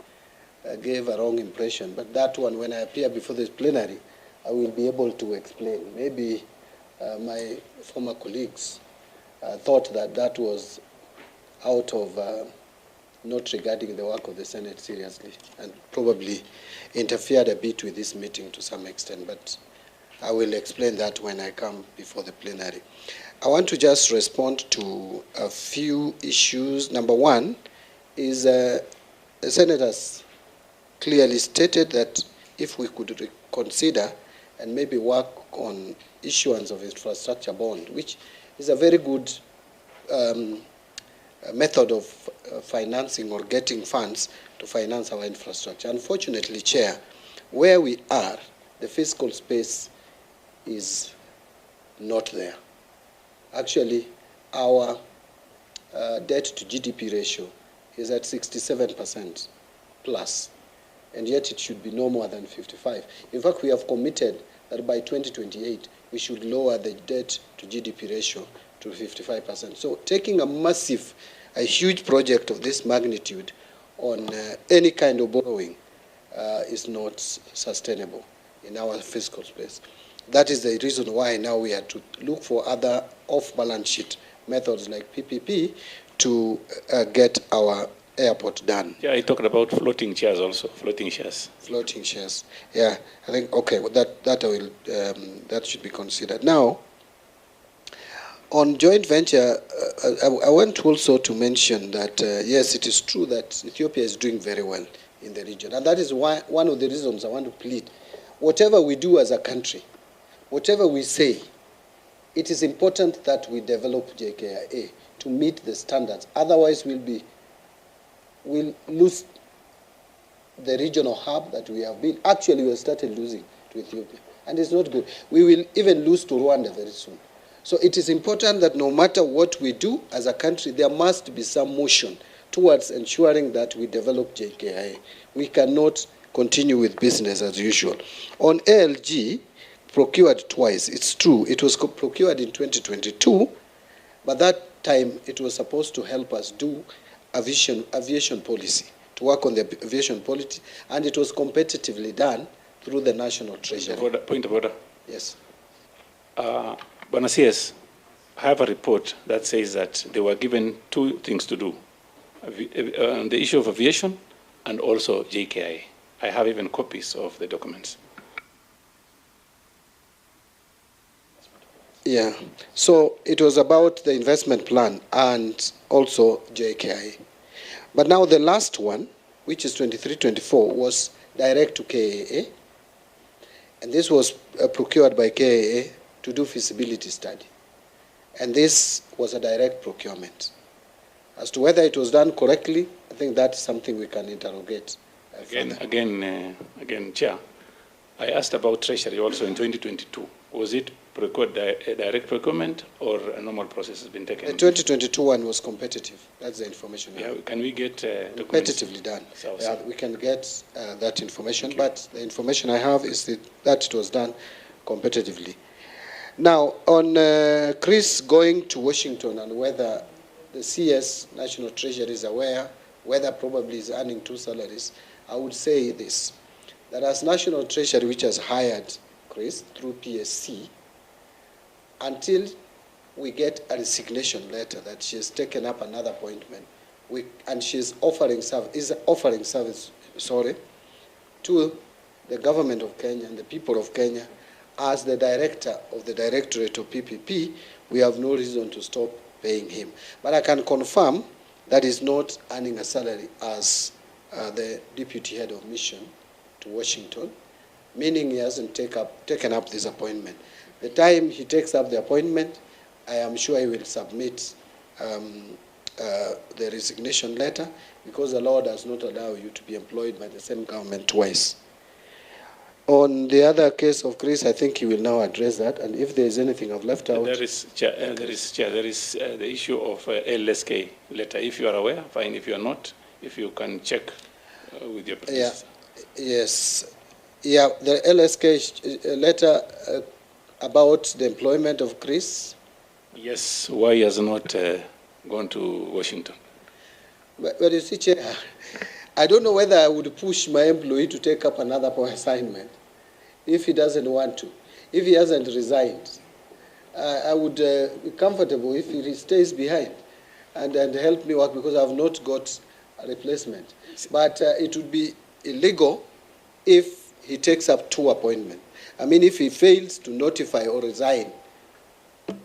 gave a wrong impression, but that one, when I appear before this plenary, I will be able to explain. Maybe my former colleagues thought that that was out of not regarding the work of the Senate seriously, and probably interfered a bit with this meeting to some extent, but I will explain that when I come before the plenary. I want to just respond to a few issues. Number one is the senators clearly stated that if we could consider and maybe work on issuance of infrastructure bond, which is a very good method of financing or getting funds to finance our infrastructure. Unfortunately, Chair, where we are, the fiscal space is not there. Actually, our debt to GDP ratio is at 67% plus, and yet it should be no more than 55. In fact, we have committed that by 2028, we should lower the debt to GDP ratio to 55%. So taking a huge project of this magnitude on any kind of borrowing is not sustainable in our fiscal space. That is the reason why now we have to look for other off-balance sheet methods like PPP to get our airport done. Yeah, I talked about floating shares also, floating shares. Floating shares. Yeah, I think, okay, well, that should be considered. Now, on joint venture, I want also to mention that, yes, it is true that Ethiopia is doing very well in the region. And that is why one of the reasons I want to plead, whatever we do as a country, whatever we say, it is important that we develop JKIA to meet the standards. Otherwise, we'll lose the regional hub that we have been. Actually, we have started losing to Ethiopia, and it's not good. We will even lose to Rwanda very soon. So it is important that no matter what we do as a country, there must be some motion towards ensuring that we develop JKIA. We cannot continue with business as usual. On ALG, procured twice. It's true. It was procured in 2022, but that time it was supposed to help us do aviation policy, to work on the aviation policy, and it was competitively done through the National Treasury. Point of order. Yes. Bwana CS, I have a report that says that they were given two things to do, on the issue of aviation and also JKIA. I have even copies of the documents. Yeah. So it was about the investment plan and also JKIA. But now the last one, which is 23-24, was direct to KAA. And this was procured by KAA to do feasibility study. And this was a direct procurement. As to whether it was done correctly, I think that's something we can interrogate. Again, Chair, I asked about Treasury also in 2022. Was it procured a direct procurement or a normal process has been taken? The 2022 one was competitive. That's the information. Yeah, can we get competitively done? We can get that information, but the information I have is that it was done competitively. Now, on Chris going to Washington and whether the CS, National Treasury, is aware, whether probably is earning 2 salaries, I would say this, that as National Treasury, which has hired Chris through PSC, until we get a resignation letter that she has taken up another appointment, and she is offering service to the government of Kenya and the people of Kenya as the director of the Directorate of PPP, we have no reason to stop paying him. But I can confirm that he's not earning a salary as the deputy head of mission to Washington, meaning he hasn't taken up this appointment. The time he takes up the appointment, I am sure he will submit the resignation letter, because the law does not allow you to be employed by the same government twice. On the other case of Chris, I think he will now address that, and if there is anything I've left out. There is the issue of LSK letter. If you are aware, fine. If you are not, if you can check with your predecessor. Yes. Yeah, the LSK letter about the employment of Chris. Yes, why he has not gone to Washington? But you see, Chair, I don't know whether I would push my employee to take up another assignment if he doesn't want to. If he hasn't resigned, I would be comfortable if he stays behind and help me work, because I have not got a replacement. But it would be illegal if he takes up 2 appointments. I mean, if he fails to notify or resign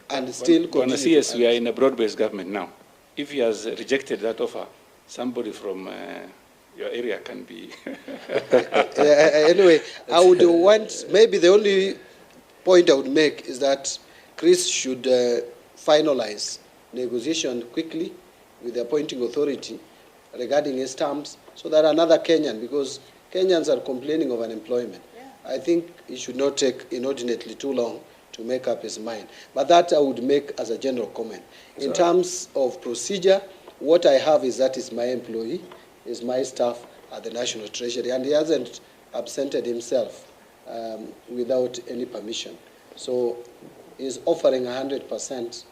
and still continue. Yes, we are in a broad-based government now. If he has rejected that offer, somebody from your area can be. Anyway, I would want, maybe the only point I would make is that Chris should finalize negotiation quickly with the appointing authority regarding his terms, so that another Kenyan, because Kenyans are complaining of unemployment. Yeah. I think he should not take inordinately too long to make up his mind. But that I would make as a general comment. In terms of procedure, what I have is that is my employee, is my staff at the National Treasury, and he hasn't absented himself without any permission. So he's offering 100%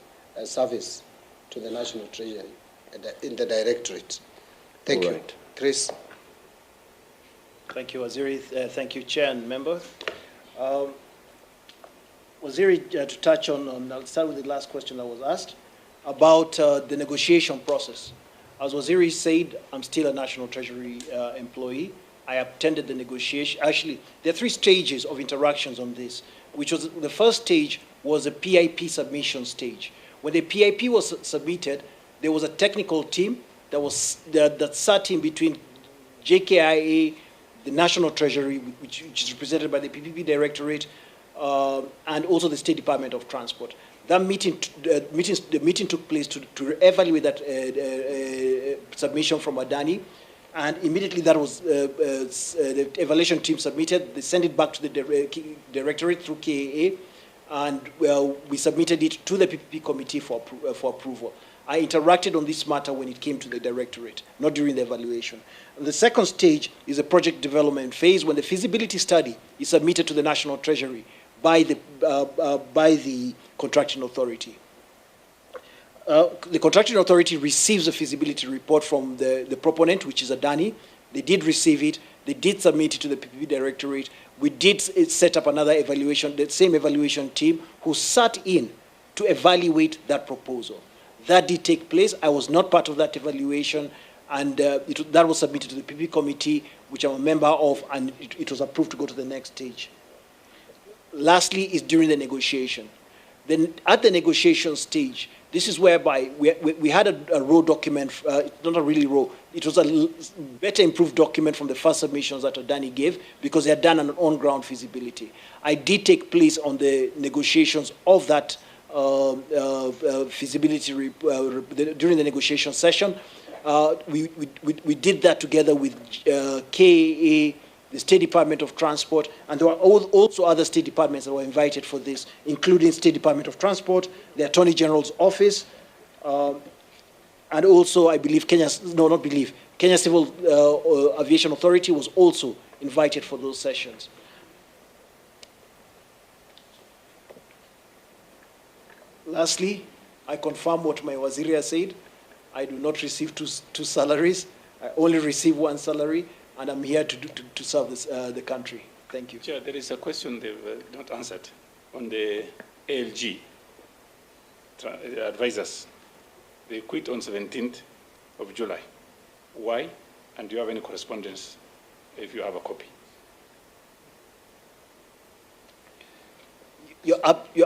service to the National Treasury in the Directorate. Thank you. Chris. Thank you, Waziri. Thank you, Chair and Member. Waziri, to touch on, I'll start with the last question that was asked about the negotiation process. As Waziri said, I'm still a National Treasury employee. I attended the negotiation. Actually, there are 3 stages of interactions on this, which was the first stage was a PIP submission stage. When the PIP was submitted, there was a technical team that sat in between JKIA, the National Treasury, which is represented by the PPP Directorate, and also the State Department of Transport. That the meeting took place to evaluate that submission from Adani, and immediately that was the evaluation team submitted. They sent it back to the Directorate through KAA, and we submitted it to the PPP committee for approval. I interacted on this matter when it came to the Directorate, not during the evaluation. And the second stage is a project development phase, when the feasibility study is submitted to the National Treasury by the contracting authority. The contracting authority receives a feasibility report from the proponent, which is Adani. They did receive it. They did submit it to the PPP Directorate. We did set up another evaluation, the same evaluation team, who sat in to evaluate that proposal. That did take place. I was not part of that evaluation, and that was submitted to the PPP committee, which I'm a member of, and it was approved to go to the next stage. Lastly is during the negotiation. Then at the negotiation stage, this is whereby we had a raw document, not a really raw, it was a better improved document from the first submissions that Adani gave because they had done an on-ground feasibility. I did take place on the negotiations of that feasibility during the negotiation session. We did that together with KIA, the State Department of Transport, and there were also other state departments that were invited for this, including State Department of Transport, the Attorney General's Office, and also, I believe, Kenya Civil Aviation Authority was also invited for those sessions. Lastly, I confirm what my Waziri has said. I do not receive two salaries. I only receive one salary, and I'm here to serve the country. Thank you. Chair, there is a question they've not answered on the ALG advisors. They quit on 17th of July. Why? And do you have any correspondence if you have a copy? You're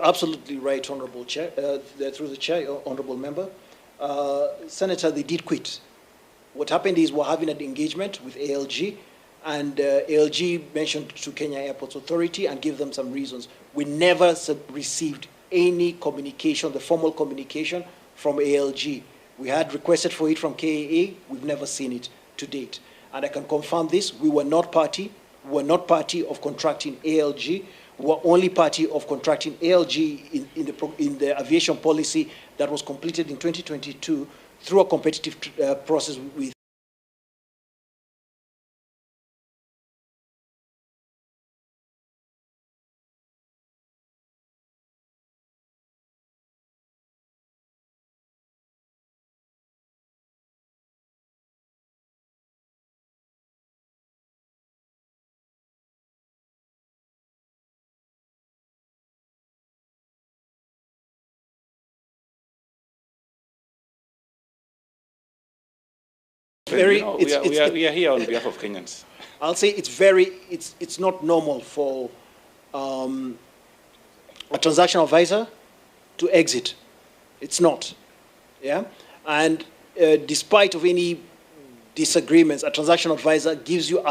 absolutely right, Honorable Chair. Through the Chair, Honorable Member. Senator, they did quit. What happened is we're having an engagement with ALG, and ALG mentioned to Kenya Airports Authority and gave them some reasons. We never received any communication, the formal communication from ALG. We had requested for it from KAA. We've never seen it to date. And I can confirm this. We were not party. We were not party of contracting ALG. We were only party of contracting ALG in the aviation policy that was completed in 2022 through a competitive process with we are here on behalf of Kenyans. I'll say it's not normal for a transaction advisor to exit. It's not, yeah? And despite of any disagreements, a transaction advisor gives you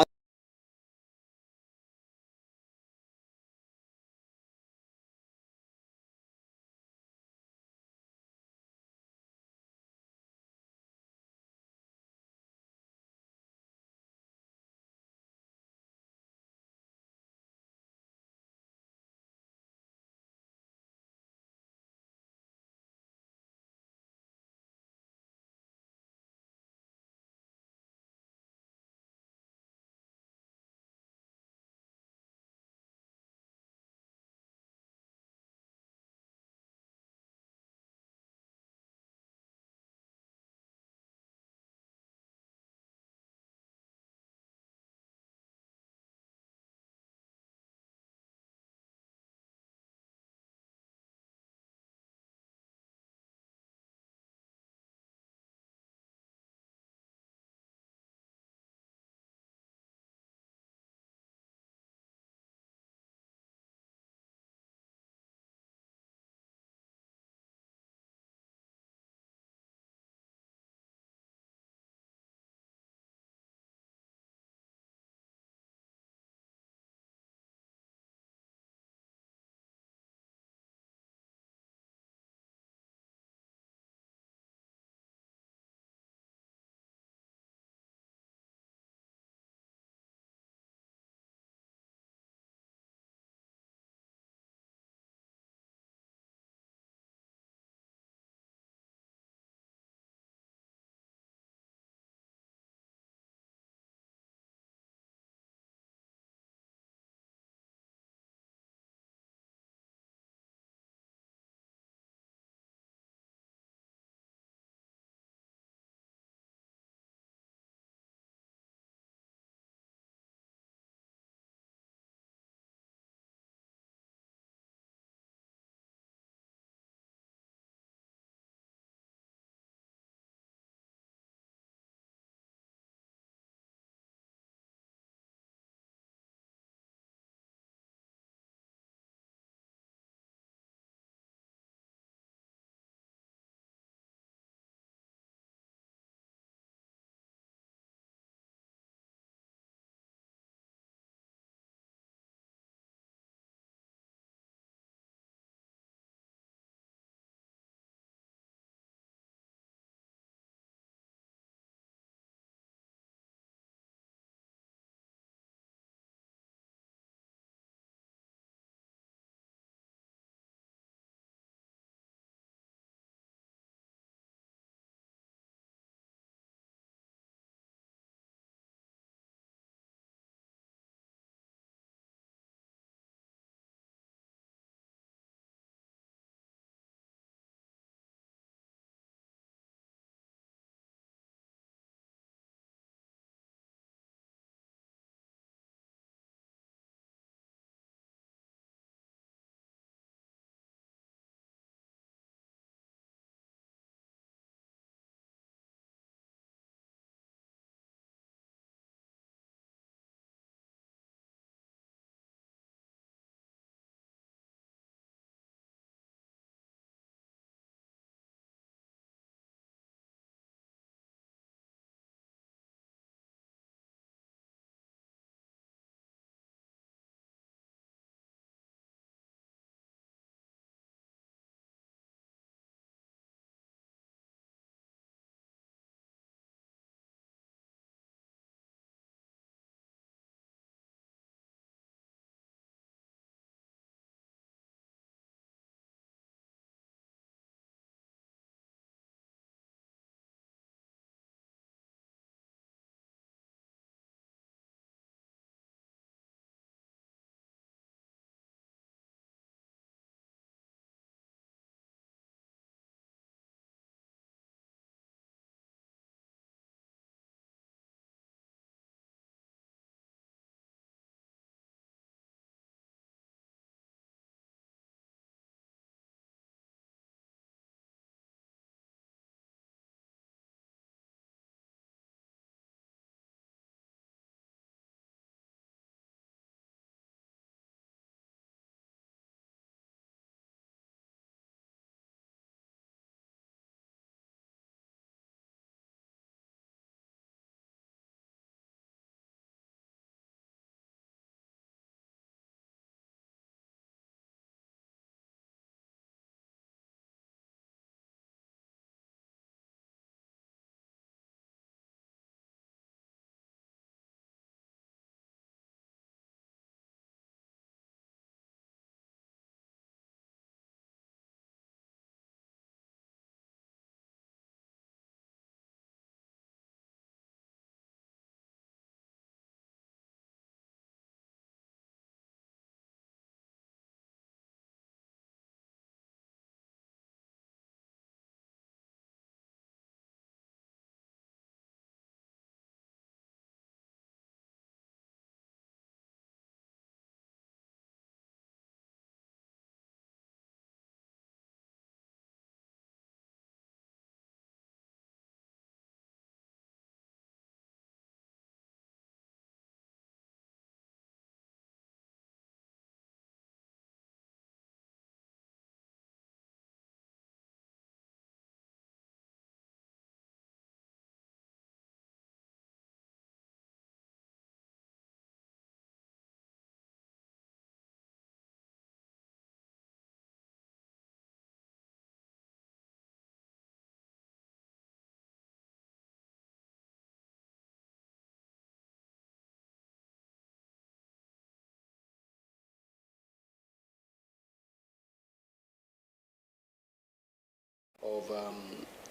of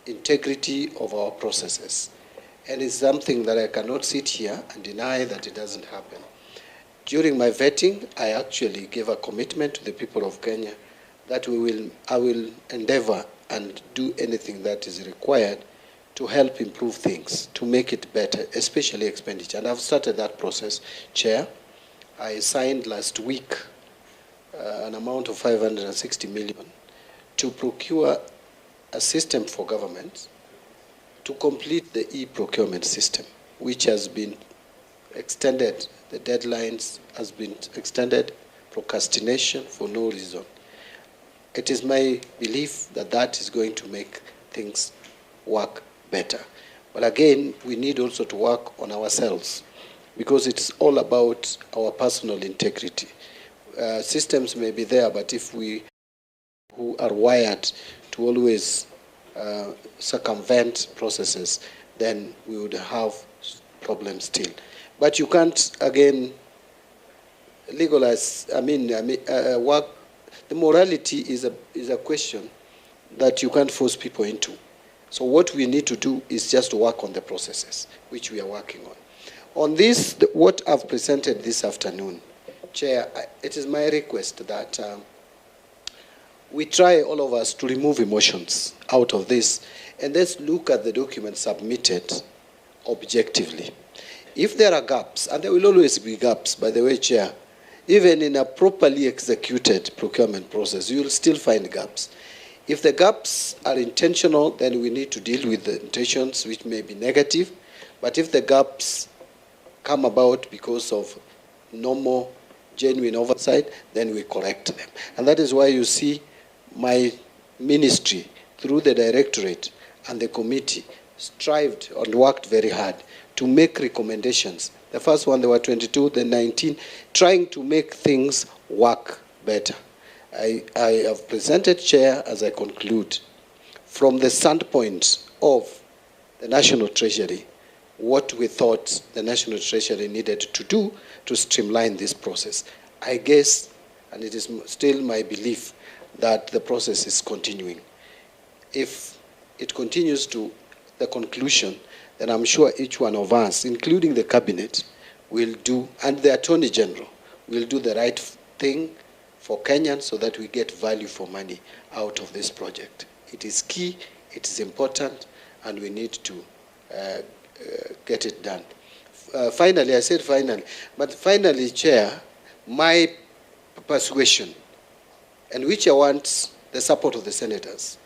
integrity of our processes. And it's something that I cannot sit here and deny that it doesn't happen. During my vetting, I actually gave a commitment to the people of Kenya that I will endeavor and do anything that is required to help improve things, to make it better, especially expenditure. And I've started that process, Chair. I signed last week an amount of 560 million to procure a system for government to complete the e-procurement system, which has been extended. The deadlines has been extended, procrastination for no reason. It is my belief that that is going to make things work better. But again, we need also to work on ourselves because it's all about our personal integrity. Systems may be there, but if we who are wired to always circumvent processes, then we would have problems still. But you can't, again, legalize, work. The morality is a question that you can't force people into. So what we need to do is just to work on the processes, which we are working on. On this, what I've presented this afternoon, Chair, it is my request that we try, all of us, to remove emotions out of this, and let's look at the document submitted objectively. If there are gaps, and there will always be gaps, by the way, Chair, even in a properly executed procurement process, you will still find gaps. If the gaps are intentional, then we need to deal with the intentions, which may be negative. But if the gaps come about because of normal, genuine oversight, then we correct them. And that is why you see my ministry, through the directorate and the committee, strived and worked very hard to make recommendations. The first one, there were 22, then 19, trying to make things work better. I have presented, Chair, as I conclude, from the standpoint of the National Treasury, what we thought the National Treasury needed to do to streamline this process. I guess, and it is still my belief, that the process is continuing. If it continues to the conclusion, then I'm sure each one of us, including the Cabinet, will do, and the Attorney General, will do the right thing for Kenyans so that we get value for money out of this project. It is key, it is important, and we need to get it done. Finally, I said finally, but finally, Chair, my persuasion, and which I want the support of the senators,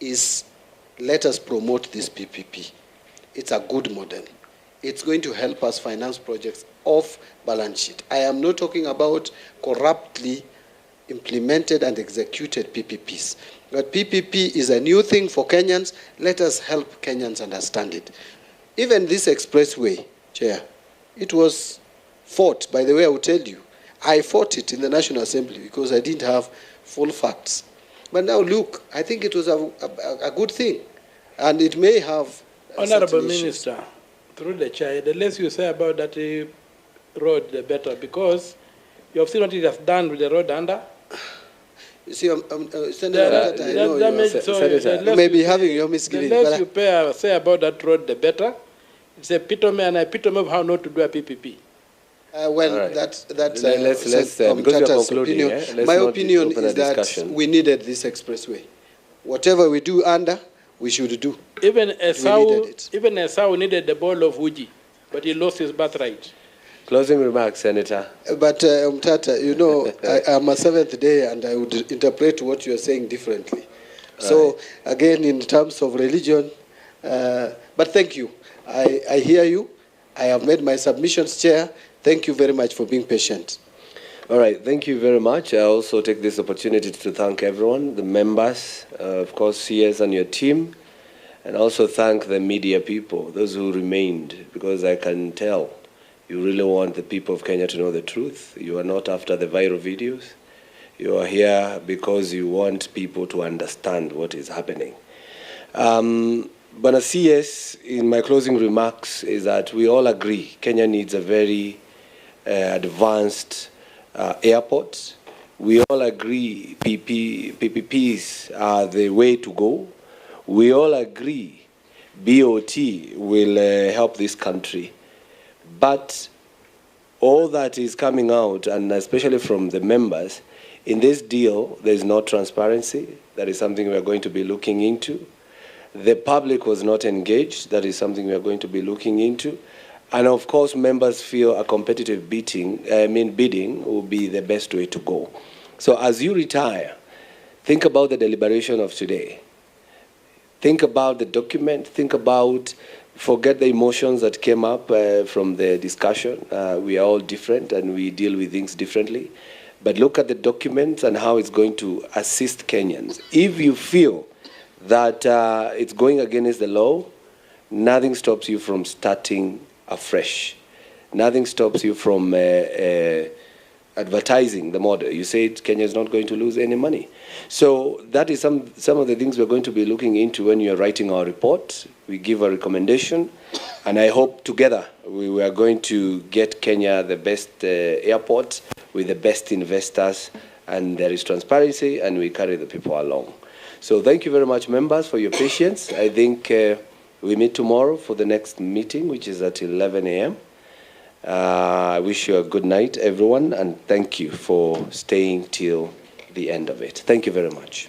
is let us promote this PPP. It's a good model. It's going to help us finance projects off balance sheet. I am not talking about corruptly implemented and executed PPPs. But PPP is a new thing for Kenyans. Let us help Kenyans understand it. Even this expressway, Chair, it was fought. By the way, I will tell you, I fought it in the National Assembly because I didn't have full facts. But now look, I think it was a good thing. And it may have Honorable Minister, through the Chair, the less you say about that road, the better, because you have seen what it has done with the road under. You see, Senator, I know you may be having your misgivings. The less you say about that road, the better. It's a epitome and epitome of how not to do a PPP. Well, right. that's because we are concluding, opinion. My opinion is that we needed this expressway. Whatever we do under, we should do. Even Esau needed the ball of Uji, but he lost his birthright. Closing remarks, Senator. But Mtata, you know, I'm a seventh day and I would interpret what you're saying differently. Right. So again, in terms of religion, but thank you. I hear you. I have made my submissions, Chair. Thank you very much for being patient. All right, thank you very much. I also take this opportunity to thank everyone, the members, of course, CS and your team, and also thank the media people, those who remained, because I can tell you really want the people of Kenya to know the truth. You are not after the viral videos. You are here because you want people to understand what is happening. But CS, in my closing remarks, is that we all agree Kenya needs a very advanced airport. We all agree PPPs are the way to go. We all agree BOT will help this country. But all that is coming out, and especially from the members, in this deal, there's no transparency. That is something we are going to be looking into. The public was not engaged. That is something we are going to be looking into. And of course, members feel a competitive bidding will be the best way to go. So as you retire, think about the deliberation of today. Think about the document. Think about, forget the emotions that came up from the discussion. We are all different and we deal with things differently. But look at the documents and how it's going to assist Kenyans. If you feel that it's going against the law, nothing stops you from starting afresh. Nothing stops you from advertising the model. You said Kenya is not going to lose any money. So that is some of the things we're going to be looking into when you're writing our report. We give a recommendation, and I hope together we are going to get Kenya the best airport with the best investors, and there is transparency, and we carry the people along. So thank you very much, members, for your patience. I think we meet tomorrow for the next meeting, which is at 11 a.m. I wish you a good night, everyone, and thank you for staying till the end of it. Thank you very much.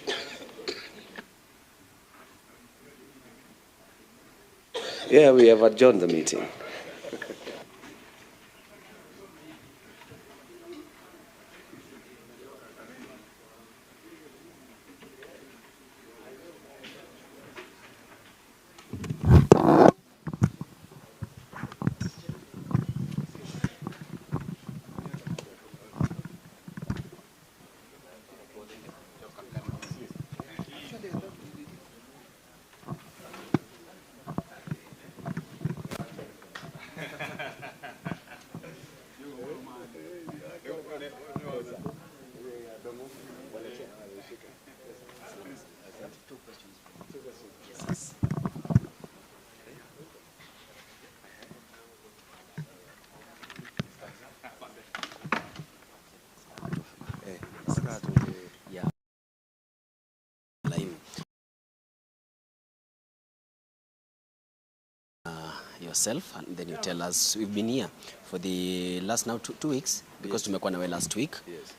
Yeah, we have adjourned the meeting. Yourself, and then you tell us. We've been here for the last now two weeks because tumekuwa nawe last week,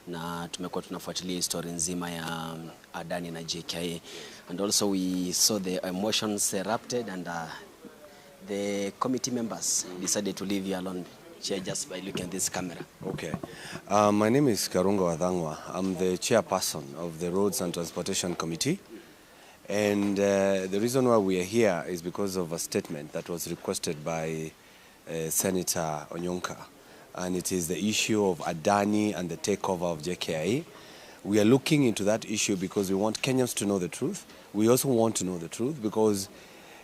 na tumekuwa tunafuatilia historia nzima ya Adani na JKIA, and also we saw the emotions erupted, and the committee members decided to leave you alone, Chair, just by looking at this camera. Okay. My name is Karungo Wadhangwa. I'm the chairperson of the Roads and Transportation Committee. And the reason why we are here is because of a statement that was requested by Senator Onyonka. And it is the issue of Adani and the takeover of JKIA. We are looking into that issue because we want Kenyans to know the truth. We also want to know the truth because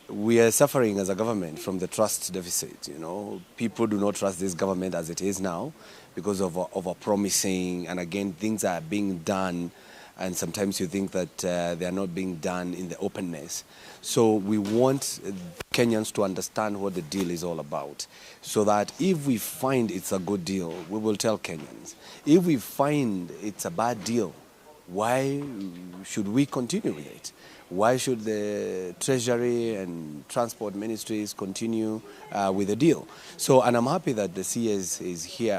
we are suffering as a government from the trust deficit. You know, people do not trust this government as it is now because of over-promising, and again, things are being done, and sometimes you think that they are not being done in the openness. So we want Kenyans to understand what the deal is all about, so that if we find it's a good deal, we will tell Kenyans. If we find it's a bad deal, why should we continue with it? Why should the Treasury and Transport Ministries continue with the deal? So, and I'm happy that the CS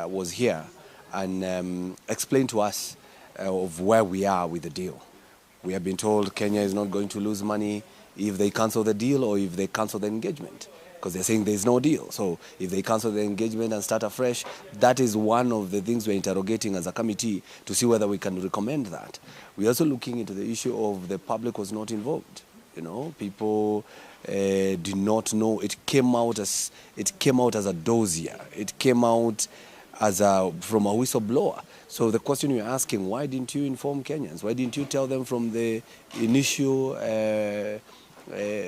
was here and explained to us of where we are with the deal. We have been told Kenya is not going to lose money if they cancel the deal or if they cancel the engagement, because they're saying there's no deal. So if they cancel the engagement and start afresh, that is one of the things we're interrogating as a committee to see whether we can recommend that. We're also looking into the issue of the public was not involved. You know, people did not know. It came out as a dossier. It came out as from a whistleblower. So the question you're asking, why didn't you inform Kenyans? Why didn't you tell them from the initial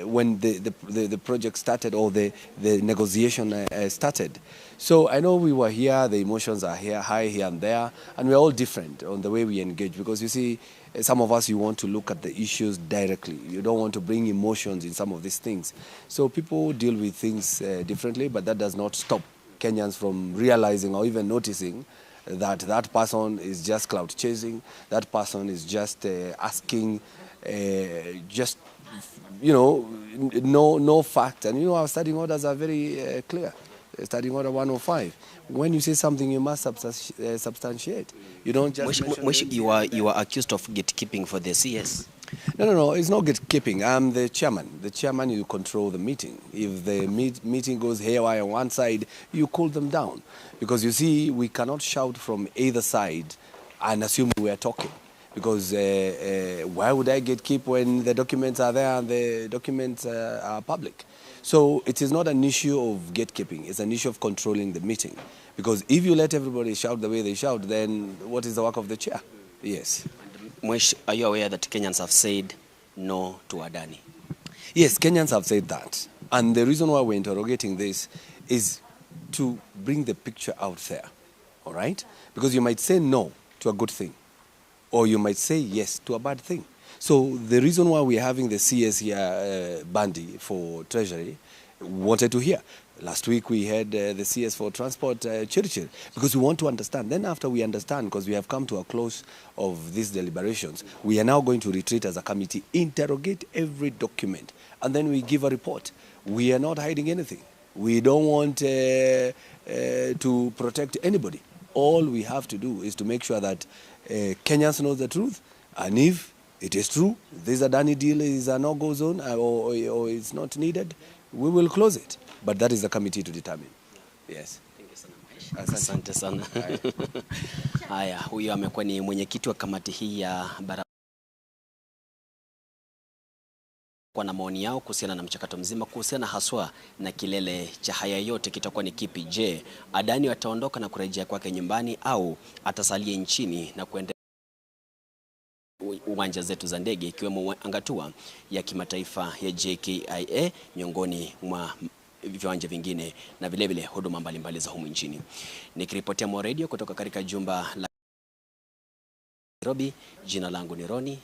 when the project started or the negotiation started? So I know we were here, the emotions are here, high here and there, and we're all different on the way we engage, because you see, some of us, you want to look at the issues directly. You don't want to bring emotions in some of these things. So people deal with things differently, but that does not stop Kenyans from realizing or even noticing that that person is just clout chasing, that person is just asking, just no fact. And our standing orders are very clear. Standing order 105. When you say something, you must substantiate. You don't just mention you are accused of gatekeeping for the CS. No, it's not gatekeeping. I'm the chairman. The chairman, you control the meeting. If the meeting goes haywire on one side, you cool them down. Because you see, we cannot shout from either side and assume we are talking. Because why would I gatekeep when the documents are there and the documents are public? So it is not an issue of gatekeeping. It's an issue of controlling the meeting. Because if you let everybody shout the way they shout, then what is the work of the chair? Yes. Mwesh, are you aware that Kenyans have said no to Adani? Yes, Kenyans have said that. And the reason why we're interrogating this is to bring the picture out there. All right? Because you might say no to a good thing. Or you might say yes to a bad thing. So the reason why we're having the CS here, Mbadi, for Treasury, wanted to hear. Last week we had the CS for Transport, Churchill, because we want to understand. Then after we understand, because we have come to a close of these deliberations, we are now going to retreat as a committee, interrogate every document, and then we give a report. We are not hiding anything. We don't want to protect anybody. All we have to do is to make sure that Kenyans know the truth, and if it is true, this Adani deal is a no-go zone or it's not needed, we will close it. But that is the committee to determine. Yes. Thank you sana Mwesh. Asante sana. Haya, huyo amekuwa ni mwenyekiti wa kamati hii ya barabara kwa na maoni yao kuhusiana na mchakato mzima, kuhusiana haswa na kilele cha haya yote kitakuwa ni kipi. Je, Adani ataondoka na kurejea kwake nyumbani au atasalia nchini na kuendelea uwanja zetu za ndege ikiwemo angatua ya kimataifa ya JKIA miongoni mwa viwanja vingine na vile vile huduma mbalimbali za humu nchini. Nikiripotia Mo Radio kutoka katika jumba la Nairobi, jina langu ni Roni.